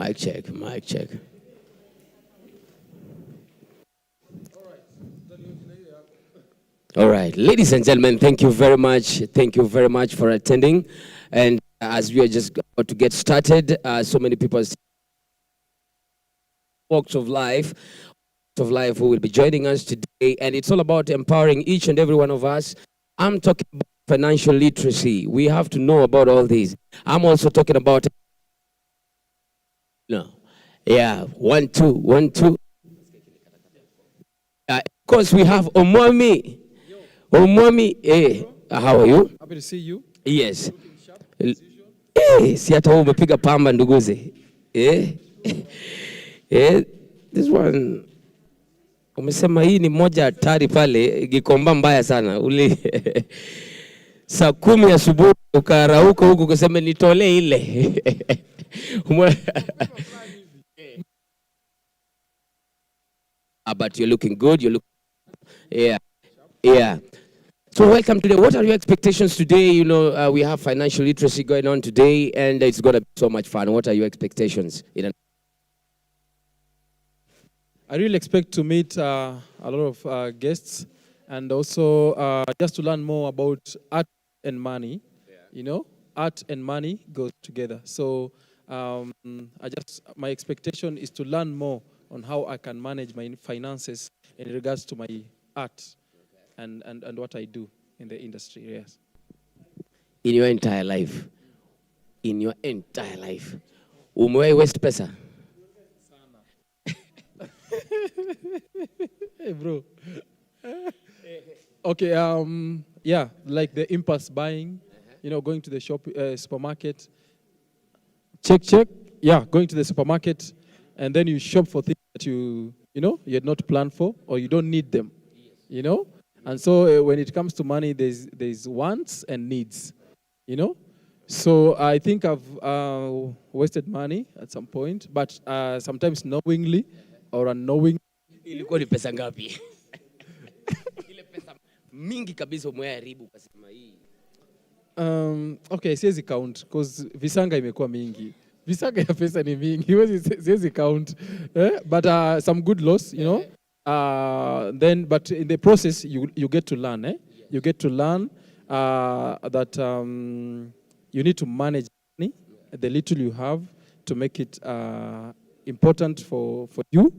Mic check, mic check. All right, ladies and gentlemen, thank you very much. Thank you very much for attending. And as we are just about to get started, so many people walks of life who will be joining us today, and it's all about empowering each and every one of us. I'm talking about financial literacy. We have to know about all these. I'm also talking about yeah, 1 2 1 2. Of course, we have Omwami. Omwami, how are you? Happy to see you. Yes. Si hata wewe umepiga pamba nduguze. This one umesema hii ni moja hatari pale Gikomba mbaya sana. Saa 10 asubuhi ukarauka huko kusema nitolee ile. But you're looking good. You're looking, yeah. So welcome today. What are your expectations today? You know, we have financial literacy going on today, and it's going to be so much fun. What are your expectations? I really expect to meet a lot of guests, and also just to learn more about art and money. Yeah. You know, art and money go together. So my expectation is to learn more on how I can manage my finances in regards to my art. And what I do in the industry, yes. In your entire life, umewahi waste pesa? Hey, bro. Okay, yeah, like the impulse buying, you know, going to the supermarket. Check. Yeah, going to the supermarket, and then you shop for things that you had not planned for, or you don't need them, you know. And so when it comes to money, there's wants and needs, you know. So I think I've wasted money at some point, but sometimes knowingly or unknowingly. Ilikuwa ni pesa ngapi? Ile pesa mingi kabisa umeharibu kasema hii. Okay, siwezi count because visanga imekuwa mingi. Visanga ya pesa ni mingi. Siwezi count. But some good loss, you know. But in the process, you get to learn. Yes. You get to learn that you need to manage money, the little you have, to make it important for you,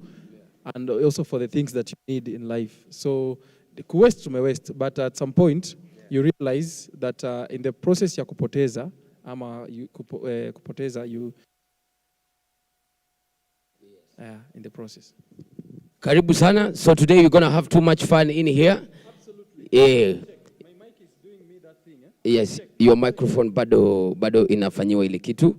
and also for the things that you need in life. So, the waste may waste, but at some point, you realize that in the process ya kupoteza, in the process. Karibu sana. So today we're going to have too much fun in here. Absolutely. Yeah. My mic is doing me that thing. Yes, your microphone bado inafanyiwa ile kitu.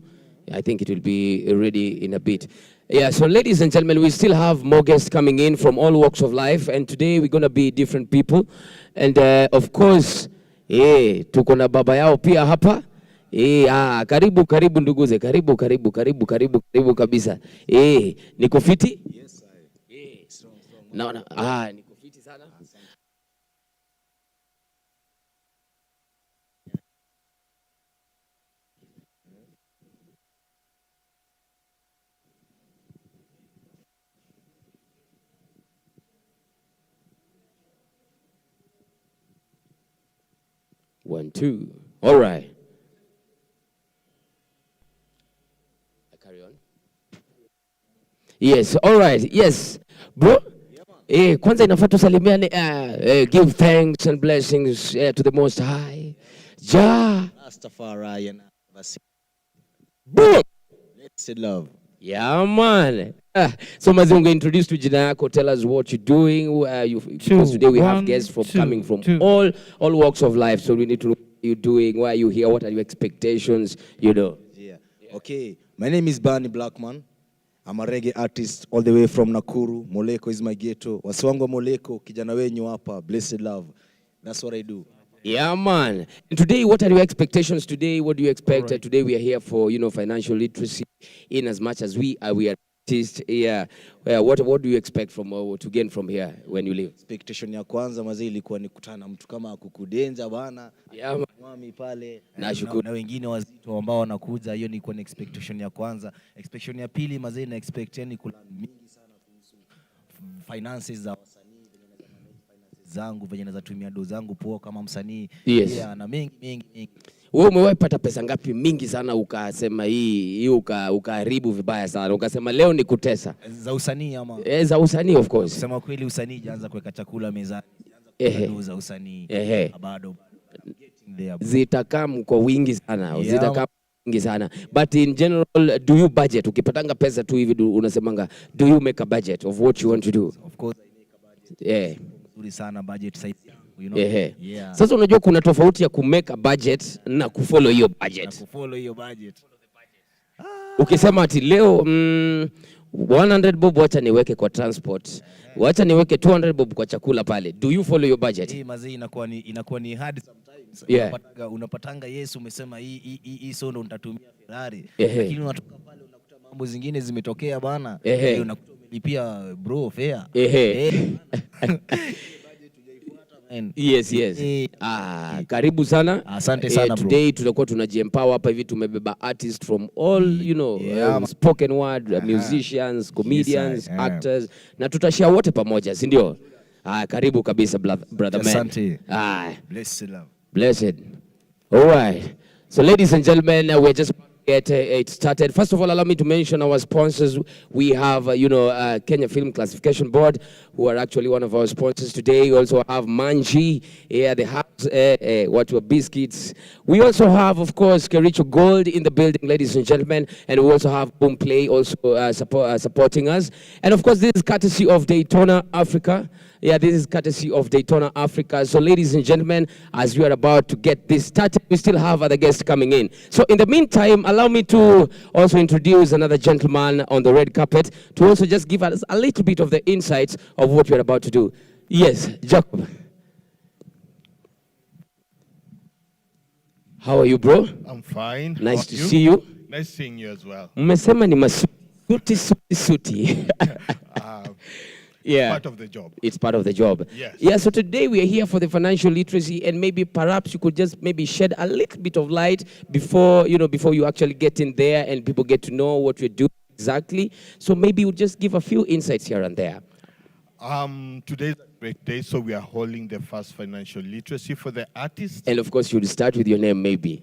I think it will be ready in a bit. Yeah, so ladies and gentlemen, we still have more guests coming in from all walks of life, and today we're going to be different people. And of course, tuko na baba yao pia hapa. Karibu nduguze, karibu kabisa. Niko fiti? Yes, Naona niko fiti sana. 1 2. All right. Carry on. Yes, all right. Yes. Bro? Kwanza inafaa tusalimiane, give thanks and blessings to the Most High. Rastafari and Bro. let's love. Yeah, man. So Mazunga, introduce to jina yako. Tell us what you're doing. Because today we have guests coming from all walks of life. So we need to know what you're doing. Why are you here? What are your expectations? You know. Yeah. Okay. My name is Barney Blackman. I'm a reggae artist all the way from Nakuru. Moleko is my ghetto. Wasiwangu Moleko, kijana wenyu hapa. Blessed love. That's what I do. Yeah, man. And today, what are your expectations today? What do you expect? Right. Today we are here for, financial literacy, in as much as we are Yeah. What do you expect from to gain from here when you leave? Expectation ya kwanza mazee ilikuwa ni kukutana na mtu kama kukudenja bana. Yeah, man. Mwami pale Nashukuru. na wengine wazito ambao wanakuja, hiyo ni kwa expectation ya kwanza. Expectation ya pili mazee na expect yani kula mingi sana kuhusu finances za wasanii, venye naweza manage finances zangu, venye naweza tumia do zangu poa kama msanii. Yes. Yeah, na mingi. Wewe umewahi pata pesa ngapi mingi sana ukasema hii ukaharibu vibaya sana ukasema leo ni kutesa? Za usanii ama? Za usanii of course. Kusema kweli usanii jaanza kuweka chakula mezani. Jaanza za usanii. Bado zitakam kwa wingi sana. Zitakam wingi sana. But in general, do you budget? Ukipatanga pesa tu hivi unasemanga, do you make a budget of what you want to do? Of course I make a budget. Nzuri sana budget size. You know? Yeah. Sasa unajua kuna tofauti ya kumake a budget na kufollow hiyo budget. Ukisema ati leo 100 bob wacha niweke kwa transport, wacha niweke 200 bob kwa chakula pale, do you follow your budget? Hii mazee inakuwa ni hard sometimes. Unapatanga yes umesema hii sondo nitatumia Ferrari, lakini unatoka pale unakuta mambo zingine zimetokea bana, unakuta umelipia bro fare. Yes. Karibu sana. Asante sana bro. Today tutakuwa tunajiempower hapa hivi, tumebeba artists from all spoken word, musicians, comedians, actors, na tutashare wote pamoja, si ndio? Karibu kabisa brother man. Asante. Blessed love. Blessed. All right. So ladies and gentlemen, we're just get it started. First of all, allow me to mention our sponsors. We have, Kenya Film Classification Board, who are actually one of our sponsors today. We also have Manji, the house, what were biscuits. We also have, of course, Kericho Gold in the building, ladies and gentlemen. And we also have Boom Play also supporting us. And of course, this is courtesy of Daytona, Africa. Yeah, this is courtesy of Daytona, Africa. So ladies and gentlemen, as we are about to get this started, we still have other guests coming in. So in the meantime, allow me to also introduce another gentleman on the red carpet to also just give us a little bit of the insights of what we're about to do. Yes, Jacob. How are you, bro? I'm fine. Nice to see you. Nice seeing you as well. Mmesema ni suti. Yeah. Part of the job. It's part of the job. Yes. Yeah, so today we are here for the financial literacy, and maybe perhaps you could just maybe shed a little bit of light before you actually get in there and people get to know what you're doing exactly. So maybe you just give a few insights here and there. Today's a great day, so we are holding the first financial literacy for the artists. And of course, you'll start with your name, maybe.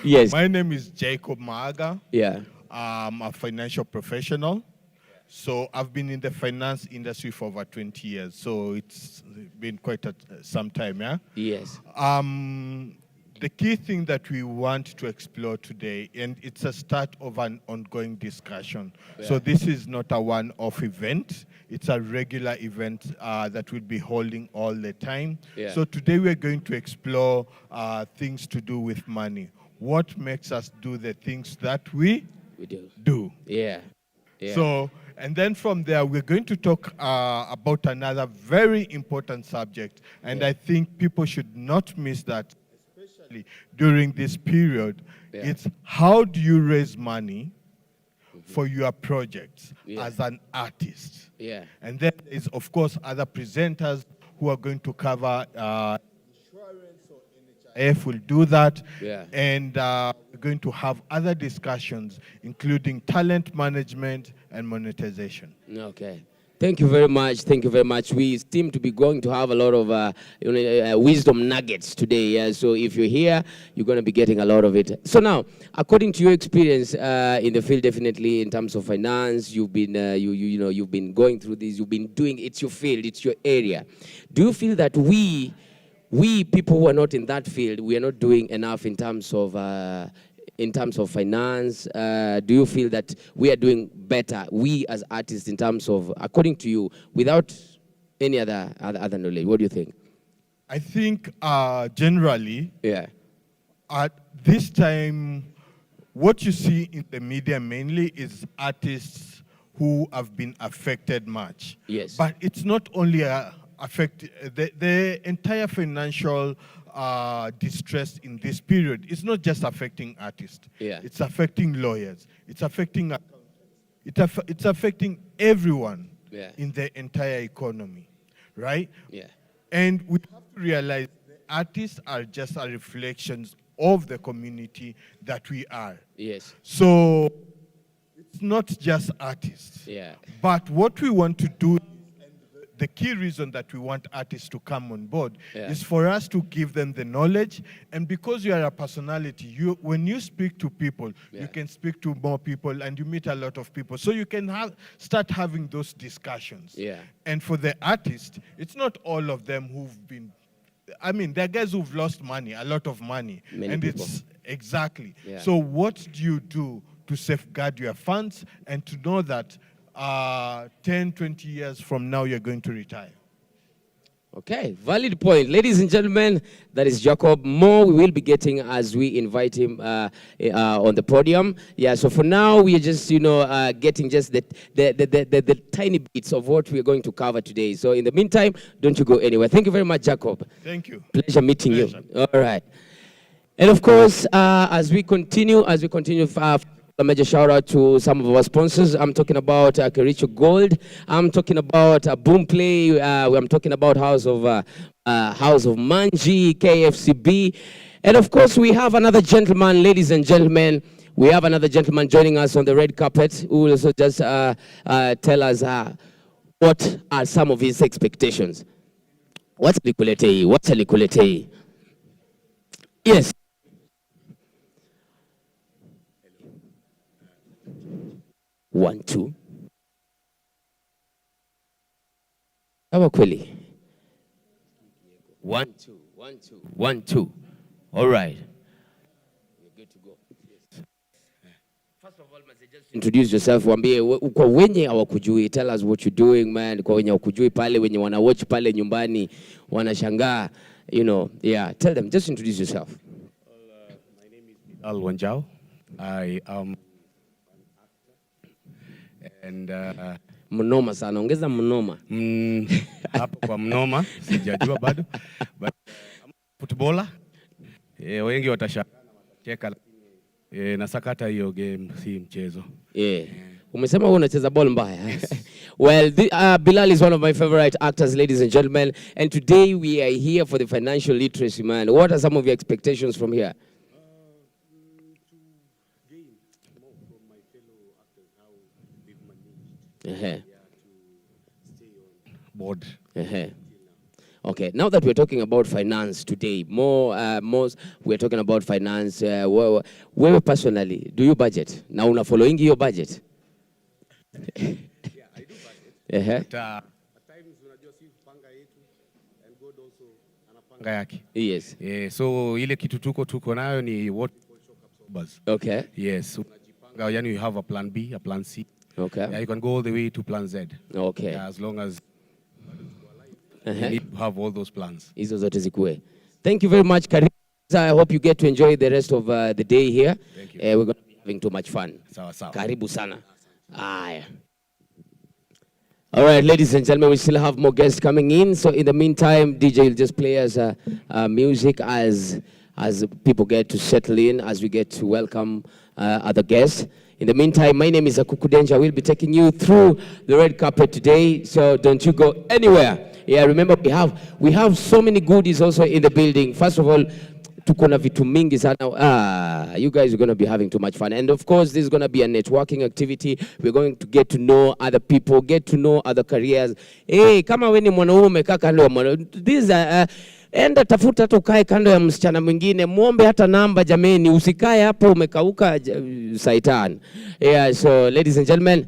Yes. My name is Jacob Maaga. Yeah. I'm a financial professional. So I've been in the finance industry for over 20 years. So it's been quite some time, yeah? Yes. The key thing that we want to explore today, and it's a start of an ongoing discussion. Yeah. So this is not a one-off event. It's a regular event that we'll be holding all the time. Yeah. So today we're going to explore things to do with money. What makes us do the things that we do. Yeah. So, and then from there, we're going to talk about another very important subject. And I think people should not miss that, especially during this period. Yeah. It's how do you raise money for your projects as an artist? Yeah. And then there's, of course, other presenters who are going to cover insurance or NHIF will do that. Yeah. And we're going to have other discussions, including talent management and monetization. Okay. Thank you very much. Thank you very much. We seem to be going to have a lot of wisdom nuggets today. Yeah? So if you're here, you're going to be getting a lot of it. So now, according to your experience in the field, definitely in terms of finance, you've been you've been going through this. You've been doing. It's your field. It's your area. Do you feel that we people who are not in that field, we are not doing enough in terms of finance? Do you feel that we are doing better, we as artists, in terms of, according to you, without any other knowledge? What do you think? I think generally, at this time, what you see in the media mainly is artists who have been affected much. Yes. But it's not only affect the entire financial distressed in this period, it's not just affecting artists. Yeah. It's affecting lawyers. It's affecting it's affecting everyone Yeah. in the entire economy, right? Yeah. And we have to realize the artists are just a reflections of the community that we are. Yes. So it's not just artists. Yeah. But what we want to do, and the key reason that we want artists to come on board, Yeah. is for us to give them the knowledge. And because you are a personality, when you speak to people, Yeah. you can speak to more people and you meet a lot of people. So you can start having those discussions. Yeah. And for the artist, it's not all of them who've been, I mean, there are guys who've lost money, a lot of money. Many and people. it's exactly. Yeah. So what do you do to safeguard your funds and to know that 10, 20 years from now you're going to retire? Okay, valid point. Ladies and gentlemen, that is Jacob. More we will be getting as we invite him on the podium. Yeah, so for now, we are just, getting just the tiny bits of what we are going to cover today. So in the meantime, don't you go anywhere. Thank you very much, Jacob. Thank you. Pleasure meeting Pleasure. you. All right. And of course, as we continue, a major shout out to some of our sponsors. I'm talking about Kericho Gold. I'm talking about Boomplay. I'm talking about House of Manji, KFCB. And of course, we have another gentleman, ladies and gentlemen. We have another gentleman joining us on the red carpet who will also just tell us what are some of his expectations. What's Likulete? Yes. One, two. Sawa kweli. 1 2 1 2 1 2. All right. You're good to go. Yes. First of all, just introduce yourself. Waambie kwa wenye hawakujui. Tell us what you're doing, man. Kwa wenye hawakujui pale, wenye wana watch pale nyumbani, wanashangaa, yeah. Tell them, just introduce yourself. Well, my name is Al Wanjao. I am and Mnoma sana, ongeza mnoma. hapo kwa mnoma sijajua bado, but I'm a footballer. Wengi watashangaa na watacheka, lakini nasakata hiyo game, si mchezo. Yeah. Umesema wewe unacheza ball mbaya. Yes. Well, Bilal is one of my favorite actors, ladies and gentlemen, and today we are here for the financial literacy, man. What are some of your expectations from here? To stay on board. Okay, now that we're talking about finance today, most we're talking about finance. Where personally, do you budget? Now una following your budget? Yeah, I do budget. But at times unajua si panga yetu and God also anapanga yake. Yes. So ile kitu tuko nayo ni what we call shock absorbers. Okay. Yes, unajipanga, yani you have a plan B, a plan C. Okay. Yeah, you can go all the way to plan Z. Okay. Yeah, as long as you need to have all those plans. Hizo zote zikuwe. Thank you very much, Karibu. I hope you get to enjoy the rest of the day here. Thank you. We're going to be having too much fun. Sawa. Karibu sana. All right, ladies and gentlemen, we still have more guests coming in. So in the meantime, DJ will just play us music as people get to settle in, as we get to welcome other guests. In the meantime, my name is Akuku Denja. We'll be taking you through the red carpet today, so don't you go anywhere. Yeah, remember we have so many goodies also in the building. First of all, tuko na vitu mingi sana. You guys are going to be having too much fun. And of course, this is going to be a networking activity. We're going to get to know other people, get to know other careers. Hey, kama wewe ni mwanaume umekaa kando ya mwanaume, this enda tafuta hata ukae kando ya msichana mwingine, muombe hata namba jameni, usikae hapo umekauka saitan. Yeah, so ladies and gentlemen,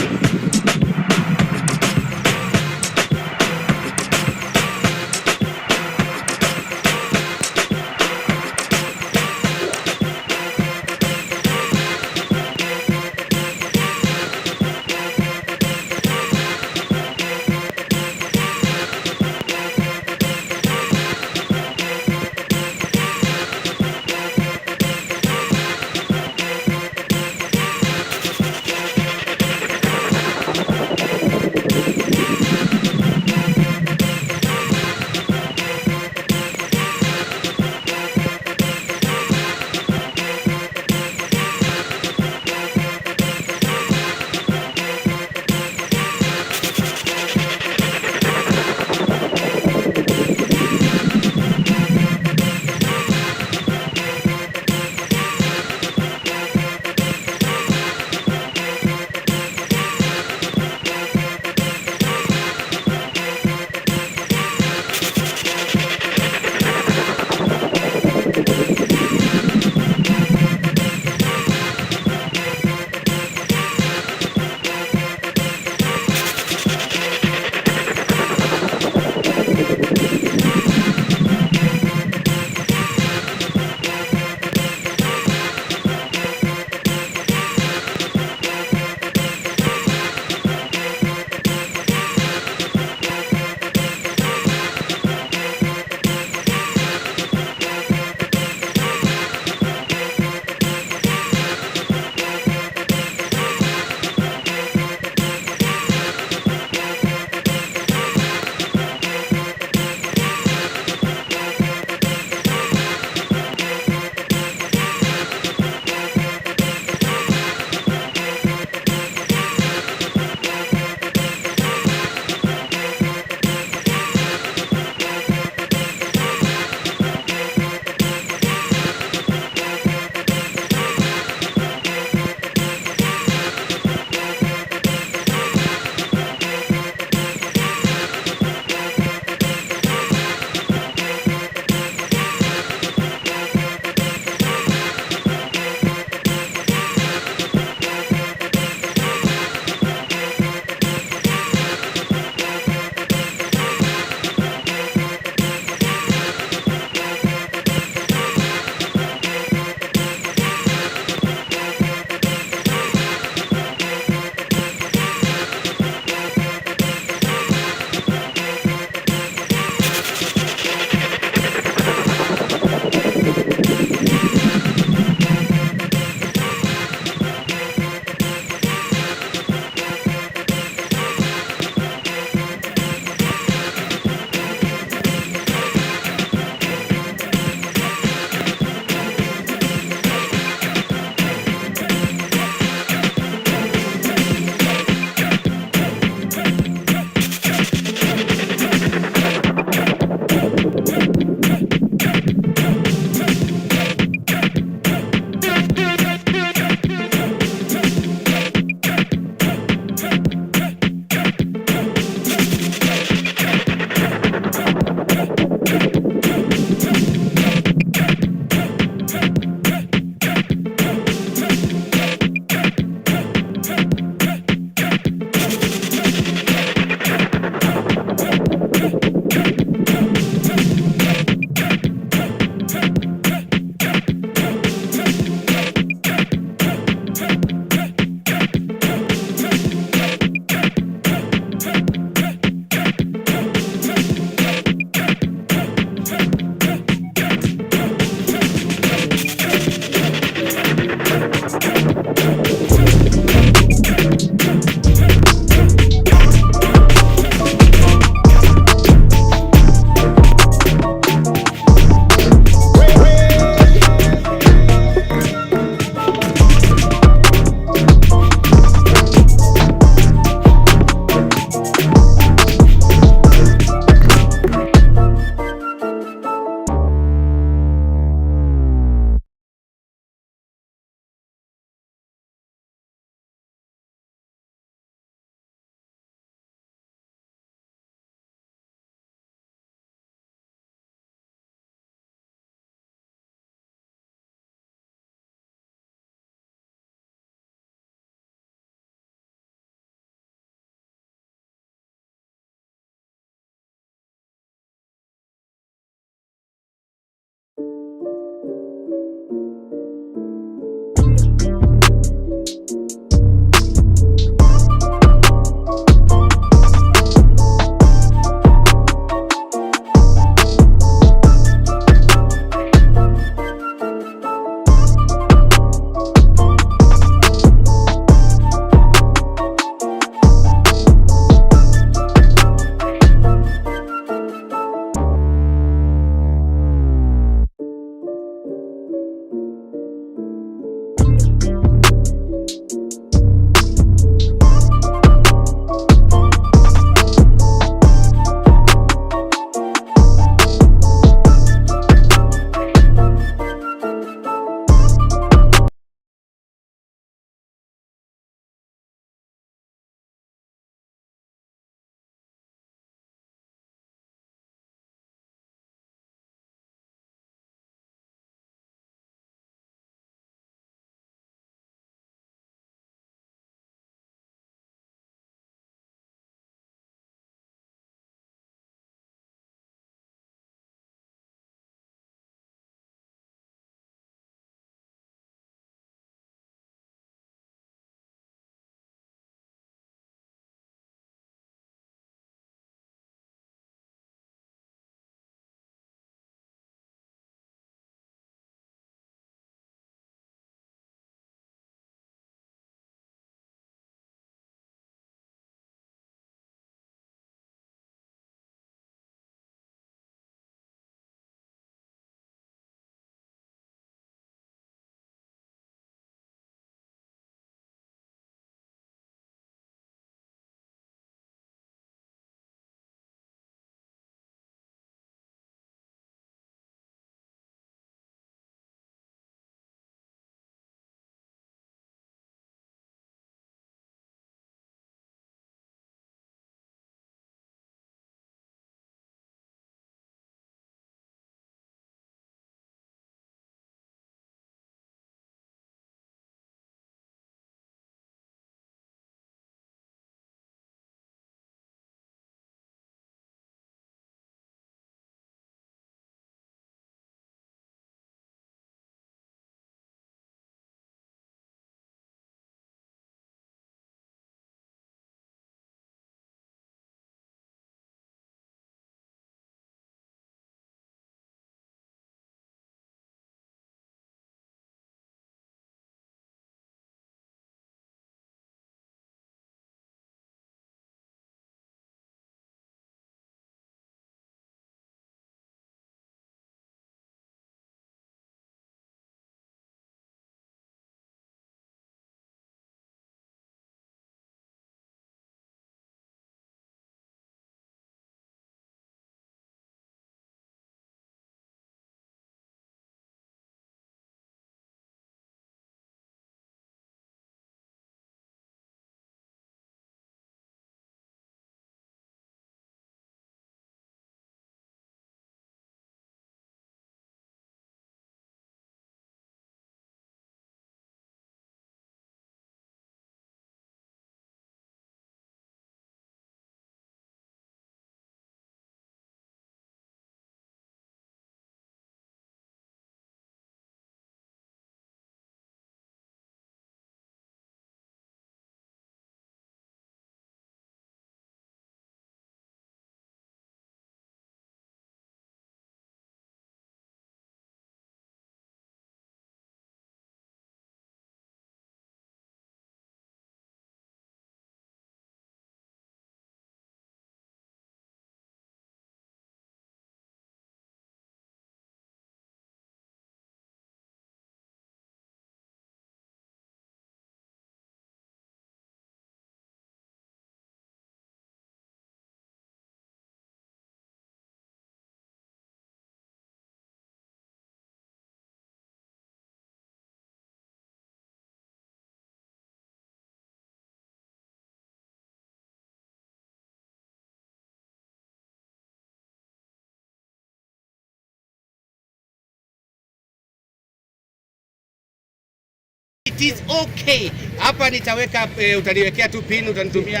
It is okay. Hapa nitaweka utaniwekea tu pin, utanitumia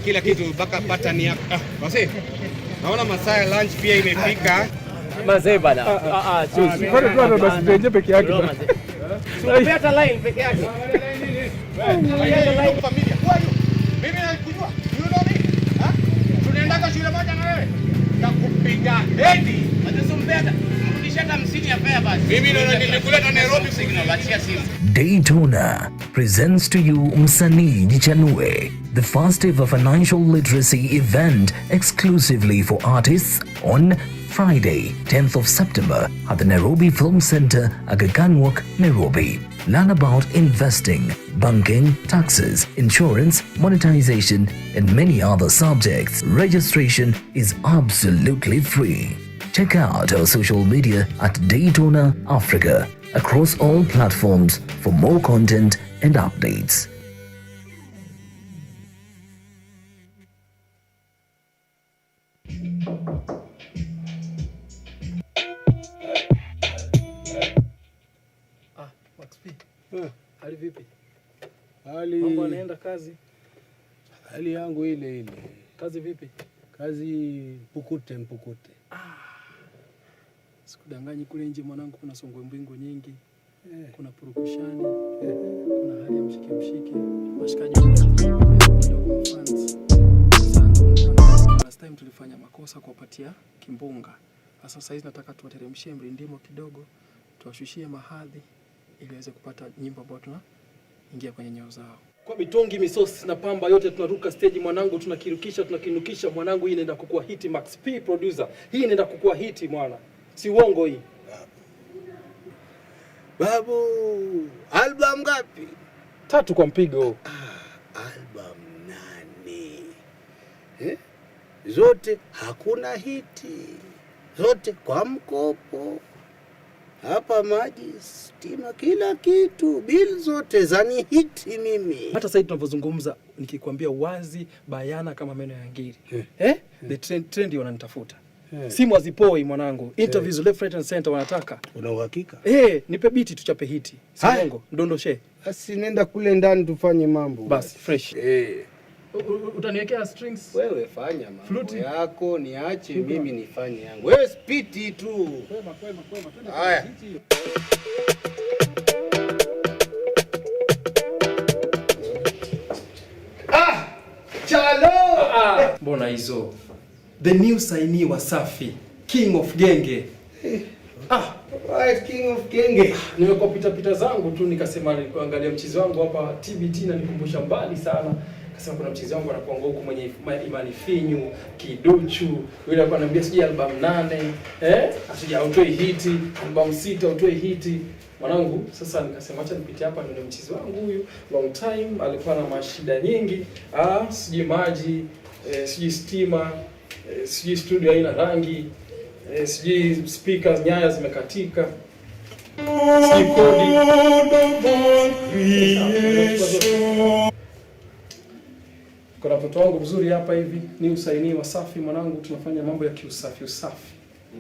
kila kitu mpaka pattern yako. Basi. Naona masaa ya lunch pia imefika. Mazee bana. Kwani basi tuenje peke yake. Sio hata line peke yake. Familia. Mimi nakujua. You know me? Tunaenda shule moja na wewe. Nakupiga hedi. Atasombea. Mrudisha hata 50 ya fare basi. Mimi ndo nilikuleta Nairobi signal achia simu. Daytona presents to you Msanii Jichanue, the first ever financial literacy event exclusively for artists on Friday, 10th of September at the Nairobi Film Center, Aga Khan Walk, Nairobi. Learn about investing, banking, taxes, insurance, monetization, and many other subjects. Registration is absolutely free. Check out our social media at Daytona Africa across all platforms for more content and updates. Hali vipi? Mambo yanaenda kazi? Hali yangu ile. Kazi vipi? Kazi mpukute. Sikudanganyi, kule nje mwanangu kuna songwe mbingu nyingi. Kuna purukushani. Kuna hali ya mshike. Mashikaji kidogo fans. Last time tulifanya makosa kuwapatia kimbunga. Sasa hizi nataka tuwateremshie mrindimo kidogo, tuwashushie mahadhi ili waweze kupata nyimbo ambazo tunaingia kwenye nyao zao. Kwa mitongi, misosi na pamba yote tunaruka stage mwanangu, tunakinukisha mwanangu. Hii inaenda kukua hiti. Max P producer, hii inaenda kukua hiti mwana, si uongo hii. Babu, album ngapi? 3 kwa mpigo. Album 8. Zote hakuna hiti, zote kwa mkopo. Hapa maji, stima, kila kitu, bill zote zani hiti mimi. Hata sasa tunavyozungumza nikikwambia wazi bayana kama meno ya ngiri. The trend wananitafuta. Simu hazipoi mwanangu. Interviews left, right and center wanataka. Una uhakika? Nipe biti tuchape hiti. Si uongo, ndondoshe. Basi nenda kule ndani tufanye mambo. Basi fresh. Utaniwekea strings? Wewe fanya mambo yako, niache mimi nifanye yangu. Wewe spiti tu. Kwema. Haya. Chalo! Mbona hizo? The new Msanii Wasafi, King of Genge. Right, King of Genge. Nimekuwa pita zangu tu nikasema kuangalia mchizi wangu hapa TBT na nikumbusha mbali sana. Kasema kuna mchizi wangu anakuanga huko mwenye imani finyu, kiduchu. Yule alikuwa ananiambia siji album 8, asija utoe hiti, album 6 utoe hiti. Mwanangu, sasa nikasema acha nipite hapa ndio mchizi wangu huyu. Long time alikuwa na mashida nyingi. Siji maji, siji stima, siji studio haina rangi, siji speakers nyaya zimekatika. Siji kodi. Kuna mtoto wangu mzuri hapa hivi, ni Msanii Wasafi mwanangu, tunafanya mambo ya kiusafi.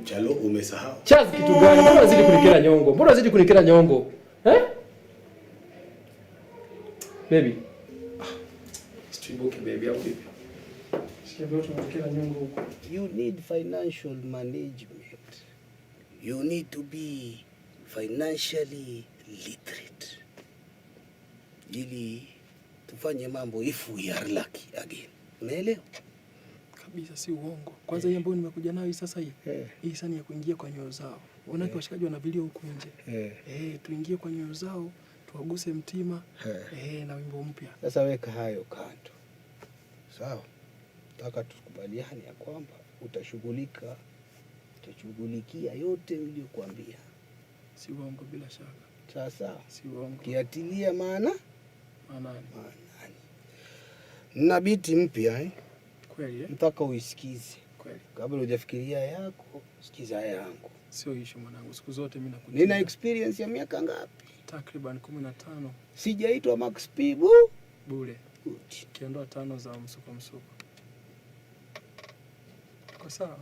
Chalo, umesahau. Chazi kitu gani? Mbona unazidi kunikera nyongo? Baby. Stibuke baby au vipi? Sikiambia tunanikera nyongo huko. You need financial management. You need to be financially literate. Ili tufanye mambo if we are lucky again. Unaelewa? Kabisa, si uongo. Kwanza hii ambayo nimekuja nayo sasa hii. Hii sana ya kuingia kwa nyoyo zao. Wanawake washikaji wanavilio huku nje. Tuingie kwa nyoyo zao, tuwaguse mtima. Na wimbo mpya. Sasa weka hayo kando. Sawa? Nataka tukubaliane ya kwamba utashughulikia yote niliyokuambia. Si uongo bila shaka. Sasa si uongo. Kiatilia maana? Maanani. Na biti mpya Kweli Nataka uisikize. Kweli. Kabla hujafikiria yako, sikiza yangu. Sio issue mwanangu, siku zote mimi nakuja. Nina experience ya miaka ngapi? Takriban 15. Sijaitwa Max P bure. Kiondoa 5 za msuko. Kwa sawa.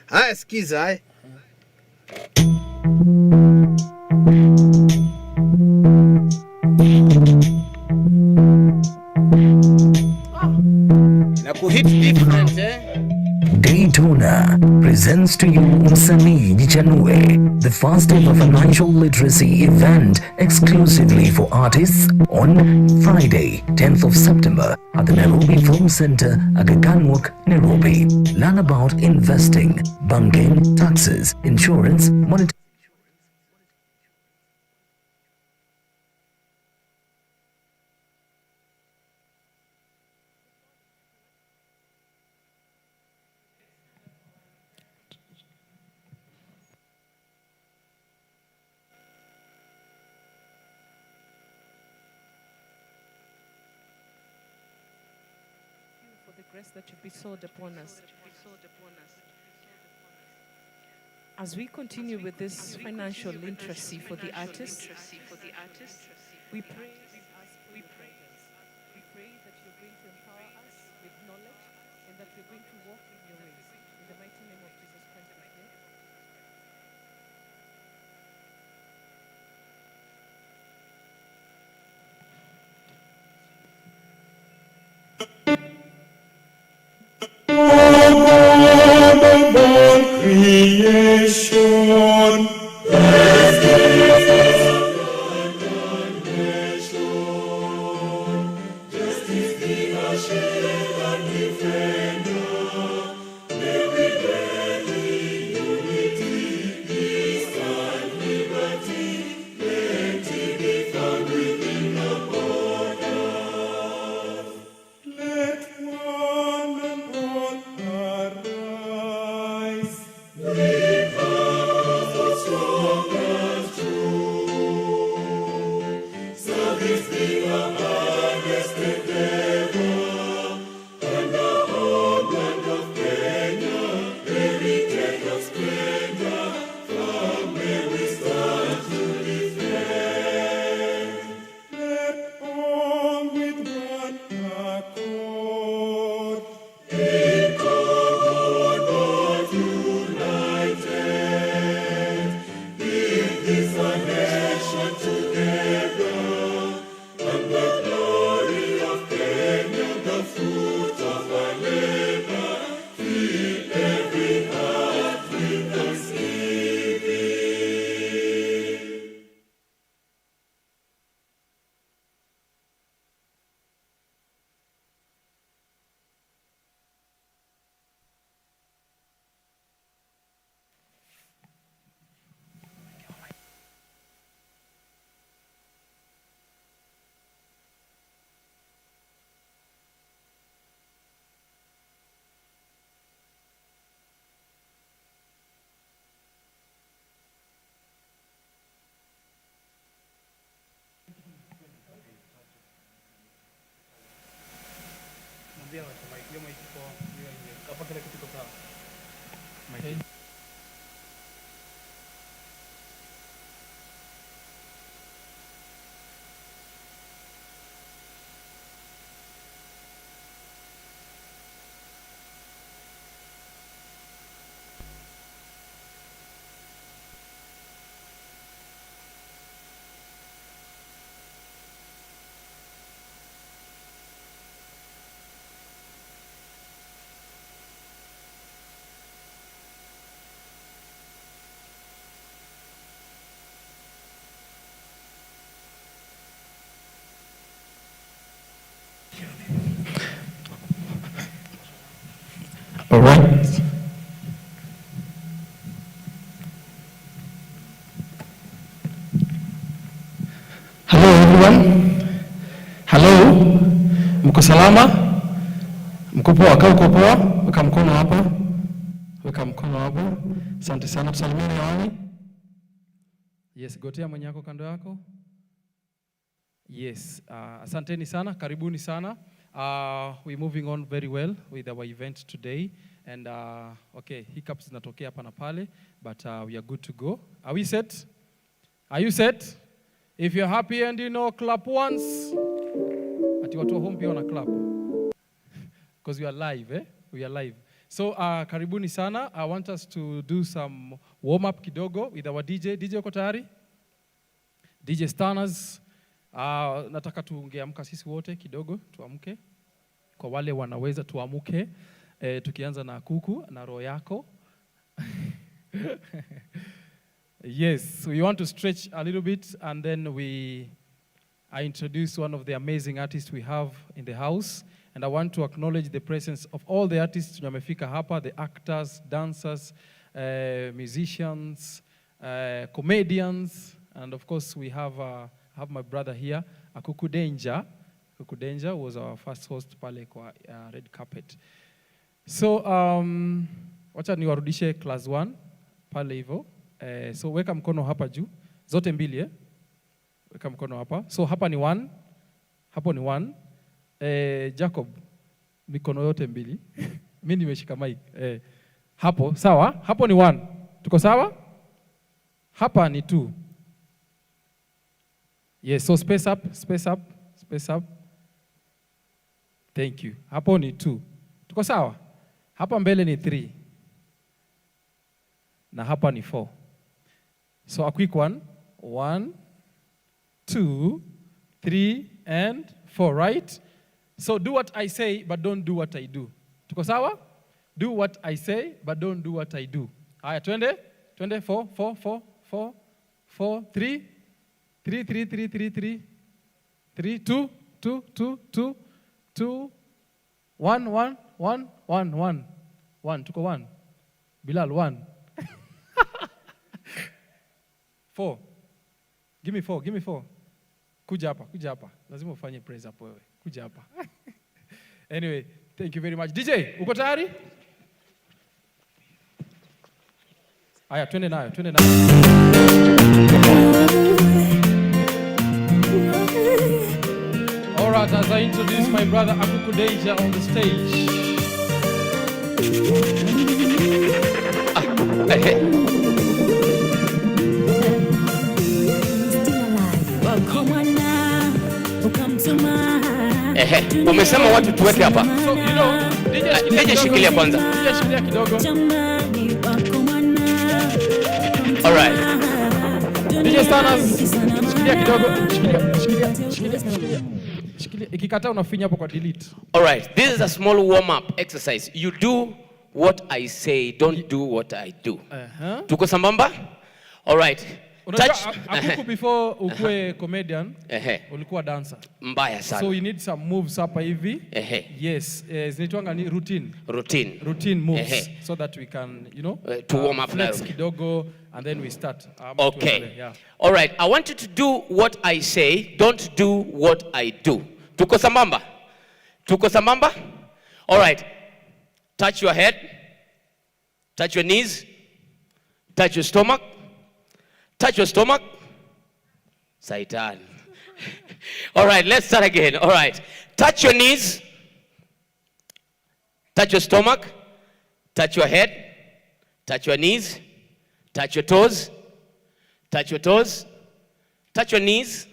Haya, sikiza presents to you Msanii Jichanue, the first ever financial literacy event exclusively for artists on Friday, 10th of September at the Nairobi Film Center, Aga Khan Walk, Nairobi. Learn about investing, banking, taxes, insurance, monetary. For the grace that you've bestowed upon us. As we continue with this financial literacy for the artists, we pray that you're going to empower us with knowledge and that we're going to walk in your ways. In the mighty name of Jesus Christ, we pray. All right. Hello everyone. Hello. Mko salama? Mko poa? Kaa uko poa? Weka mkono hapa. Weka mkono hapa. Asante sana, tusalimiane hewani. Yes, gotea mwenye yako kando yako. Yes, asanteni sana, karibuni sana. We're moving on very well with our event today. And okay, hiccups zinatokea hapa na pale, but we are good to go. Are we set? Are you set? If you're happy and you know, clap once. Ati watu wa home pia wana clap. Because we are live, eh? We are live. So karibuni sana. I want us to do some warm up kidogo with our DJ. DJ uko tayari? DJ Stanners. Nataka tuongeamka sisi wote kidogo, tuamke. Kwa wale wanaweza tuamke, tukianza na kuku na roho yako. Yes, we want to stretch a little bit, and then I introduce one of the amazing artists we have in the house, and I want to acknowledge the presence of all the artists wamefika hapa, the actors, dancers, musicians, comedians, and of course we have my brother here, Akuku Danger. Akuku Danger was our first host pale kwa red carpet. So wacha niwarudishe class 1 pale hivyo. So weka mkono hapa juu zote mbili weka mkono hapa. So hapa ni 1, hapo ni 1. Jacob mikono yote mbili. Mimi nimeshika mic. Hapo sawa, hapo ni 1. Tuko sawa? Hapa ni 2. Yes, so space up, space up, space up. Thank you. Hapo ni 2. Tuko sawa? Hapa mbele ni 3. Na hapa ni 4. So a quick one. 1, 2, 3, and 4, right? So do what I say, but don't do what I do. Tuko sawa? Do what I say, but don't do what I do. Haya, twende. 4, 4, 4, 4, 4, 3, 3, 3, 3, 3, 3, 3, 2, 2, 2, 2, 2, 1, 1, 1, 1, 1. 1, tuko 1. Bilal, 1. 4. Give me 4, give me 4. Kuja hapa. Lazima ufanye praise hapo wewe. Kuja hapa. Anyway, thank you very much. DJ, uko tayari? Aya, twende nayo. All right, as I introduce my brother Akuku Danger on the stage. Umesema watu tuweke hapa. So, you know, DJ shikilia kwanza. DJ shikilia kidogo. All right. DJ Stanners, shikilia kidogo. Shikilia. Ikikataa unafinya hapo kwa delete. All right. This is a small warm up exercise. You do what I say, don't do what I do. Tuko sambamba? All right. Akuku before ukue comedian, ulikuwa dancer. Mbaya sana. So you need some moves hapa hivi. Yes, zinaitwanga ni routine moves, so that we can, you know, to warm up flex kidogo, and then we start. Okay. Yeah. All right. I want you to do what I say, don't do what I do. Tuko sambamba? All right. Touch your head. Touch your knees. Touch your stomach. Touch your stomach. Saitan. All right, let's start again. All right. Touch your knees. Touch your stomach. Touch your head. Touch your knees. Touch your toes. Touch your toes. Touch your knees.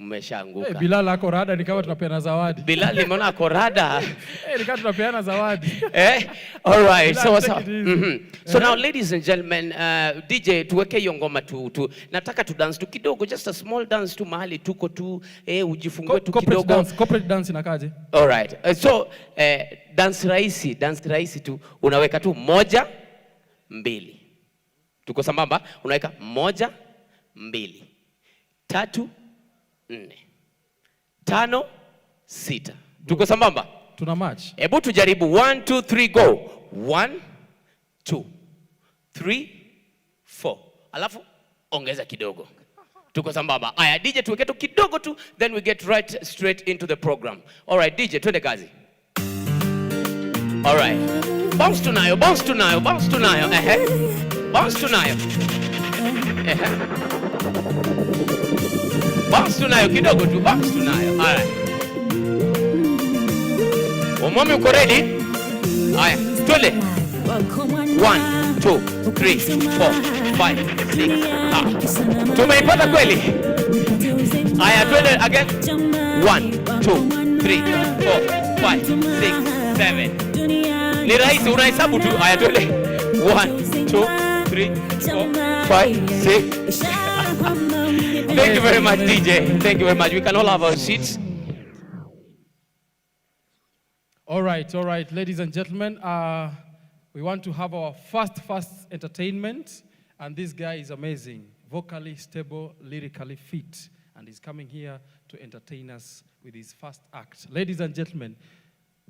Mmeshaanguka. Bilal ako rada ni kama tunapeana zawadi. Bilal nimeona ako rada. Ni kama tunapeana zawadi. All right. So now ladies and gentlemen, DJ tuweke hiyo ngoma tu. Nataka tu dance tu kidogo, just a small dance tu mahali tuko tu ujifungue tu kidogo. Corporate dance inakaje? All right. So dance rahisi tu. Unaweka tu 1 2. Tuko sambamba? Unaweka 1 2 3 4 5 6. Tuko sambamba? Tuna match. Hebu tujaribu 1 2 3 go. 1 2 3 4. Alafu ongeza kidogo. Tuko sambamba? Aya, DJ tuweke tu kidogo tu, then we get right straight into the program. All right, DJ twende kazi. All right. Bounce tunayo. Bounce tunayo. Bounce tunayo kidogo tu. Bounce tunayo. All right. Umami uko ready? Aya, twende. 1 2 3 4 5 6. Tumeipata kweli? Aya, twende again. 1 2 3 4 5 6 7. Ni rahisi, unahesabu tu. Aya, twende. 1 2 3 4 5 6. Thank you very much, DJ. Thank you very much. We can all have our seats. All right, ladies and gentlemen. We want to have our first entertainment, and this guy is amazing, vocally stable, lyrically fit, and he's coming here to entertain us with his first act. Ladies and gentlemen,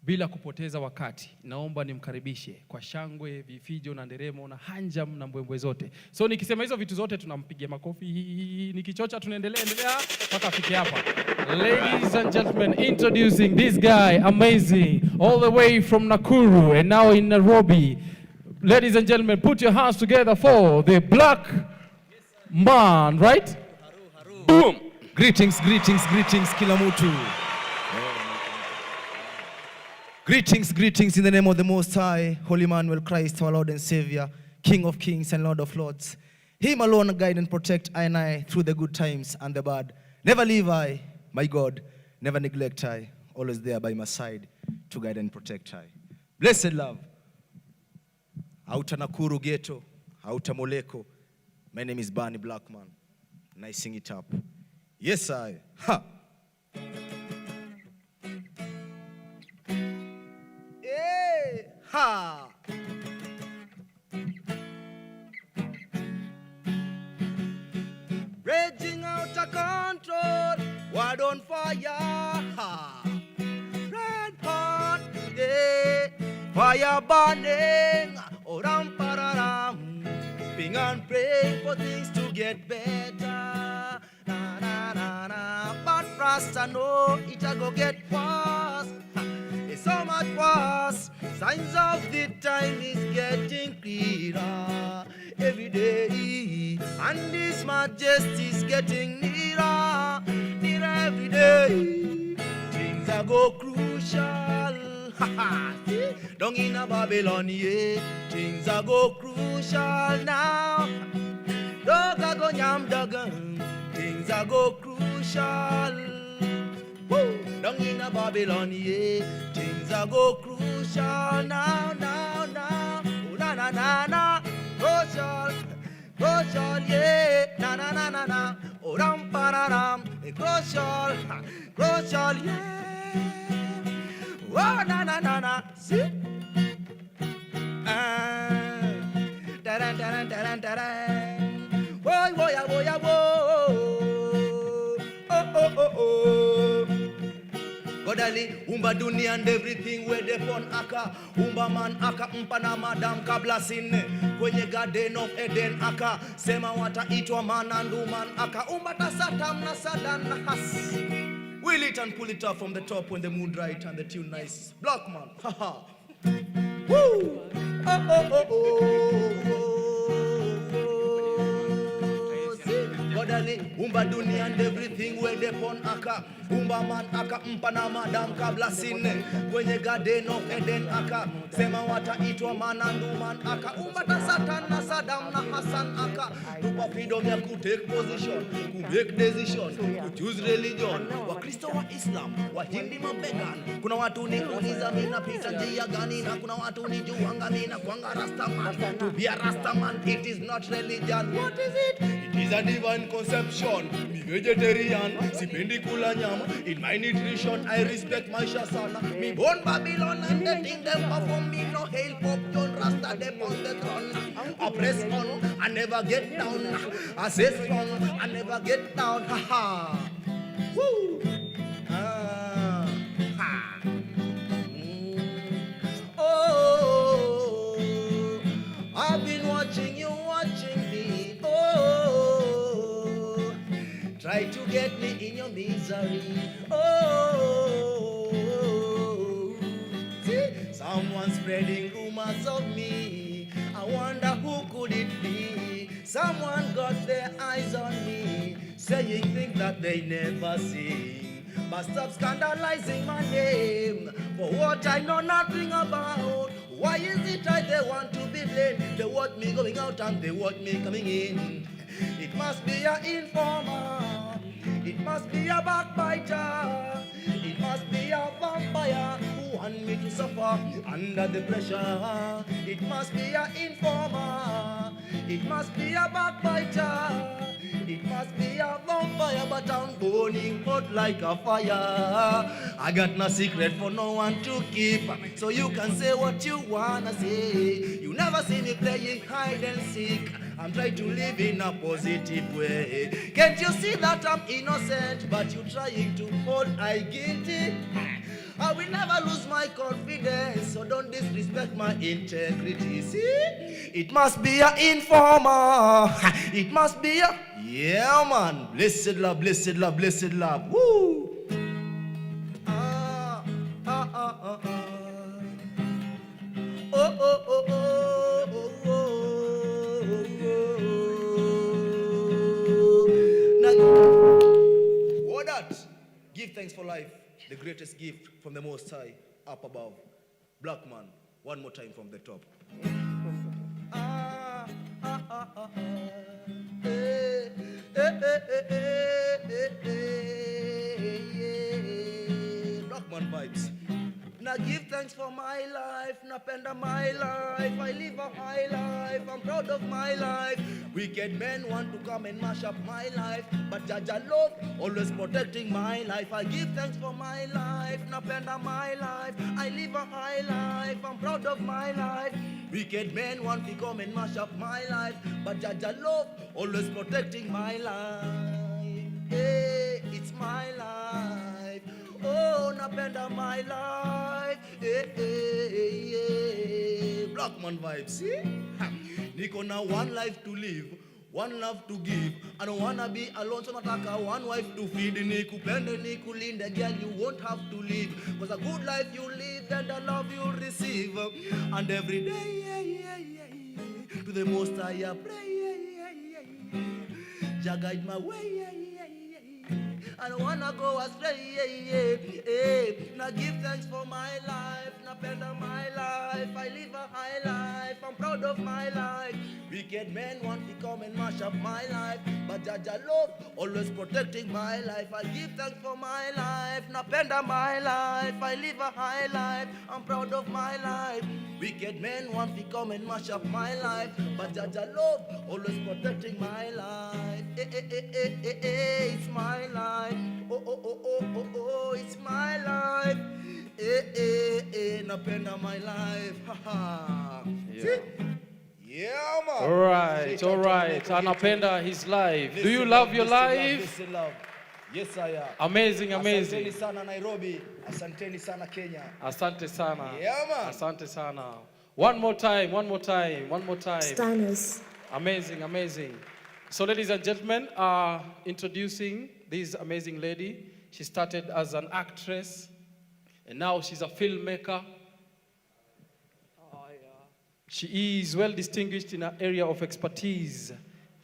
bila kupoteza wakati, naomba nimkaribishe kwa shangwe, vifijo na nderemo na hanjam na mbwembwe zote. So nikisema hizo vitu zote tunampigia makofi, nikichocha tunaendelea mpaka afike hapa. Ladies and gentlemen, introducing this guy, amazing, all the way from Nakuru and now in Nairobi. Ladies and gentlemen, put your hands together for the black man, right? Boom! Greetings, kila mtu. Greetings in the name of the Most High, Holy Emmanuel Christ, our Lord and Savior, King of Kings and Lord of Lords. Him alone guide and protect I and I through the good times and the bad. Never leave I, my God, never neglect I, always there by my side to guide and protect I. Blessed love. Auta Nakuru ghetto, Auta Moleko. My name is Barney Blackman, and I sing it up. Yes, I. Ha! Hey! Ha! Raging out of control, world on fire. Ha! Red hot, yeah. Fire burning, oh ram pararam. Ping and pray for things to get better. Na na na na. But Rasta know it a go get worse. Ha. It's so much worse. Signs of the time is getting clearer every day, and this majesty is getting nearer every day. Things are go crucial. Down in a Babylon, yeah, things are go crucial now. Doga go nyam dogan, things are go crucial. Woo! Down in a Babylon, yeah, things are go crucial now. Oh, na, crucial, yeah, na. Oh, ram, pararam, crucial, yeah. Oh, na. See? Woy. Oh. Godali, umba dunia and everything where they pon aka. Umba man aka mpana madam kabla sine. Kwenye garden of Eden aka. Sema wataitwa man and woman aka. Umba ta satam na sadan na has. Wheel it and pull it up from the top when the mood right and the tune nice. Block man, haha. Woo! Oh. Godali, umba dunia and everything where they pon aka. Umba man aka mpana madam kabla sine. Kwenye garden of Eden aka. Sema wataitwa man and woman aka. Umba ta satan na sadam na Hassan aka. Tupa freedom ya ku take position, ku make decision, ku choose religion. Wakristo wa Islam, Wahindi mabegan. Kuna watu ni uliza mina pita njia gani, na kuna watu ni juanga mina kwanga Rastaman. To be a Rastaman, it is not religion. What is it? It is a divine conception. Me vegetarian, sipendi kula nyama. In my nutrition, I respect my shasana. Me born Babylon and they think them perform me. No hail pop, John Rasta, them on the throne. I press on, I never get down. I say strong, I never get down. Ha ha. Woo. Ha. Oh, I've been watching you, watching me. Oh, try to get me in your misery. Oh, see, someone spreading rumors of me. I wonder who could it be? Someone got their eyes on me, saying things that they never seen. But stop scandalizing my name for what I know nothing about. Why is it they want to be blamed? They want me going out and they want me coming in. It must be an informer. It must be a backbiter. It must be a vampire who want me to suffer under the pressure. It must be an informer. It must be a backbiter. It must be a vampire, but I'm burning hot like a fire. I got no secret for no one to keep, so you can say what you wanna say. You never see me playing hide and seek. I'm trying to live in a positive way. Can't you see that I'm innocent, but you're trying to hold I guilty? I will never lose my confidence, so don't disrespect my integrity. See, it must be an informer. It must be a, yeah man. Blessed love, blessed love, blessed love. Woo! Ah, ah, ah, ah, ah. Oh, oh, oh, oh, oh, oh, oh. Now, what that? Give thanks for life. The greatest gift from the Most High, up above. Black man, one more time from the top. Black man vibes. Now give thanks for my life, napenda my life. I live a high life, I'm proud of my life. Wicked men want to come and mash up my life, but Jaja love, always protecting my life. I give thanks for my life, napenda my life. I live a high life, I'm proud of my life. Wicked men want to come and mash up my life, but Jaja love, always protecting my life. Hey, it's my life. Oh, napenda my life. Hey, hey, hey, hey. Black man vibes, see? Niko na one life to live, one love to give. I don't wanna be alone, so nataka one wife to feed. Nikupende, nikulinde, girl, you won't have to leave. Cause a good life you live and the love you receive. And every day, yeah, yeah, yeah, yeah, to the Most High I pray, yeah, yeah, yeah, yeah. Jah guide my way, yeah, yeah, yeah, yeah. I don't wanna go astray, yeah, yeah, yeah. Now give thanks for my life, napenda my life. I live a high life, I'm proud of my life. Wicked men want to come and mash up my life, but Jaja love, always protecting my life. I give thanks for my life, napenda my life. I live a high life, I'm proud of my life. Wicked men want to come and mash up my life, but Jaja love, always protecting my life. Eh, eh, eh, eh, eh, eh, it's my life. Oh, oh, oh, oh, oh, oh, it's my life. Eh, eh, eh, napenda my life. Ha Yeah. Yeah, man. All right. Anapenda his life. Do you love your life? Yes, I am. Amazing. Asanteni sana Nairobi. Asanteni sana Kenya. Asante sana. Yeah, man. Asante sana. One more time. Stanners. Amazing. So, ladies and gentlemen, introducing this amazing lady. She started as an actress, and now she's a filmmaker. She is well distinguished in her area of expertise.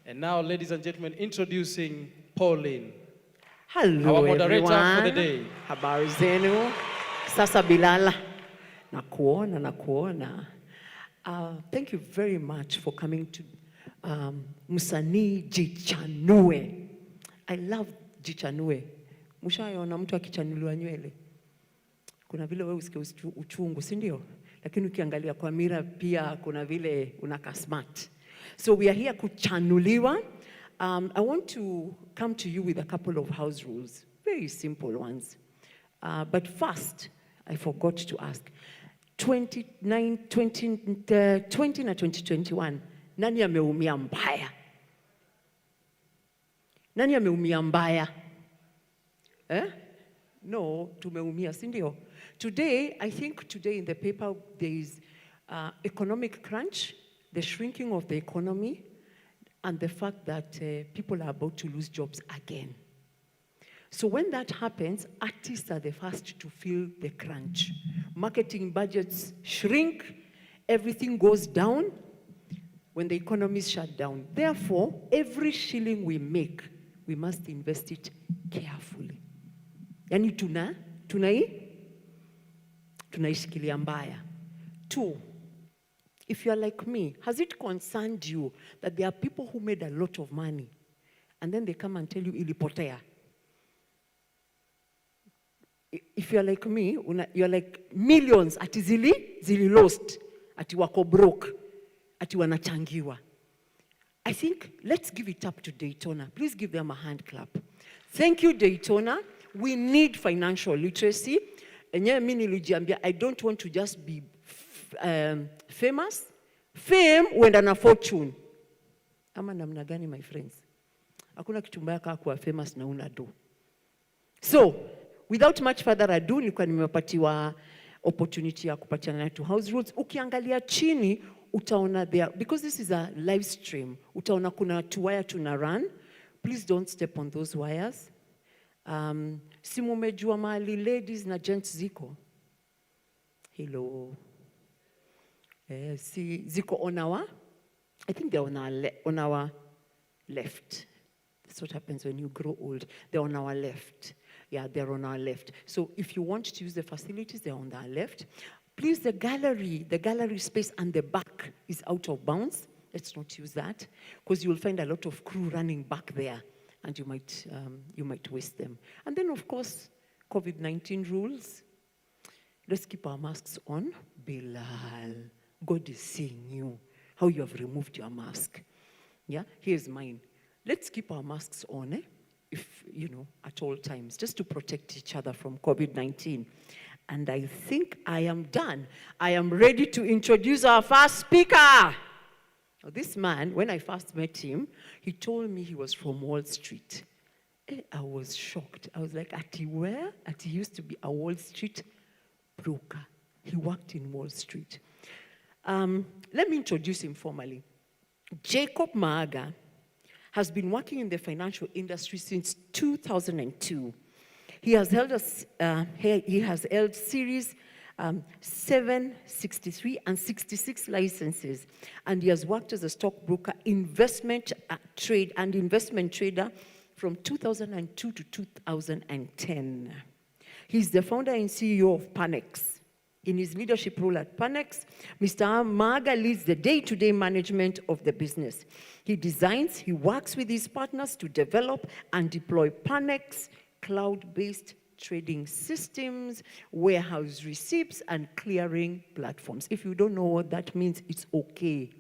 And now, ladies and gentlemen, introducing Pauline. Hello, our moderator everyone. for the day. Habari zenu. Sasa Bilala. Nakuona. Thank you very much for coming to Msanii Jichanue. I love Jichanue. Mushaona mtu akichanuliwa nywele? Kuna vile wewe usikie uchungu, si ndio? Lakini ukiangalia kwa mira pia kuna vile unaka smart. So we are here kuchanuliwa. I want to come to you with a couple of house rules, very simple ones. But first, I forgot to ask, 2020 na 2021, nani ameumia mbaya? Nani ameumia mbaya? No, tumeumia, si ndio? Today, I think today in the paper there is economic crunch, the shrinking of the economy, and the fact that people are about to lose jobs again. So when that happens, artists are the first to feel the crunch. Marketing budgets shrink, everything goes down when the economy is shut down. Therefore, every shilling we make, we must invest it carefully. Yani tunaishikilia mbaya. 2, if you're like me, has it concerned you that there are people who made a lot of money and then they come and tell you ilipotea? If you're like me, you're like millions ati zili lost, ati wako broke, ati wanachangiwa. I think let's give it up to Daytona. Please give them a hand clap. Thank you, Daytona. We need financial literacy. Enyewe mimi nilijiambia, I don't want to just be famous. Fame huenda na fortune. Ama namna gani, my friends? Hakuna kitu mbaya kama kuwa famous na una do. So, without much further ado, nilikuwa nimepatiwa opportunity ya kupatiana to house rules. Ukiangalia chini, utaona there, because this is a live stream, utaona kuna tuwaya tuna run. Please don't step on those wires. Si mumejua mahali ladies na gents ziko? Hello. Si ziko on our, I think they're on our left. That's what happens when you grow old. They're on our left. Yeah, they're on our left. So if you want to use the facilities, they're on our left. Please, the gallery space and the back is out of bounds. Let's not use that, because you'll find a lot of crew running back there, and you might waste them. And then, of course, COVID-19 rules. Let's keep our masks on. Bilal, God is seeing you, how you have removed your mask. Yeah, here's mine. Let's keep our masks on, if, at all times, just to protect each other from COVID-19. And I think I am done. I am ready to introduce our first speaker. Now, this man, when I first met him, he told me he was from Wall Street. I was shocked. I was like, Ati where? Ati used to be a Wall Street broker. He worked in Wall Street. Let me introduce him formally. Jacob Maaga has been working in the financial industry since 2002. He has held series 763 and 66 licenses, and he has worked as a stockbroker, investment trader from 2002 to 2010. He's the founder and CEO of Panex. In his leadership role at Panex, Mr. Maaga leads the day-to-day management of the business. He designs, he works with his partners to develop and deploy Panex cloud-based trading systems, warehouse receipts, and clearing platforms. If you don't know what that means, it's okay.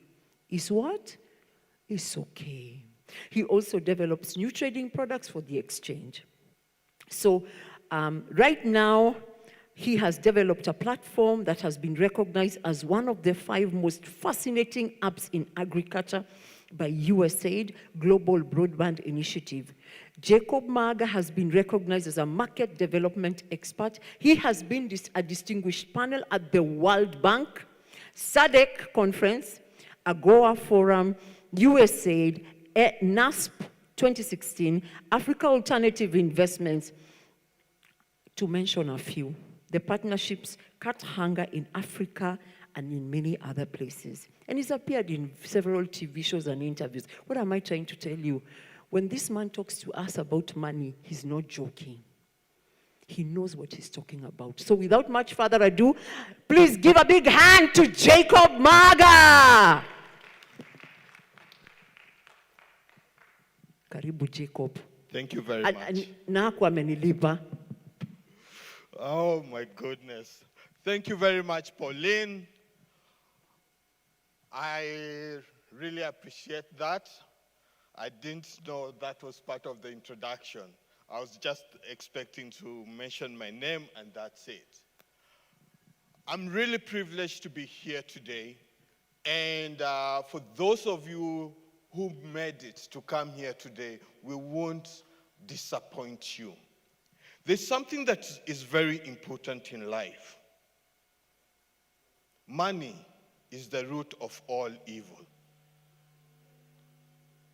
It's what? It's okay. He also develops new trading products for the exchange. So right now, he has developed a platform that has been recognized as one of the 5 most fascinating apps in agriculture by USAID Global Broadband Initiative. Jacob Maaga has been recognized as a market development expert. He has been a distinguished panel at the World Bank, SADC Conference, AGOA Forum, USAID, NASP 2016, Africa Alternative Investments, to mention a few. The partnerships cut hunger in Africa and in many other places. And he's appeared in several TV shows and interviews. What am I trying to tell you? When this man talks to us about money, he's not joking. He knows what he's talking about. So without much further ado, please give a big hand to Jacob Maaga. Karibu, Jacob. Thank you very much. Naku amenilipa. Oh my goodness. Thank you very much, Pauline. I really appreciate that. I didn't know that was part of the introduction. I was just expecting to mention my name and that's it. I'm really privileged to be here today. And for those of you who made it to come here today, we won't disappoint you. There's something that is very important in life. Money is the root of all evil.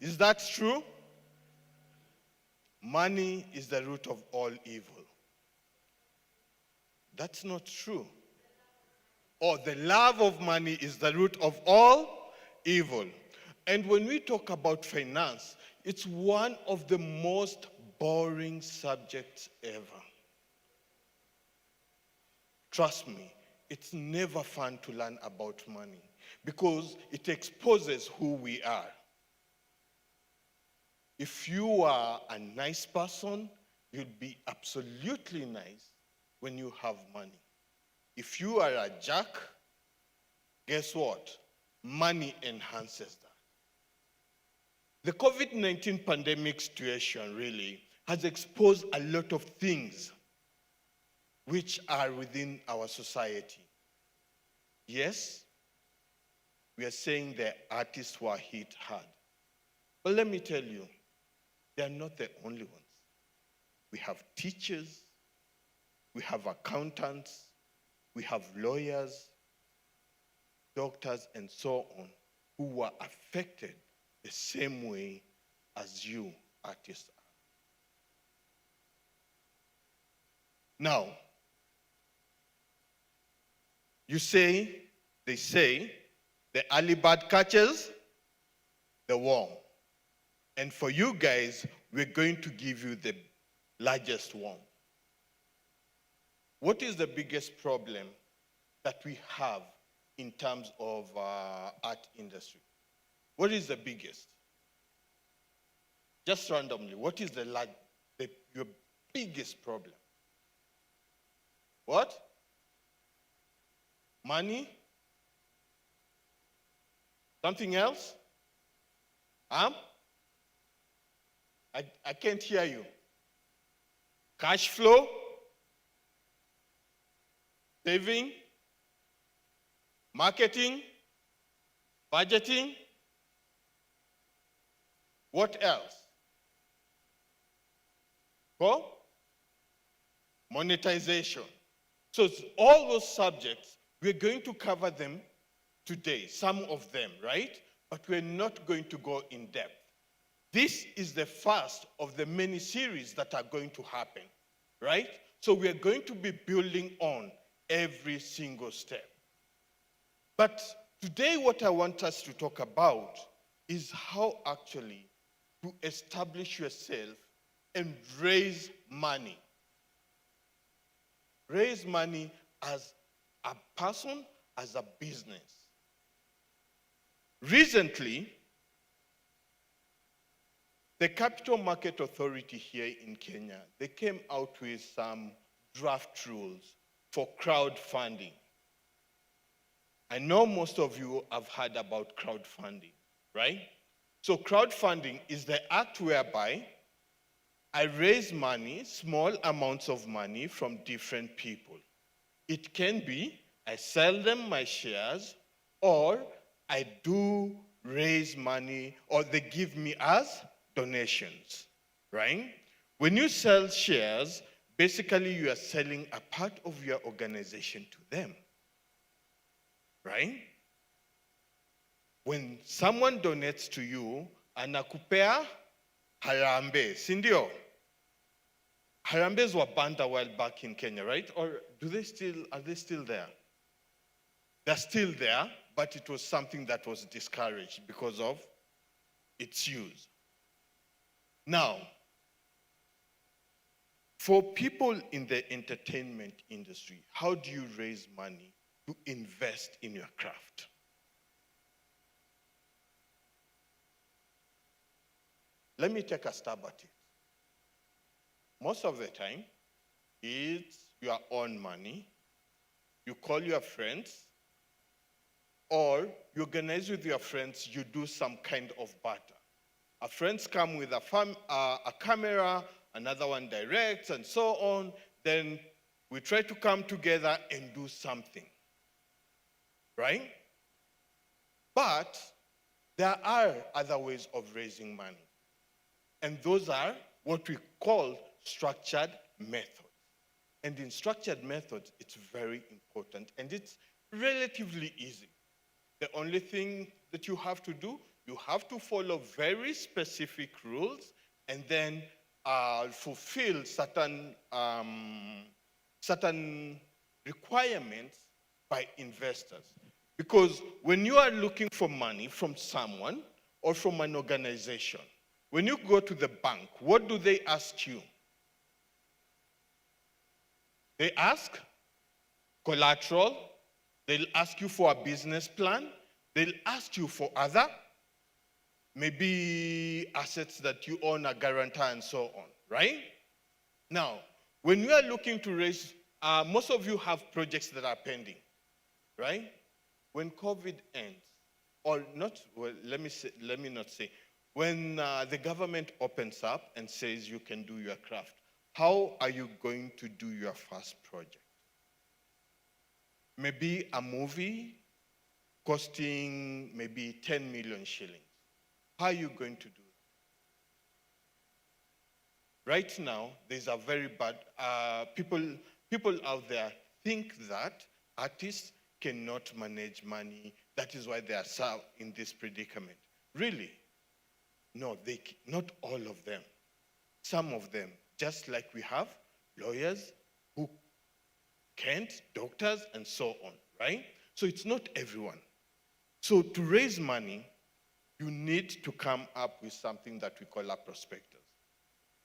Is that true? Money is the root of all evil. That's not true. Or the love of money is the root of all evil. And when we talk about finance, it's one of the most boring subjects ever. Trust me, it's never fun to learn about money because it exposes who we are. If you are a nice person, you'll be absolutely nice when you have money. If you are a jack, guess what? Money enhances that. The COVID-19 pandemic situation really has exposed a lot of things which are within our society. Yes, we are saying the artists were hit hard. But let me tell you, they are not the only ones. We have teachers, we have accountants, we have lawyers, doctors, and so on, who were affected the same way as you artists are. Now, they say, the early bird catches the worm. And for you guys, we're going to give you the largest worm. What is the biggest problem that we have in terms of art industry? What is the biggest? Just randomly, what is your biggest problem? What? Money? Something else? I can't hear you. Cash flow? Saving? Marketing? Budgeting? What else? Monetization. So all those subjects, we're going to cover them today, some of them, right? But we're not going to go in depth. This is the first of the many series that are going to happen, right? So we're going to be building on every single step. But today what I want us to talk about is how actually to establish yourself and raise money. Raise money as a person, as a business. Recently, the Capital Market Authority here in Kenya, they came out with some draft rules for crowdfunding. I know most of you have heard about crowdfunding, right? So crowdfunding is the act whereby I raise money, small amounts of money from different people. It can be I sell them my shares, or I do raise money, or they give me as donations, right? When you sell shares, basically you are selling a part of your organization to them, right? When someone donates to you, anakupea harambe, sindio? Harambes were banned a while back in Kenya, right? Or are they still there? They're still there, but it was something that was discouraged because of its use. Now, for people in the entertainment industry, how do you raise money to invest in your craft? Let me take a stab at it. Most of the time, it's your own money. You call your friends, or you organize with your friends, you do some kind of barter. Our friends come with a camera, another one directs, and so on. Then we try to come together and do something, right? But there are other ways of raising money. And those are what we call structured methods. And in structured methods, it's very important and it's relatively easy. The only thing that you have to do, you have to follow very specific rules and then fulfill certain requirements by investors. Because when you are looking for money from someone or from an organization, when you go to the bank, what do they ask you? They ask collateral, they'll ask you for a business plan, they'll ask you for other, maybe assets that you own, a guarantor and so on, right? Now, when you are looking to raise, most of you have projects that are pending, right? When COVID ends, or not, well, let me not say, When the government opens up and says you can do your craft, how are you going to do your first project? Maybe a movie costing maybe 10 million shillings. How are you going to do that? Right now, there's a very bad, people out there think that artists cannot manage money. That is why they are in this predicament. Really? No, not all of them. Some of them, just like we have lawyers who can't, doctors, and so on, right? So it's not everyone. So to raise money, you need to come up with something that we call a prospectus.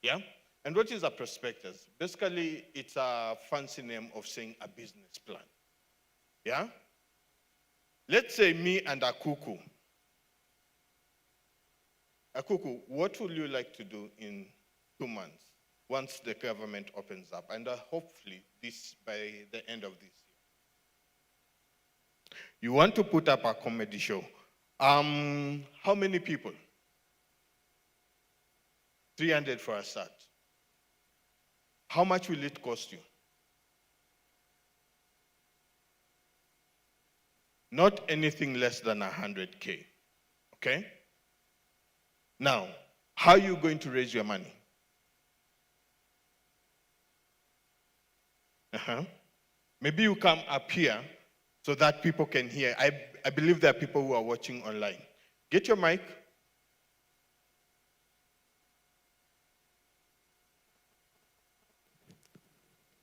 Yeah? And what is a prospectus? Basically, it's a fancy name of saying a business plan. Yeah? Let's say me and Akuku. Akuku, what will you like to do in 2 months once the government opens up? And hopefully this by the end of this year. You want to put up a comedy show. How many people? 300 for a start. How much will it cost you? Not anything less than 100K, okay? Now, how are you going to raise your money? Maybe you come up here so that people can hear. I believe there are people who are watching online. Get your mic.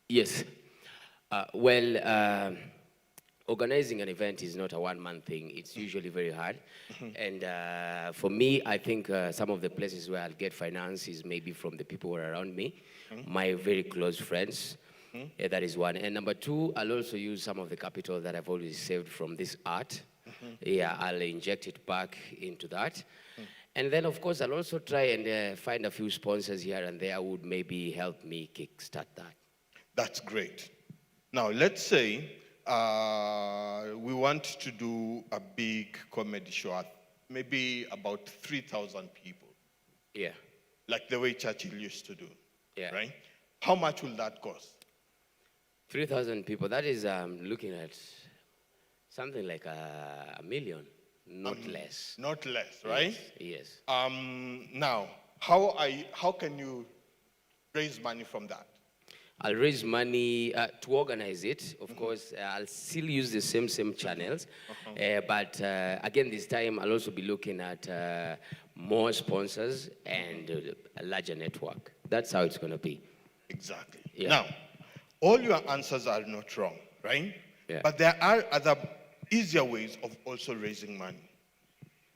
Yes. Organizing an event is not a one-man thing. It's usually very hard. And for me, I think some of the places where I'll get finance is maybe from the people who are around me, my very close friends. That is one. And number two, I'll also use some of the capital that I've always saved from this art. Yeah, I'll inject it back into that. And then, of course, I'll also try and find a few sponsors here and there who would maybe help me kickstart that. That's great. Now, let's say we want to do a big comedy show, maybe about 3,000 people. Yeah. Like the way Churchill used to do. Yeah. Right? How much will that cost? 3,000 people, that is looking at something like a million, not less. Not less, right? Yes. Now, how can you raise money from that? I'll raise money to organize it. Of course, I'll still use the same channels. But again, this time, I'll also be looking at more sponsors and a larger network. That's how it's going to be. Exactly. Yeah. Now, all your answers are not wrong, right? Yeah. But there are other easier ways of also raising money.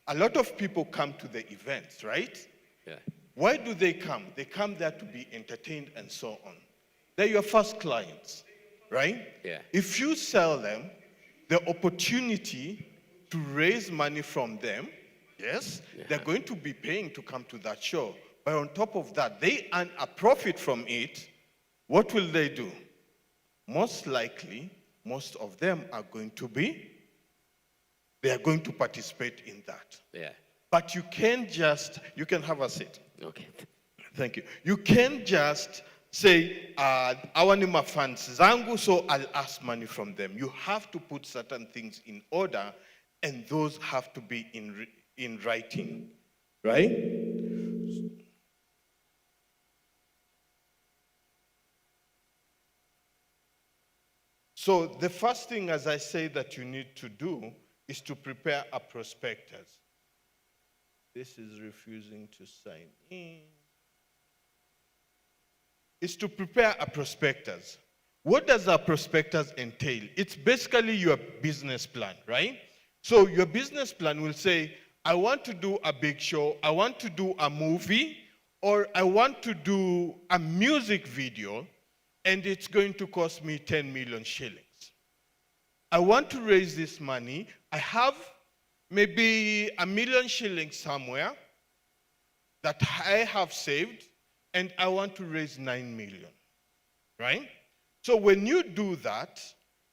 A lot of people come to the events, right? Yeah. Why do they come? They come there to be entertained and so on. They're your first clients, right? Yeah. If you sell them the opportunity to raise money from them, yes, they're going to be paying to come to that show. But on top of that, they earn a profit from it. What will they do? Most likely, most of them are going to participate in that. Yeah. But you can have a seat. Okay. Thank you. You can't just say, awa ni mafans zangu, so I'll ask money from them. You have to put certain things in order, and those have to be in writing, right? So the first thing, as I say, that you need to do is to prepare a prospectus. This is refusing to sign in. Is to prepare a prospectus. What does a prospectus entail? It's basically your business plan, right? So your business plan will say, I want to do a big show, I want to do a movie, or I want to do a music video, and it's going to cost me 10 million shillings. I want to raise this money. I have maybe 1 million shillings somewhere that I have saved, and I want to raise 9 million, right? So when you do that,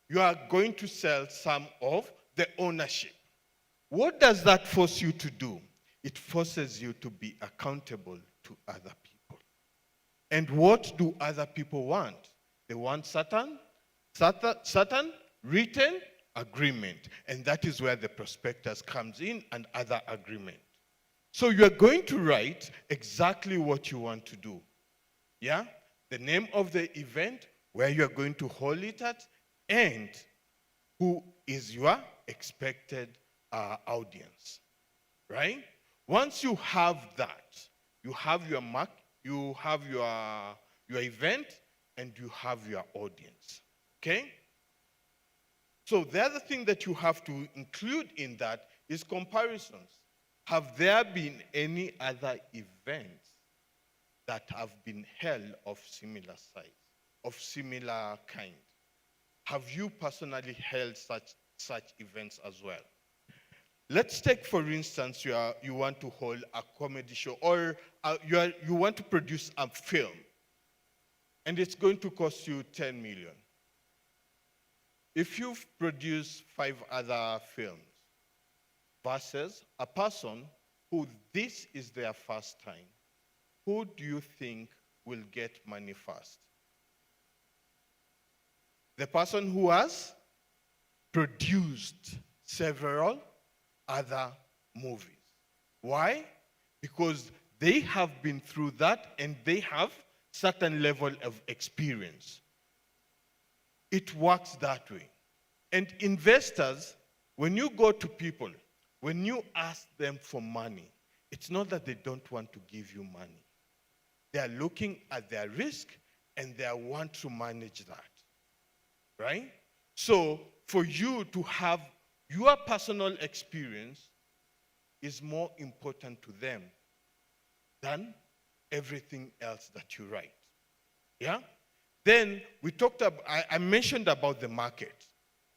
you are going to sell some of the ownership. What does that force you to do? it forces you to be accountable to other people. And what do other people want? They want certain written agreement. And that is where the prospectus comes in and other agreement. So you are going to write exactly what you want to do. Yeah? The name of the event, where you are going to hold it at, and who is your expected audience. Right? Once you have that, you have your mark, you have your event, and you have your audience. Okay? So the other thing that you have to include in that is comparisons. Have there been any other events that have been held of similar size, of similar kind? Have you personally held such events as well? Let's take, for instance, you want to hold a comedy show, or you want to produce a film, and it's going to cost you 10 million. If you've produced 5 other films versus a person who this is their first time, who do you think will get money first? The person who has produced several other movies. Why? Because they have been through that and they have certain level of experience. It works that way. And investors, when you go to people, when you ask them for money, it's not that they don't want to give you money. They are looking at their risk and they want to manage that. Right? So for you to have your personal experience is more important to them than everything else that you write. Yeah? Then we talked about, I mentioned about the market.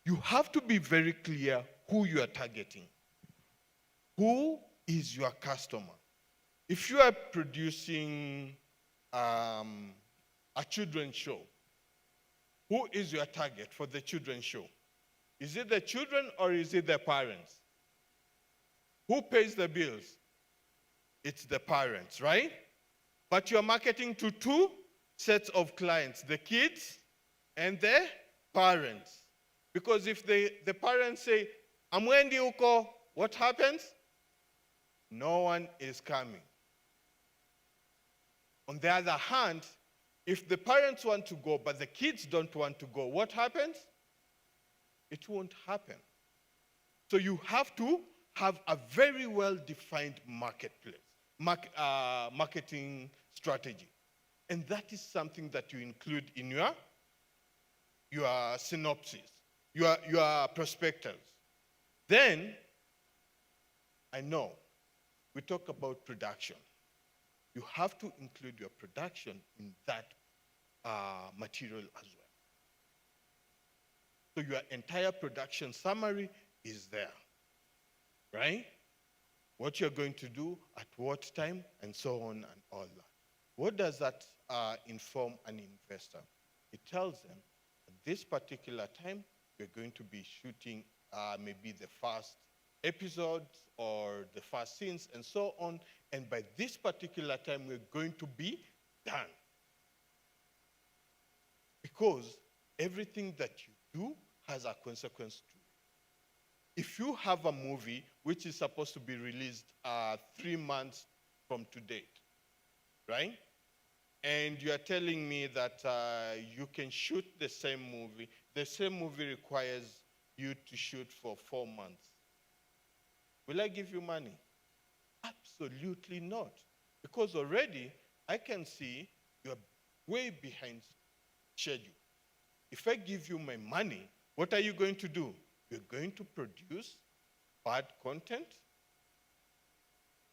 You have to be very clear who you are targeting. Who is your customer? If you are producing a children's show, who is your target for the children's show? Is it the children or is it the parents? Who pays the bills? It's the parents, right? But you're marketing to 2 sets of clients, the kids and the parents. Because if the parents say, Amwendi uko, what happens? No one is coming. On the other hand, if the parents want to go, but the kids don't want to go, what happens? It won't happen. So you have to have a very well-defined marketing strategy. And that is something that you include in your synopsis, your prospectus. Then, I know, we talk about production. You have to include your production in that material as well. So your entire production summary is there, right? What you're going to do, at what time, and so on and all that. What does that inform an investor? It tells them, at this particular time, we're going to be shooting maybe the first episode or the first scenes and so on, and by this particular time, we're going to be done. Because everything that you do has a consequence to it. If you have a movie which is supposed to be released 3 months from to date, right? And you are telling me that you can shoot the same movie requires you to shoot for 4 months. Will I give you money? Absolutely not. Because already I can see you're way behind schedule. If I give you my money, what are you going to do? You're going to produce bad content,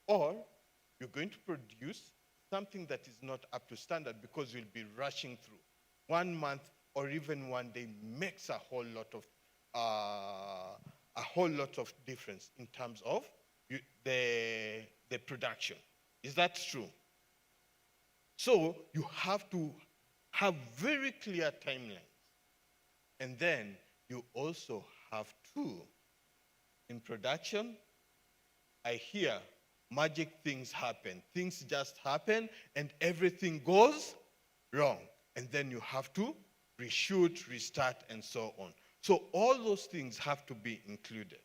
or you're going to produce something that is not up to standard because you'll be rushing through. 1 month or even 1 day makes a whole lot of difference in terms of the production. Is that true? So you have to have very clear timelines. And then you also have to, in production, I hear magic things happen. Things just happen and everything goes wrong. And then you have to reshoot, restart, and so on. So all those things have to be included.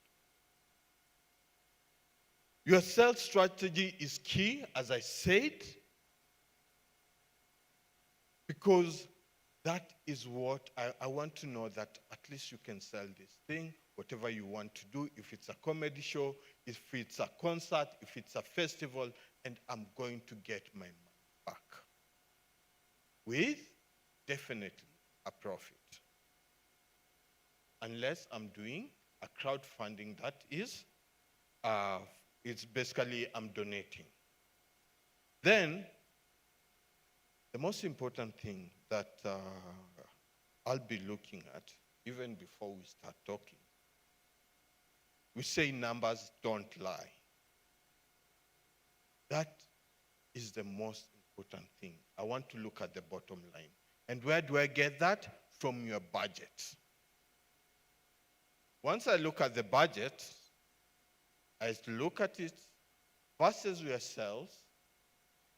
Your sales strategy is key, as I said, because that is what I want to know, that at least you can sell this thing, whatever you want to do, if it's a comedy show, if it's a concert, if it's a festival, and I'm going to get my money back with definitely a profit. Unless I'm doing a crowdfunding, that is, it's basically I'm donating. Then, the most important thing that I'll be looking at, even before we start talking, we say numbers don't lie. That is the most important thing. I want to look at the bottom line. And where do I get that? From your budget. Once I look at the budget, I look at it versus your sales,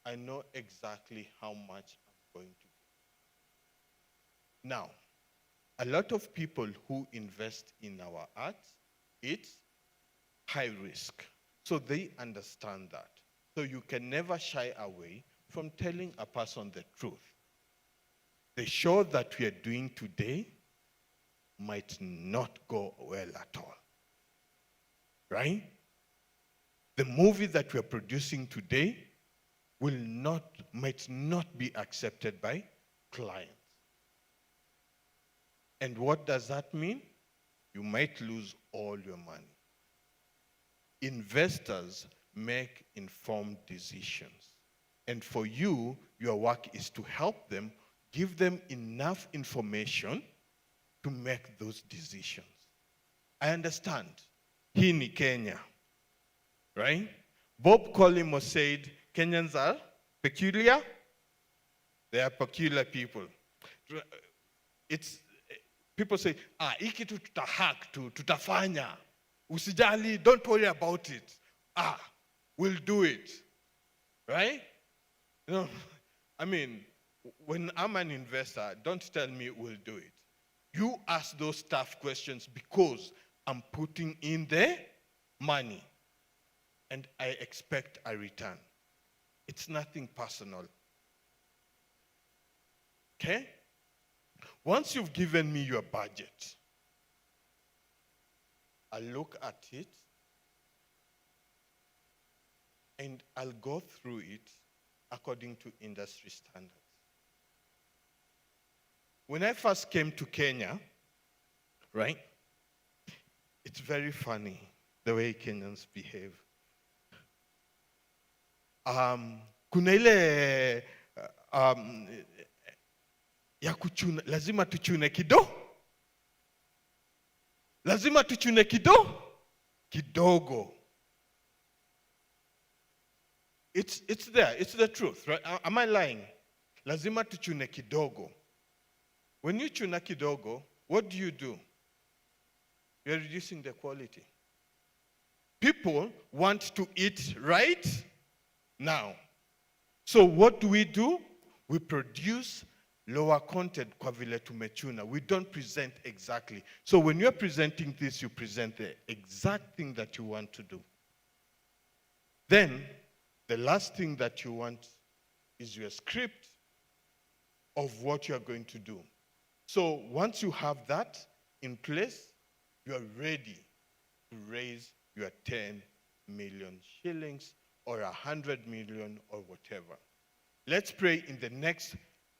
I know exactly how much I'm going to get. Now, a lot of people who invest in our art, it's high risk. So they understand that. So you can never shy away from telling a person the truth. The show that we are doing today might not go well at all. Right? The movie that we are producing today might not be accepted by clients. And what does that mean? You might lose all your money. Investors make informed decisions. And for you, your work is to help them, give them enough information to make those decisions. I understand. Hii ni Kenya, right? Bob Collymore said, Kenyans are peculiar. They are peculiar people. People say, hii kitu tutahack tu, tutafanya. Usijali, don't worry about it. We'll do it. Right? You know, I mean, when I'm an investor, don't tell me we'll do it. You ask those tough questions because I'm putting in the money and I expect a return. It's nothing personal. Okay? Once you've given me your budget, I'll look at it and I'll go through it according to industry standards. When I first came to Kenya, right, it's very funny the way Kenyans behave. Kuna ile ya kuchuna, lazima tuchune lazima tuchune kidogo. It's there, it's the truth, right? Am I lying? Lazima tuchune kidogo. When you chuna kidogo, what do? You're reducing the quality. People want to eat right now. So what do? We produce lower content kwa vile tumechuna. We don't present exactly. So when you're presenting this, you present the exact thing that you want to do. Then, the last thing that you want is your script of what you're going to do. So once you have that in place, you're ready to raise your 10 million shillings or 100 million or whatever. Let's pray in the next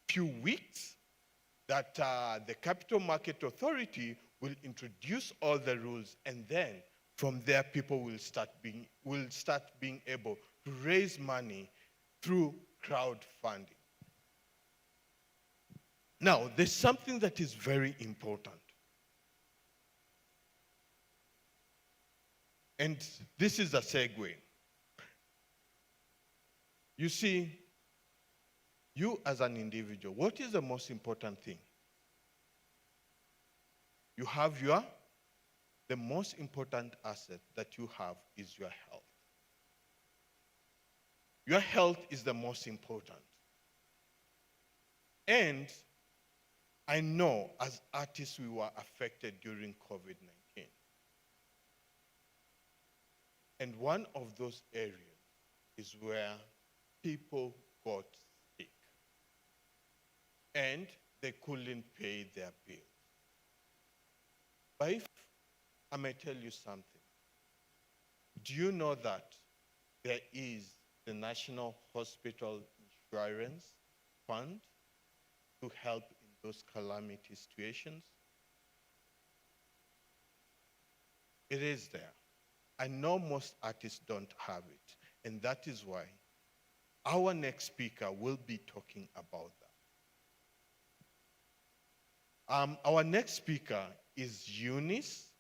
few weeks that the Capital Market Authority will introduce all the rules, and then from there people will start being able to raise money through crowdfunding. Now, there's something that is very important. And this is a segue. You see, you as an individual, what is the most important thing? You have the most important asset that you have is your health. Your health is the most important. And I know as artists we were affected during COVID-19. And one of those areas is where people got sick and they couldn't pay their bills. But if I may tell you something, do you know that there is the National Hospital Insurance Fund to help in those calamity situations? It is there. I know most artists don't have it, and that is why our next speaker will be talking about that. Our next speaker is Eunice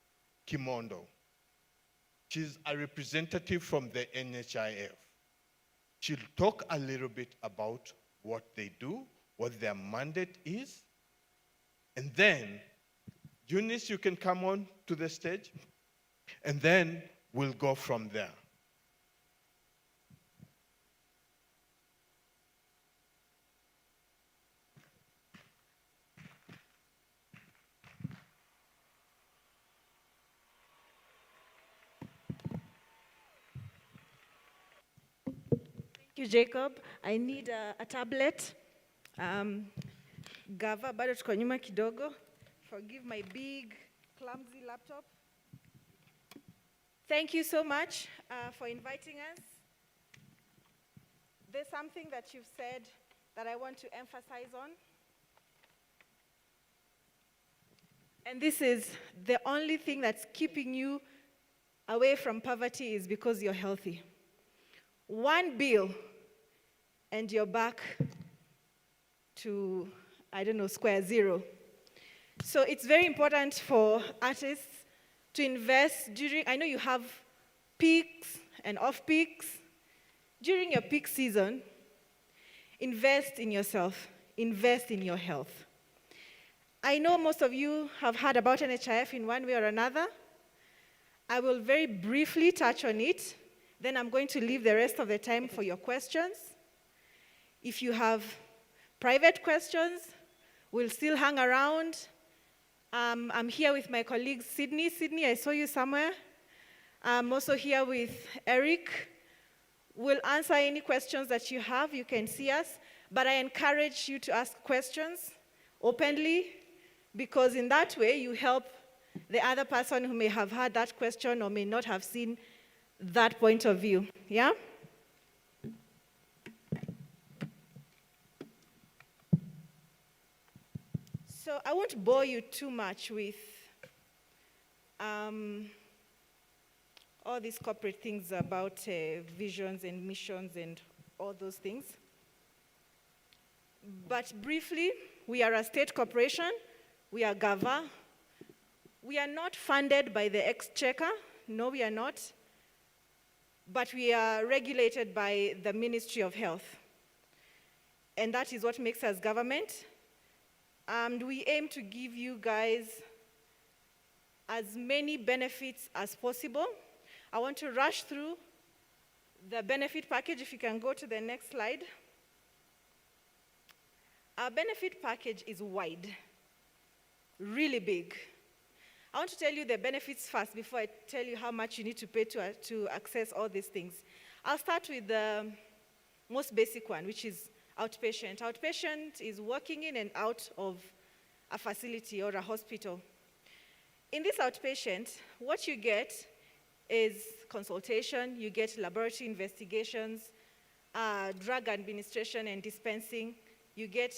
Kimondo. She's a representative from the NHIF. She'll talk a little bit about what they do, what their mandate is, and then, Eunice, you can come on to the stage, and then we'll go from there. Thank you, Jacob. I need a tablet. Gava, bado tuko nyuma kidogo. Forgive my big, clumsy laptop. Thank you so much for inviting us. There's something that you've said that I want to emphasize on. And this is the only thing that's keeping you away from poverty is because you're healthy. One bill and you're back to, I don't know, square zero. So it's very important for artists to invest during, I know you have peaks and off peaks. During your peak season, invest in yourself, invest in your health. I know most of you have heard about NHIF in one way or another. I will very briefly touch on it, then I'm going to leave the rest of the time for your questions. If you have private questions, we'll still hang around. I'm here with my colleague Sydney. Sydney, I saw you somewhere. I'm also here with Eric. We'll answer any questions that you have. You can see us. But I encourage you to ask questions openly, because in that way you help the other person who may have had that question or may not have seen that point of view. Yeah? So I won't bore you too much with all these corporate things about visions and missions and all those things. But briefly, we are a state corporation. We are GAVA. We are not funded by the Exchequer. No, we are not. But we are regulated by the Ministry of Health. And that is what makes us government. And we aim to give you guys as many benefits as possible. I want to rush through the benefit package. If you can go to the next slide. Our benefit package is wide, really big. I want to tell you the benefits first before I tell you how much you need to pay to access all these things. I'll start with the most basic one, which is outpatient. Outpatient is working in and out of a facility or a hospital. In this outpatient, what you get is consultation, you get laboratory investigations, drug administration and dispensing, you get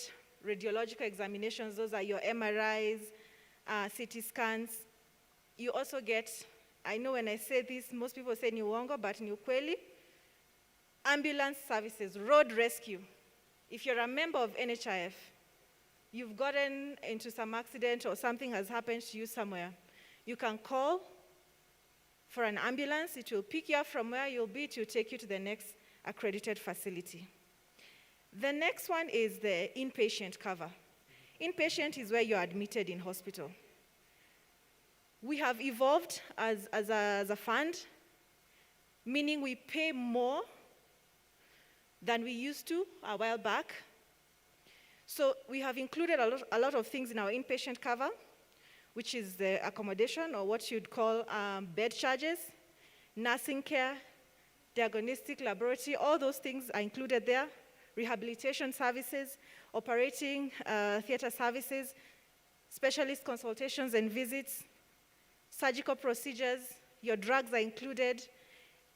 radiological examinations, those are your MRIs, CT scans. You also get, I know when I say this, most people say ni uongo, but ni ukweli, ambulance services, road rescue. If you're a member of NHIF, you've gotten into some accident or something has happened to you somewhere, you can call for an ambulance. It will pick you up from where you'll be to take you to the next accredited facility. The next one is the inpatient cover. Inpatient is where you're admitted in hospital. We have evolved as a fund, meaning we pay more than we used to a while back. So we have included a lot of things in our inpatient cover, which is the accommodation, or what you'd call bed charges, nursing care, diagnostic laboratory, all those things are included there, rehabilitation services, operating theater services, specialist consultations and visits, surgical procedures, your drugs are included,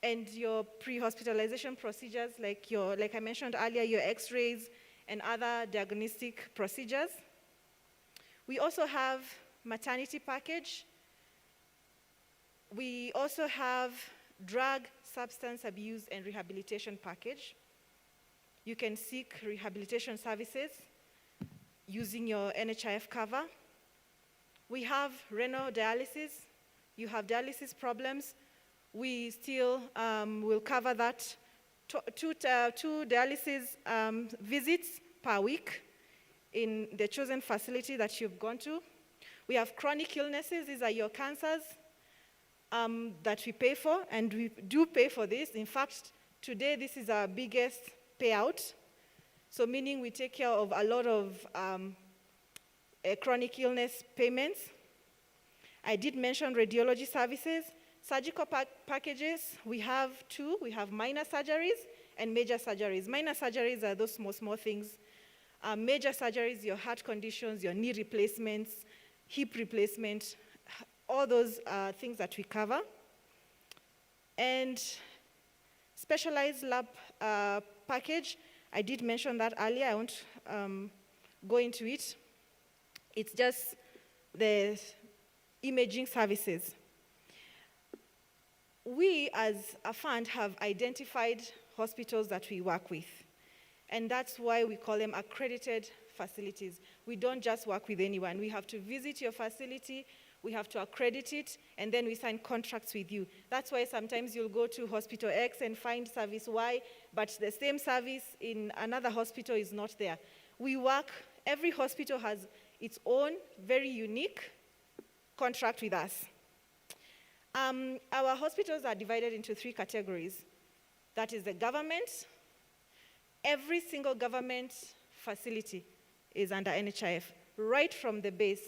and your pre-hospitalization procedures, like I mentioned earlier, your x-rays and other diagnostic procedures. We also have maternity package. We also have drug, substance abuse, and rehabilitation package. You can seek rehabilitation services using your NHIF cover. We have renal dialysis. You have dialysis problems. We still will cover that. Two dialysis visits per week in the chosen facility that you've gone to. We have chronic illnesses. These are your cancers that we pay for, and we do pay for this. In fact, today this is our biggest payout. So meaning we take care of a lot of chronic illness payments. I did mention radiology services. Surgical packages, we have two. We have minor surgeries and major surgeries. Minor surgeries are those small things. Major surgeries, your heart conditions, your knee replacements, hip replacement, all those things that we cover. And specialized lab package, I did mention that earlier. I won't go into it. It's just the imaging services. We, as a fund, have identified hospitals that we work with, and that's why we call them accredited facilities. We don't just work with anyone. We have to visit your facility, we have to accredit it, and then we sign contracts with you. That's why sometimes you'll go to hospital X and find service Y, but the same service in another hospital is not there. We work, every hospital has its own very unique contract with us. Our hospitals are divided into 3 categories. That is the government. Every single government facility is under NHIF, right from the base.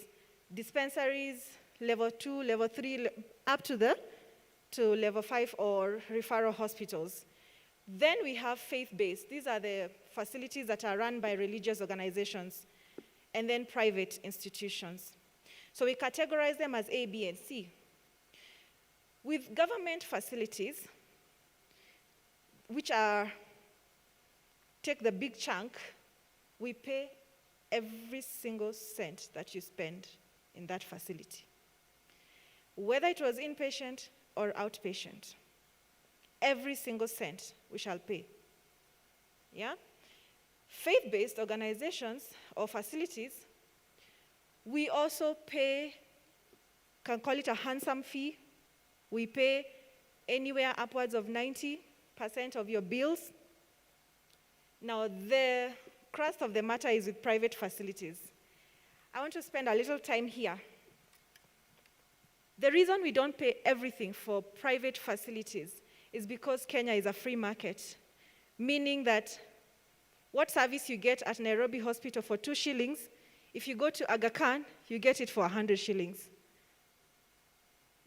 Dispensaries, level 2, level 3, up to level 5 or referral hospitals. Then we have faith-based. These are the facilities that are run by religious organizations, and then private institutions. So we categorize them as A, B, and C. With government facilities, which take the big chunk, we pay every single cent that you spend in that facility. Whether it was inpatient or outpatient, every single cent we shall pay. Yeah? Faith-based organizations or facilities, we also pay, can call it a handsome fee. We pay anywhere upwards of 90% of your bills. Now, the crust of the matter is with private facilities. I want to spend a little time here. The reason we don't pay everything for private facilities is because Kenya is a free market, meaning that what service you get at Nairobi Hospital for 2 shillings, if you go to Aga Khan, you get it for 100 shillings.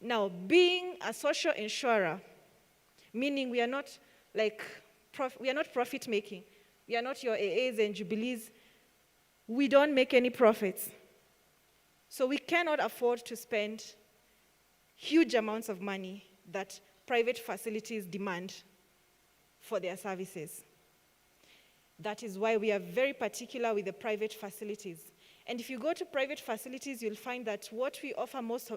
Now, being a social insurer, meaning we are not profit making. We are not your AAs and Jubilees. We don't make any profits. So we cannot afford to spend huge amounts of money that private facilities demand for their services. That is why we are very particular with the private facilities. And if you go to private facilities, you'll find that what we offer most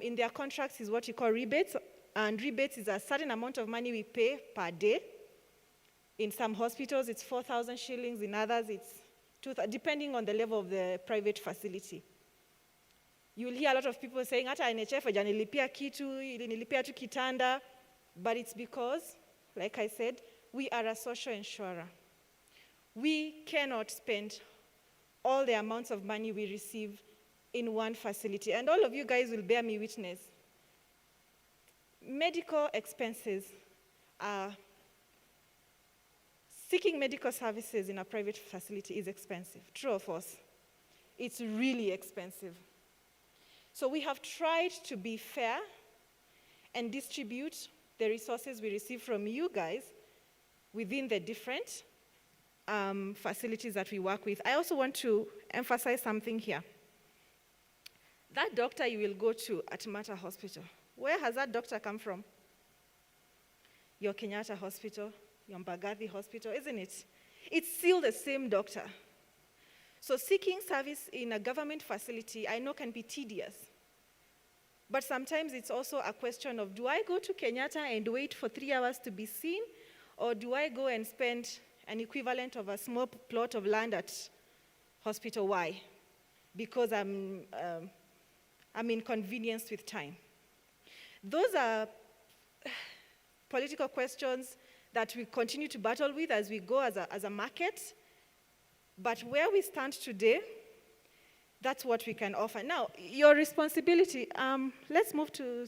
in their contracts is what you call rebates. And rebates is a certain amount of money we pay per day. In some hospitals, it's 4,000 shillings. In others, it's 2,000, depending on the level of the private facility. You'll hear a lot of people saying, hata NHF hajanilipia kitu, ilinilipia tu kitanda. But it's because, like I said, we are a social insurer. We cannot spend all the amounts of money we receive in one facility. And all of you guys will bear me witness. Medical expenses are seeking medical services in a private facility is expensive. True or false? It's really expensive. So we have tried to be fair and distribute the resources we receive from you guys within the different facilities that we work with. I also want to emphasize something here. That doctor you will go to at Mata Hospital, where has that doctor come from? Your Kenyatta Hospital, your Mbagathi Hospital, isn't it? It's still the same doctor. So seeking service in a government facility, I know can be tedious. But sometimes it's also a question of, do I go to Kenyatta and wait for 3 hours to be seen? Or do I go and spend an equivalent of a small plot of land at Hospital Y? Because I'm inconvenienced with time. Those are political questions that we continue to battle with as we go as a market. But where we stand today, that's what we can offer. Now, your responsibility, let's move to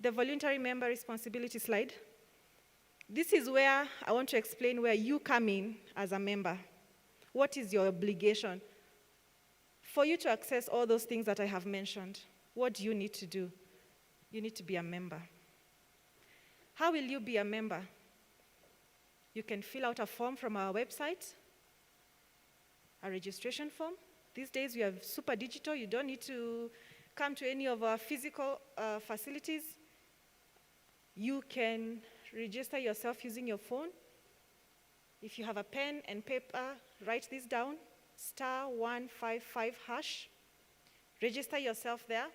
the voluntary member responsibility slide. This is where I want to explain where you come in as a member. What is your obligation? For you to access all those things that I have mentioned, what do you need to do? You need to be a member. How will you be a member? You can fill out a form from our website, a registration form. These days we have super digital. You don't need to come to any of our physical facilities. You can register yourself using your phone. If you have a pen and paper, write this down, *155#. Register yourself there.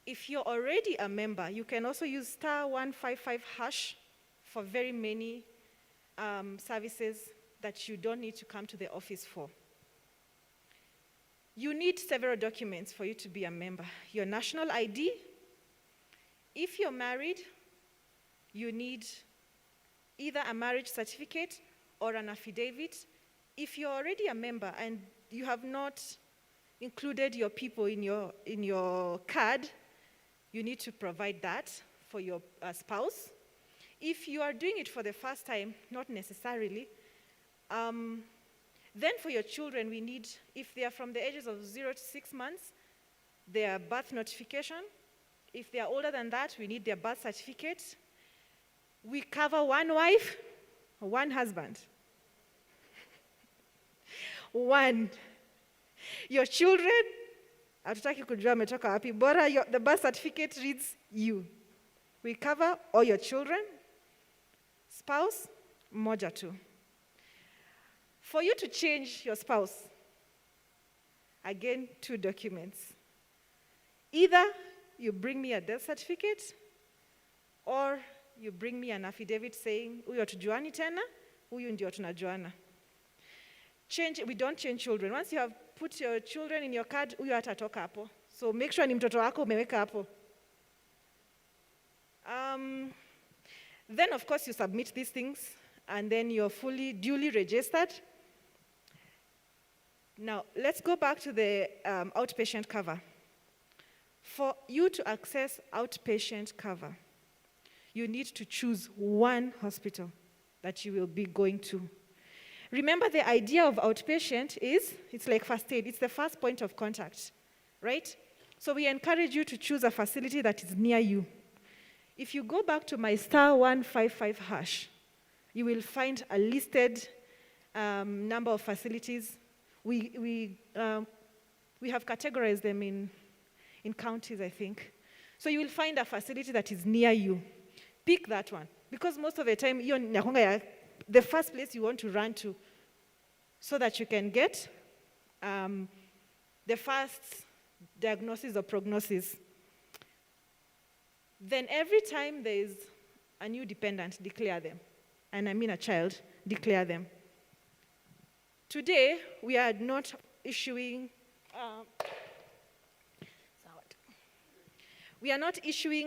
If you're already a member, you can also use *155# for very many services that you don't need to come to the office for. You need several documents for you to be a member. Your national ID. If you're married, you need either a marriage certificate or an affidavit. If you're already a member and you have not included your people in your card, you need to provide that for your spouse. If you are doing it for the first time, not necessarily. Then for your children, we need, if they are from the ages of 0 to 6 months, their birth notification. If they are older than that, we need their birth certificate. We cover one wife, one husband. One. Your children, hatutaki kujua ametoka wapi, bora the birth certificate reads you. We cover all your children. Spouse, mmoja tu. For you to change your spouse, again, 2 documents. Either you bring me a death certificate, or you bring me an affidavit saying, huyu hatujuani tena, huyu ndio tunajuana. We don't change children. Once you have put your children in your card, huyu hatatoka hapo. So make sure ni mtoto wako umeweka hapo. Then of course you submit these things, and then you're duly registered. Now, let's go back to the outpatient cover. For you to access outpatient cover, you need to choose one hospital that you will be going to. Remember, the idea of outpatient is, it's like first aid. It's the first point of contact, right? So we encourage you to choose a facility that is near you. If you go back to my *155#, you will find a listed number of facilities. We have categorized them in counties, I think. So you will find a facility that is near you. Pick that one. Because most of the time, the first place you want to run to so that you can get the first diagnosis or prognosis. Then every time there is a new dependent, declare them. And I mean a child, declare them. Today, we are not issuing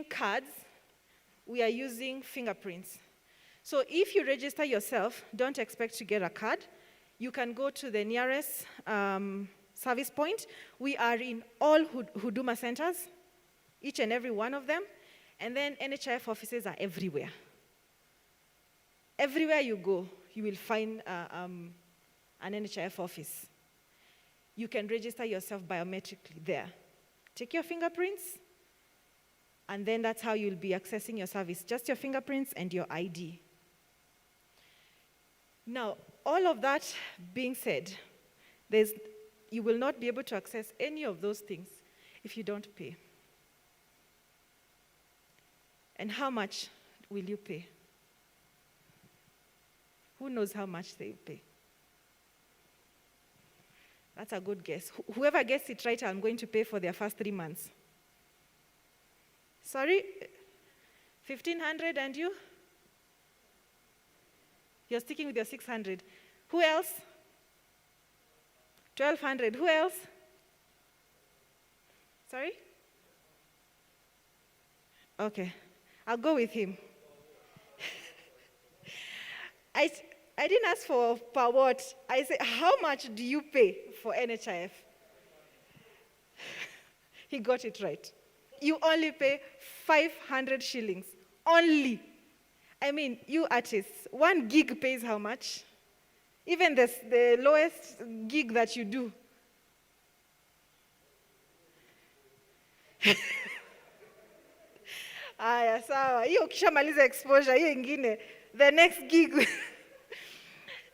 cards, we are using fingerprints. So if you register yourself, don't expect to get a card. You can go to the nearest service point. We are in all Huduma centers, each and every one of them. And then NHIF offices are everywhere. Everywhere you go, you will find an NHIF office. You can register yourself biometrically there. Take your fingerprints, and then that's how you'll be accessing your service. Just your fingerprints and your ID. Now, all of that being said, you will not be able to access any of those things if you don't pay. And how much will you pay? Who knows how much they pay? That's a good guess. Whoever gets it right, I'm going to pay for their first 3 months. Sorry? 1,500 and you? You're sticking with your 600. Who else? 1,200. Who else? Sorry? Okay. I'll go with him. I didn't ask for per what. I said, how much do you pay for NHIF? He got it right. You only pay 500 shillings. Only. I mean, you artists, 1 gig pays how much? Even the lowest gig that you do. Aya, sawa. Hiyo ukishamaliza exposure, hiyo ingine. The next gig.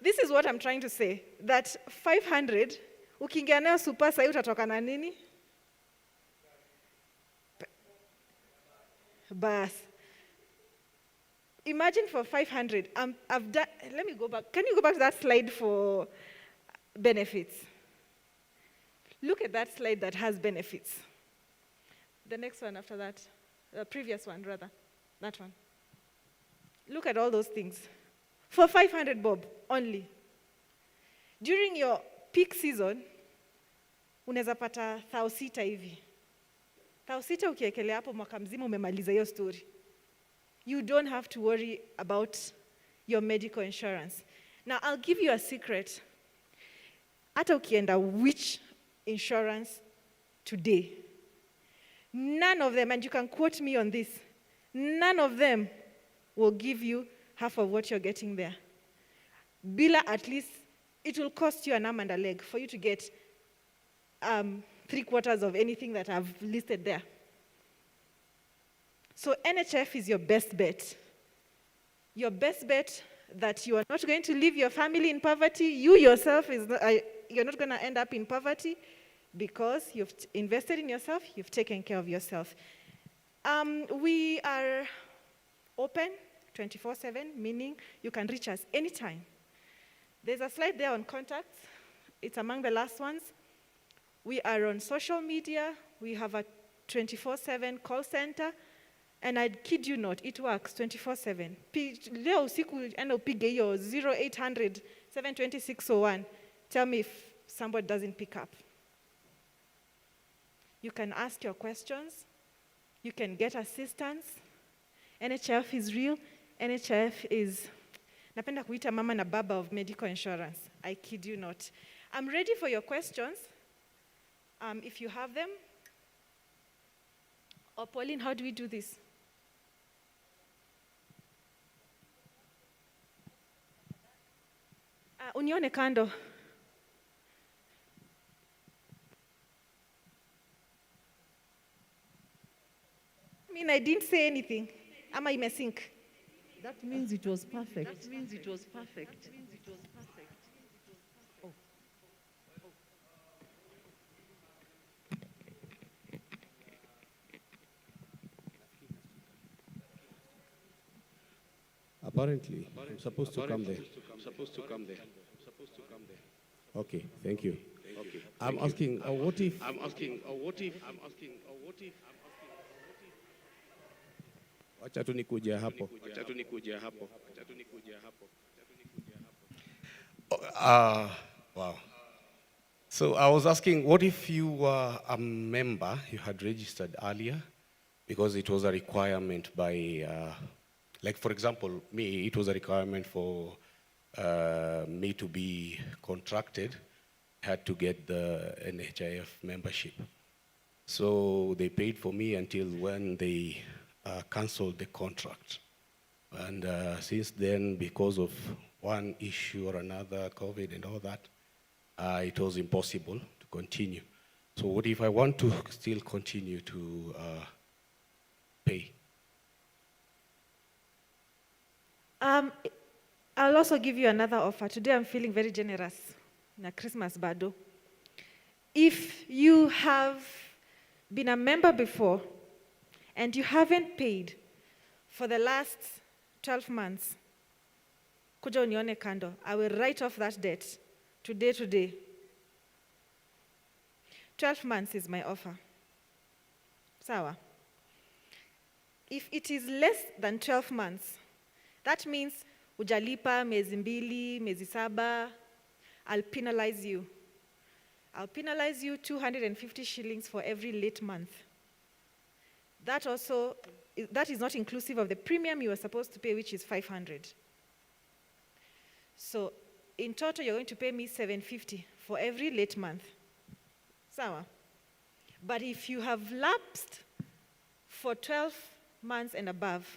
This is what I'm trying to say. That 500, ukiingia nayo super sahi utatoka na nini? Bas. Imagine for 500, I've done, let me go back. Can you go back to that slide for benefits? Look at that slide that has benefits. The next one after that, the previous one rather, that one. Look at all those things. For 500 bob only. During your peak season, unaweza pata 1,600 hivi. 1,600 ukiekelea hapo mwaka mzima umemaliza hiyo story. You don't have to worry about your medical insurance. Now, I'll give you a secret. Hata ukienda which insurance today, none of them, and you can quote me on this, none of them will give you half of what you're getting there. Bila, at least, it will cost you an arm and a leg for you to get 3/4 of anything that I've listed there. So NHIF is your best bet. Your best bet that you are not going to leave your family in poverty. You yourself, you're not going to end up in poverty because you've invested in yourself, you've taken care of yourself. We are open 24/7, meaning you can reach us anytime. There's a slide there on contacts. It's among the last ones. We are on social media. We have a 24/7 call center. And I kid you not, it works 24/7. Leo usiku enda upige hiyo 0800 720 601. Tell me if somebody doesn't pick up. You can ask your questions. You can get assistance. NHIF is real. NHIF is, napenda kuita mama na baba of medical insurance. I kid you not. I'm ready for your questions. If you have them. Or Pauline, how do we do this? Unione kando. I mean, I didn't say anything. Ama imesink. That means it was perfect. That means it was perfect. Apparently, I'm supposed to come there. Okay, thank you. I'm asking, what if? Wacha tu nikuje hapo. Wow. So I was asking, what if you were a member, you had registered earlier, because it was a requirement by, like for example, me, it was a requirement for me to be contracted, I had to get the NHIF membership. So they paid for me until when they canceled the contract. And since then, because of one issue or another, COVID and all that, it was impossible to continue. So what if I want to still continue to pay? I'll also give you another offer. Today I'm feeling very generous. Na Christmas bado. If you have been a member before and you haven't paid for the last 12 months, kuja unione kando. I will write off that debt today. 12 months is my offer. Sawa. If it is less than 12 months, that means ujalipa miezi mbili, miezi saba, I'll penalize you. I'll penalize you 250 shillings for every late month. That is not inclusive of the premium you were supposed to pay, which is 500. So in total, you're going to pay me 750 for every late month. Sawa. But if you have lapsed for 12 months and above,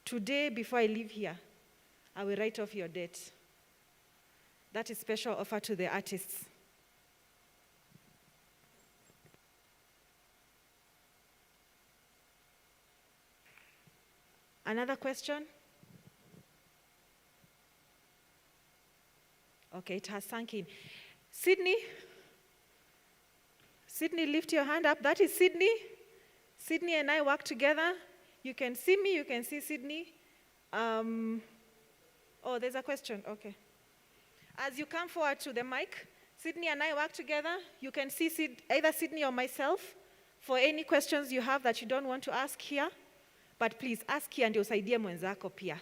today, before I leave here, I will write off your debt. That is special offer to the artists. Another question? Okay, it has sunk in. Sydney, lift your hand up. That is Sydney. Sydney and I work together. You can see me, you can see Sydney. Oh, there's a question, okay. As you come forward to the mic, Sydney and I work together. You can see either Sydney or myself for any questions you have that you don't want to ask here. But please ask here ndio usaidie mwenzako pia.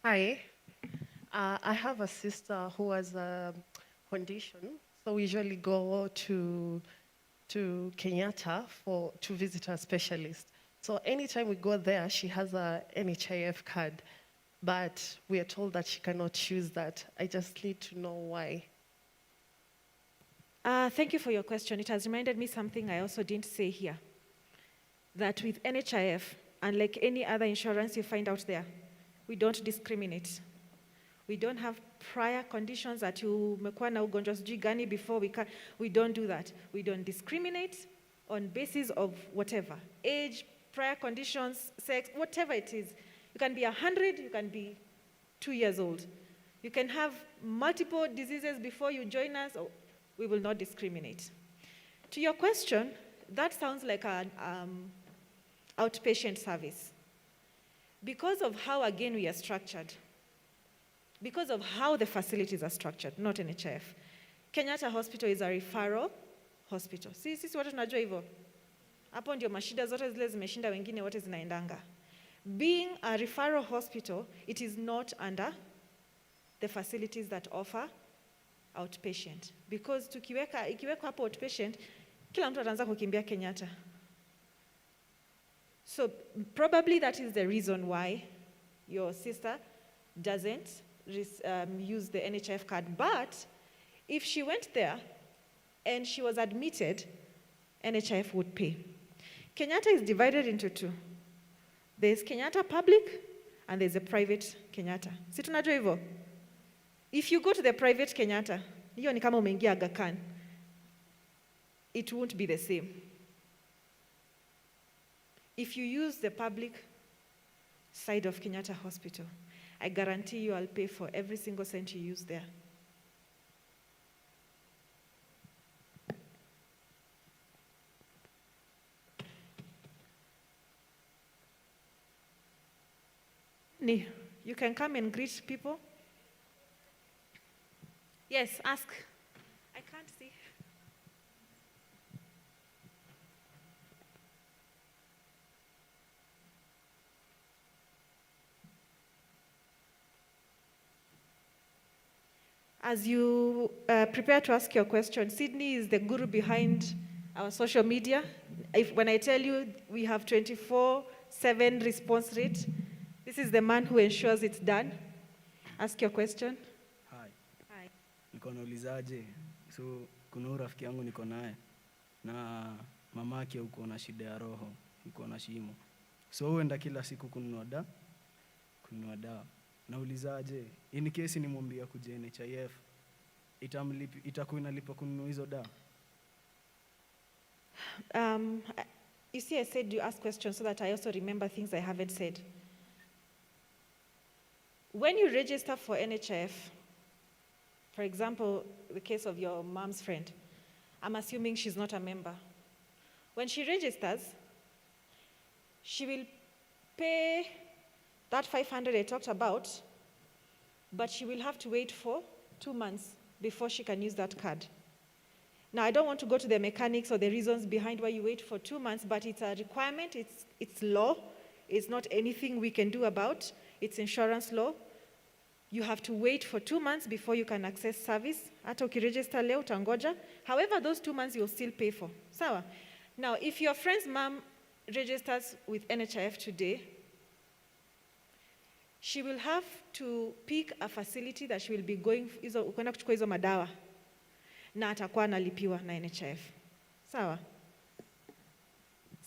Hi, I have a sister who has a condition, so we usually go to Kenyatta to visit a specialist. So anytime we go there, she has a NHIF card, but we are told that she cannot choose that. I just need to know why. Thank you for your question. It has reminded me something I also didn't say here, that with NHIF, unlike any other insurance you find out there, we don't discriminate. We don't have prior conditions that you umekuwa na ugonjwa sijui gani before we don't do that. We don't discriminate on basis of whatever, age, prior conditions, sex, whatever it is. You can be 100, you can be 2 years old. You can have multiple diseases before you join us, or we will not discriminate. To your question, that sounds like an outpatient service. Because of how, again, we are structured, because of how the facilities are structured, not NHIF. Kenyatta Hospital is a referral hospital. Sisi watu tunajua hivyo. Hapo ndio mashida zote zile zimeshinda wengine wote zinaendanga. Being a referral hospital, it is not under the facilities that offer outpatient. Because ikiweka hapo outpatient, kila mtu ataanza kukimbia Kenyatta. So probably that is the reason why your sister doesn't use the NHIF card. But if she went there and she was admitted, NHIF would pay. Kenyatta is divided into two. There's Kenyatta Public and there's a private Kenyatta. Si tunajua hivyo? If you go to the private Kenyatta, hiyo ni kama umeingia Aga Khan, it won't be the same. If you use the public side of Kenyatta Hospital, I guarantee you I'll pay for every single cent you use there. You can come and greet people. Yes, ask. I can't see. As you prepare to ask your question, Sydney is the guru behind our social media. When I tell you we have 24/7 response rate, This is the man who ensures it's done. Ask your question. Hi. Hi. Niko naulizaje? So kuna huyu rafiki yangu niko naye na mamake uko na shida ya roho, uko na shimo. So huenda kila siku kununua dawa. Naulizaje? In case nimwambia kuja NHIF, itakuwa inalipa kununua hizo dawa? You see, I said you ask questions so that I also remember things I haven't said. When you register for NHIF, for example, the case of your mom's friend, I'm assuming she's not a member. When she registers, she will pay that 500 I talked about, but she will have to wait for 2 months before she can use that card. Now, I don't want to go to the mechanics or the reasons behind why you wait for 2 months, but it's a requirement, it's law. It's not anything we can do about. It's insurance law. You have to wait for 2 months before you can access service. Hata ukiregister leo utangoja. However, those 2 months you'll still pay for. Sawa? Now, if your friend's mom registers with NHIF today, she will have to pick a facility that she will be going kwenda kuchukua hizo madawa. Na atakuwa analipiwa na NHIF. Sawa?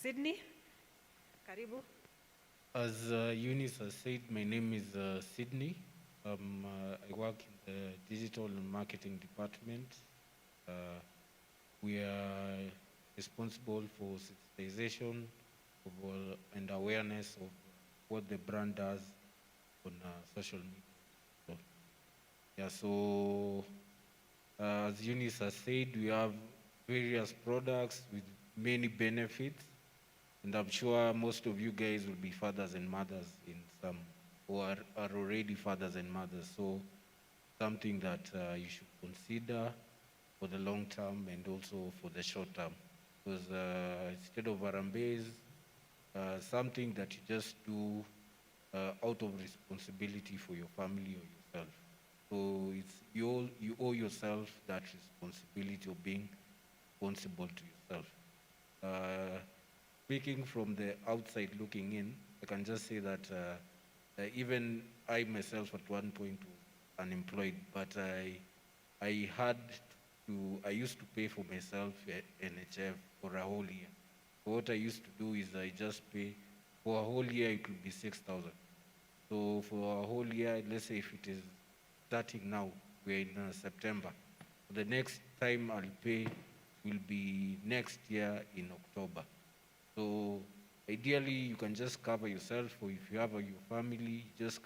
Sydney? Karibu. As Eunice has said, my name is Sydney. I work in the digital and marketing department. We are responsible for sensitization and awareness of what the brand does on social media. So as Eunice has said, we have various products with many benefits, and I'm sure most of you guys will be fathers and mothers in some, or are already fathers and mothers. So something that you should consider for the long term and also for the short term. Because instead of Harambee, something that you just do out of responsibility for your family or yourself. So it's you owe yourself that responsibility of being responsible to yourself. Speaking from the outside looking in, I can just say that even I myself at one point was unemployed, but I used to pay for myself NHF for a whole year. So what I used to do is I just pay for a whole year. It would be 6,000. So for a whole year, let's say if it is starting now, we're in September. The next time I'll pay will be next year in October. So ideally, you can just cover yourself, or if you have your family, just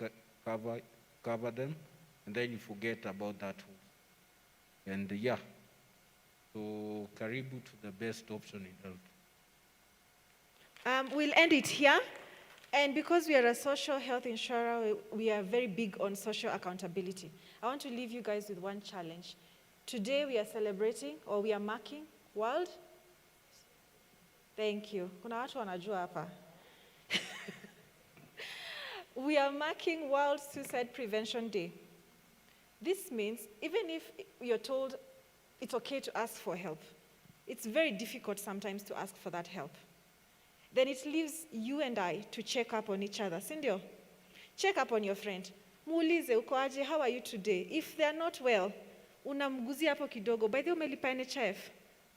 cover them, and then you forget about that. And yeah, so karibu to the best option in health. We'll end it here. And because we are a social health insurer, we are very big on social accountability. I want to leave you guys with one challenge. Today we are celebrating, or we are marking World. Thank you. Kuna watu wanajua hapa. We are marking World Suicide Prevention Day. This means even if you're told it's okay to ask for help, it's very difficult sometimes to ask for that help. Then it leaves you and I to check up on each other. Sindio? Check up on your friend. Muulize, uko aje, how are you today? If they're not well, unamguzia hapo kidogo. By the way, umelipa NHIF.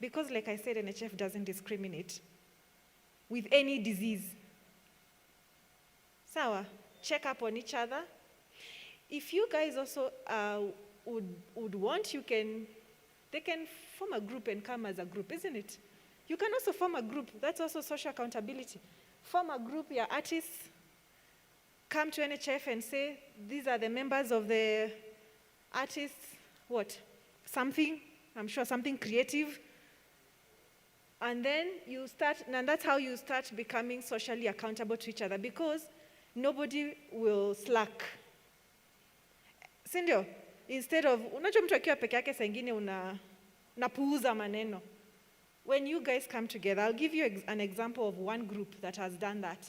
Because like I said, NHIF doesn't discriminate with any disease. Sawa? Check up on each other. If you guys also would want, they can form a group and come as a group, isn't it? You can also form a group. That's also social accountability. Form a group, your artists, come to NHIF and say, these are the members of the artists, something, I'm sure something creative. And then and that's how you start becoming socially accountable to each other, because nobody will slack. Sindio? Instead of, unajua mtu akiwa peke yake saa ingine unapuuza maneno. When you guys come together, I'll give you an example of one group that has done that.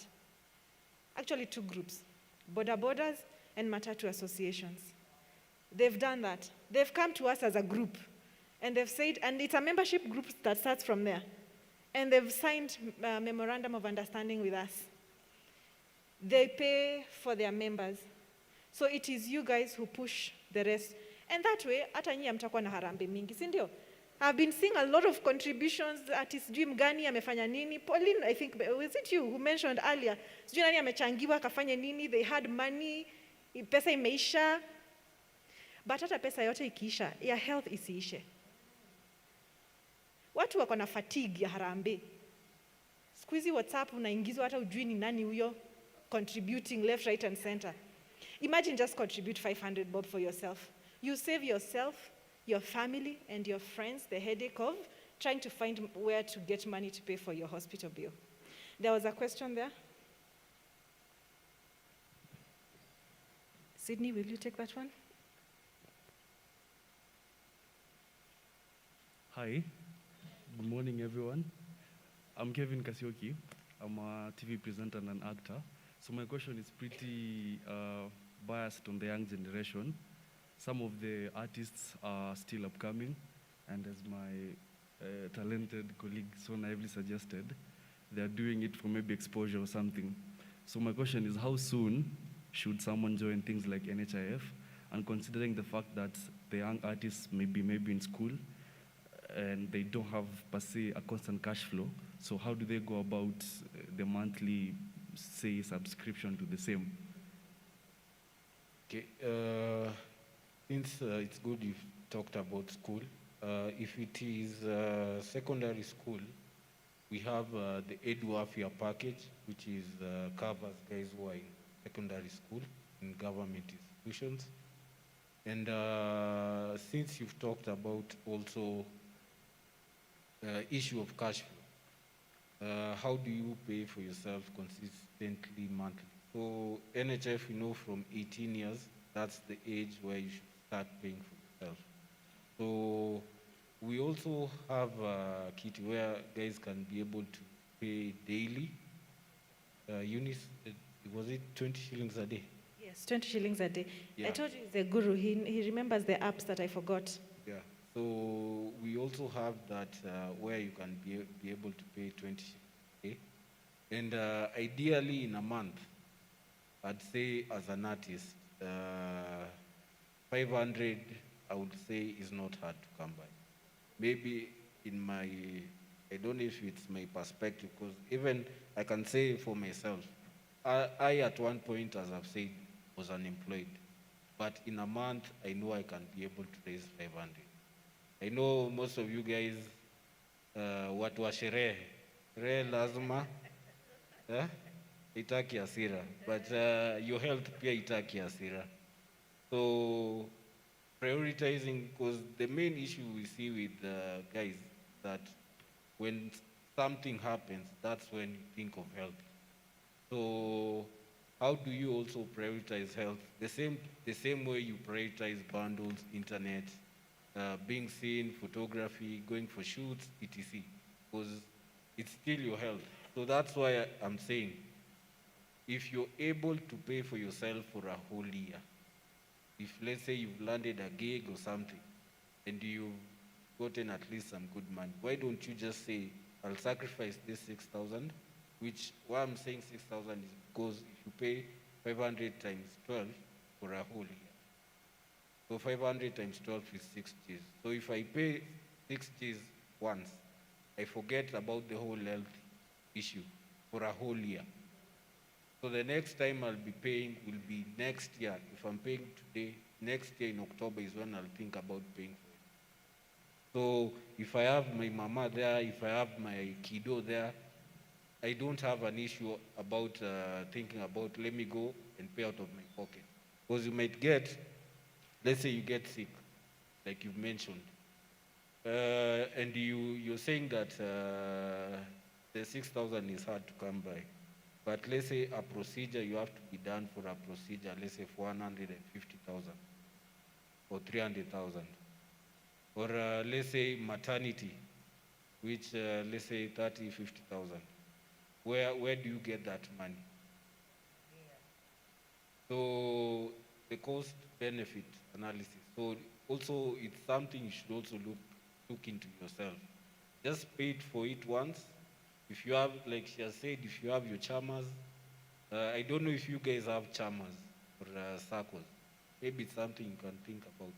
Actually, 2 groups, Boda Bodas and Matatu Associations. They've done that. They've come to us as a group, and they've said, and it's a membership group that starts from there, and they've signed a memorandum of understanding with us. They pay for their members. So it is you guys who push the rest. And that way, hata nyinyi mtakuwa na harambe mingi, si ndio? I've been seeing a lot of contributions. Artist sijui mgani amefanya nini. Pauline, I think, was it you who mentioned earlier? Sijui nani amechangiwa akafanya nini. They had money. Pesa imeisha. But hata pesa yote ikiisha, ya health isiishe. Watu wako na fatigue ya harambe. Siku hizi WhatsApp unaingizwa hata ujui ni nani huyo contributing left, right and center. Imagine just contribute 500 bob for yourself. You save yourself, your family and your friends the headache of trying to find where to get money to pay for your hospital bill. There was a question there. Sydney, will you take that one? Hi, good morning everyone. I'm Kevin Kasioki. I'm a TV presenter and an actor. So my question is pretty biased on the young generation. Some of the artists are still upcoming, and as my talented colleague so naively suggested, they're doing it for maybe exposure or something. So my question is, how soon should someone join things like NHIF? And considering the fact that the young artists may be in school, and they don't have per se a constant cash flow, so how do they go about the monthly, say, subscription to the same? Okay, since it's good you've talked about school, if it is secondary school, we have the Edwafia package, which is covers guys who are in secondary school in government institutions. And since you've talked about also issue of cash flow, how do you pay for yourself consistently monthly? So NHF, from 18 years, that's the age where you should start paying for yourself. So we also have a kit where guys can be able to pay daily. Eunice, was it 20 shillings a day? Yes, 20 shillings a day. Yeah. I told you he's a guru. He remembers the apps that I forgot. Yeah. So we also have that where you can be able to pay 20 shillings a day. And ideally in a month, I'd say as an artist, 500, I would say, is not hard to come by. Maybe in my, I don't know if it's my perspective, because even I can say for myself, I at one point, as I've said, was unemployed. But in a month, I know I can be able to raise 500. I know most of you guys, watu wa sherehe lazima, itaki hasira, but your health pia itaki hasira. So prioritizing, because the main issue we see with guys that when something happens, that's when you think of health. So how do you also prioritize health? The same way you prioritize bundles, internet, being seen, photography, going for shoots, etc. Because it's still your health. So that's why I'm saying, if you're able to pay for yourself for a whole year, if let's say you've landed a gig or something, and you've gotten at least some good money, why don't you just say, I'll sacrifice this 6,000, which why I'm saying 6,000 is because if you pay 500 times 12 for a whole year, so 500 times 12 is 6 Gs. So if I pay 6 Gs once, I forget about the whole health issue for a whole year. So the next time I'll be paying will be next year. If I'm paying today, next year in October is when I'll think about paying for it. So if I have my mama there, if I have my kiddo there, I don't have an issue about thinking about, let me go and pay out of my pocket. Because you might get, let's say you get sick, like you've mentioned, and you're saying that the 6,000 is hard to come by. But let's say a procedure, you have to be done for a procedure, let's say for 150,000 or 300,000. Or let's say maternity, which let's say 30, 50,000. Where do you get that money? So the cost benefit analysis. So also it's something you should also look into yourself. Just pay for it once. If you have, like she has said, if you have your chamas, I don't know if you guys have chamas or circles. Maybe it's something you can think about.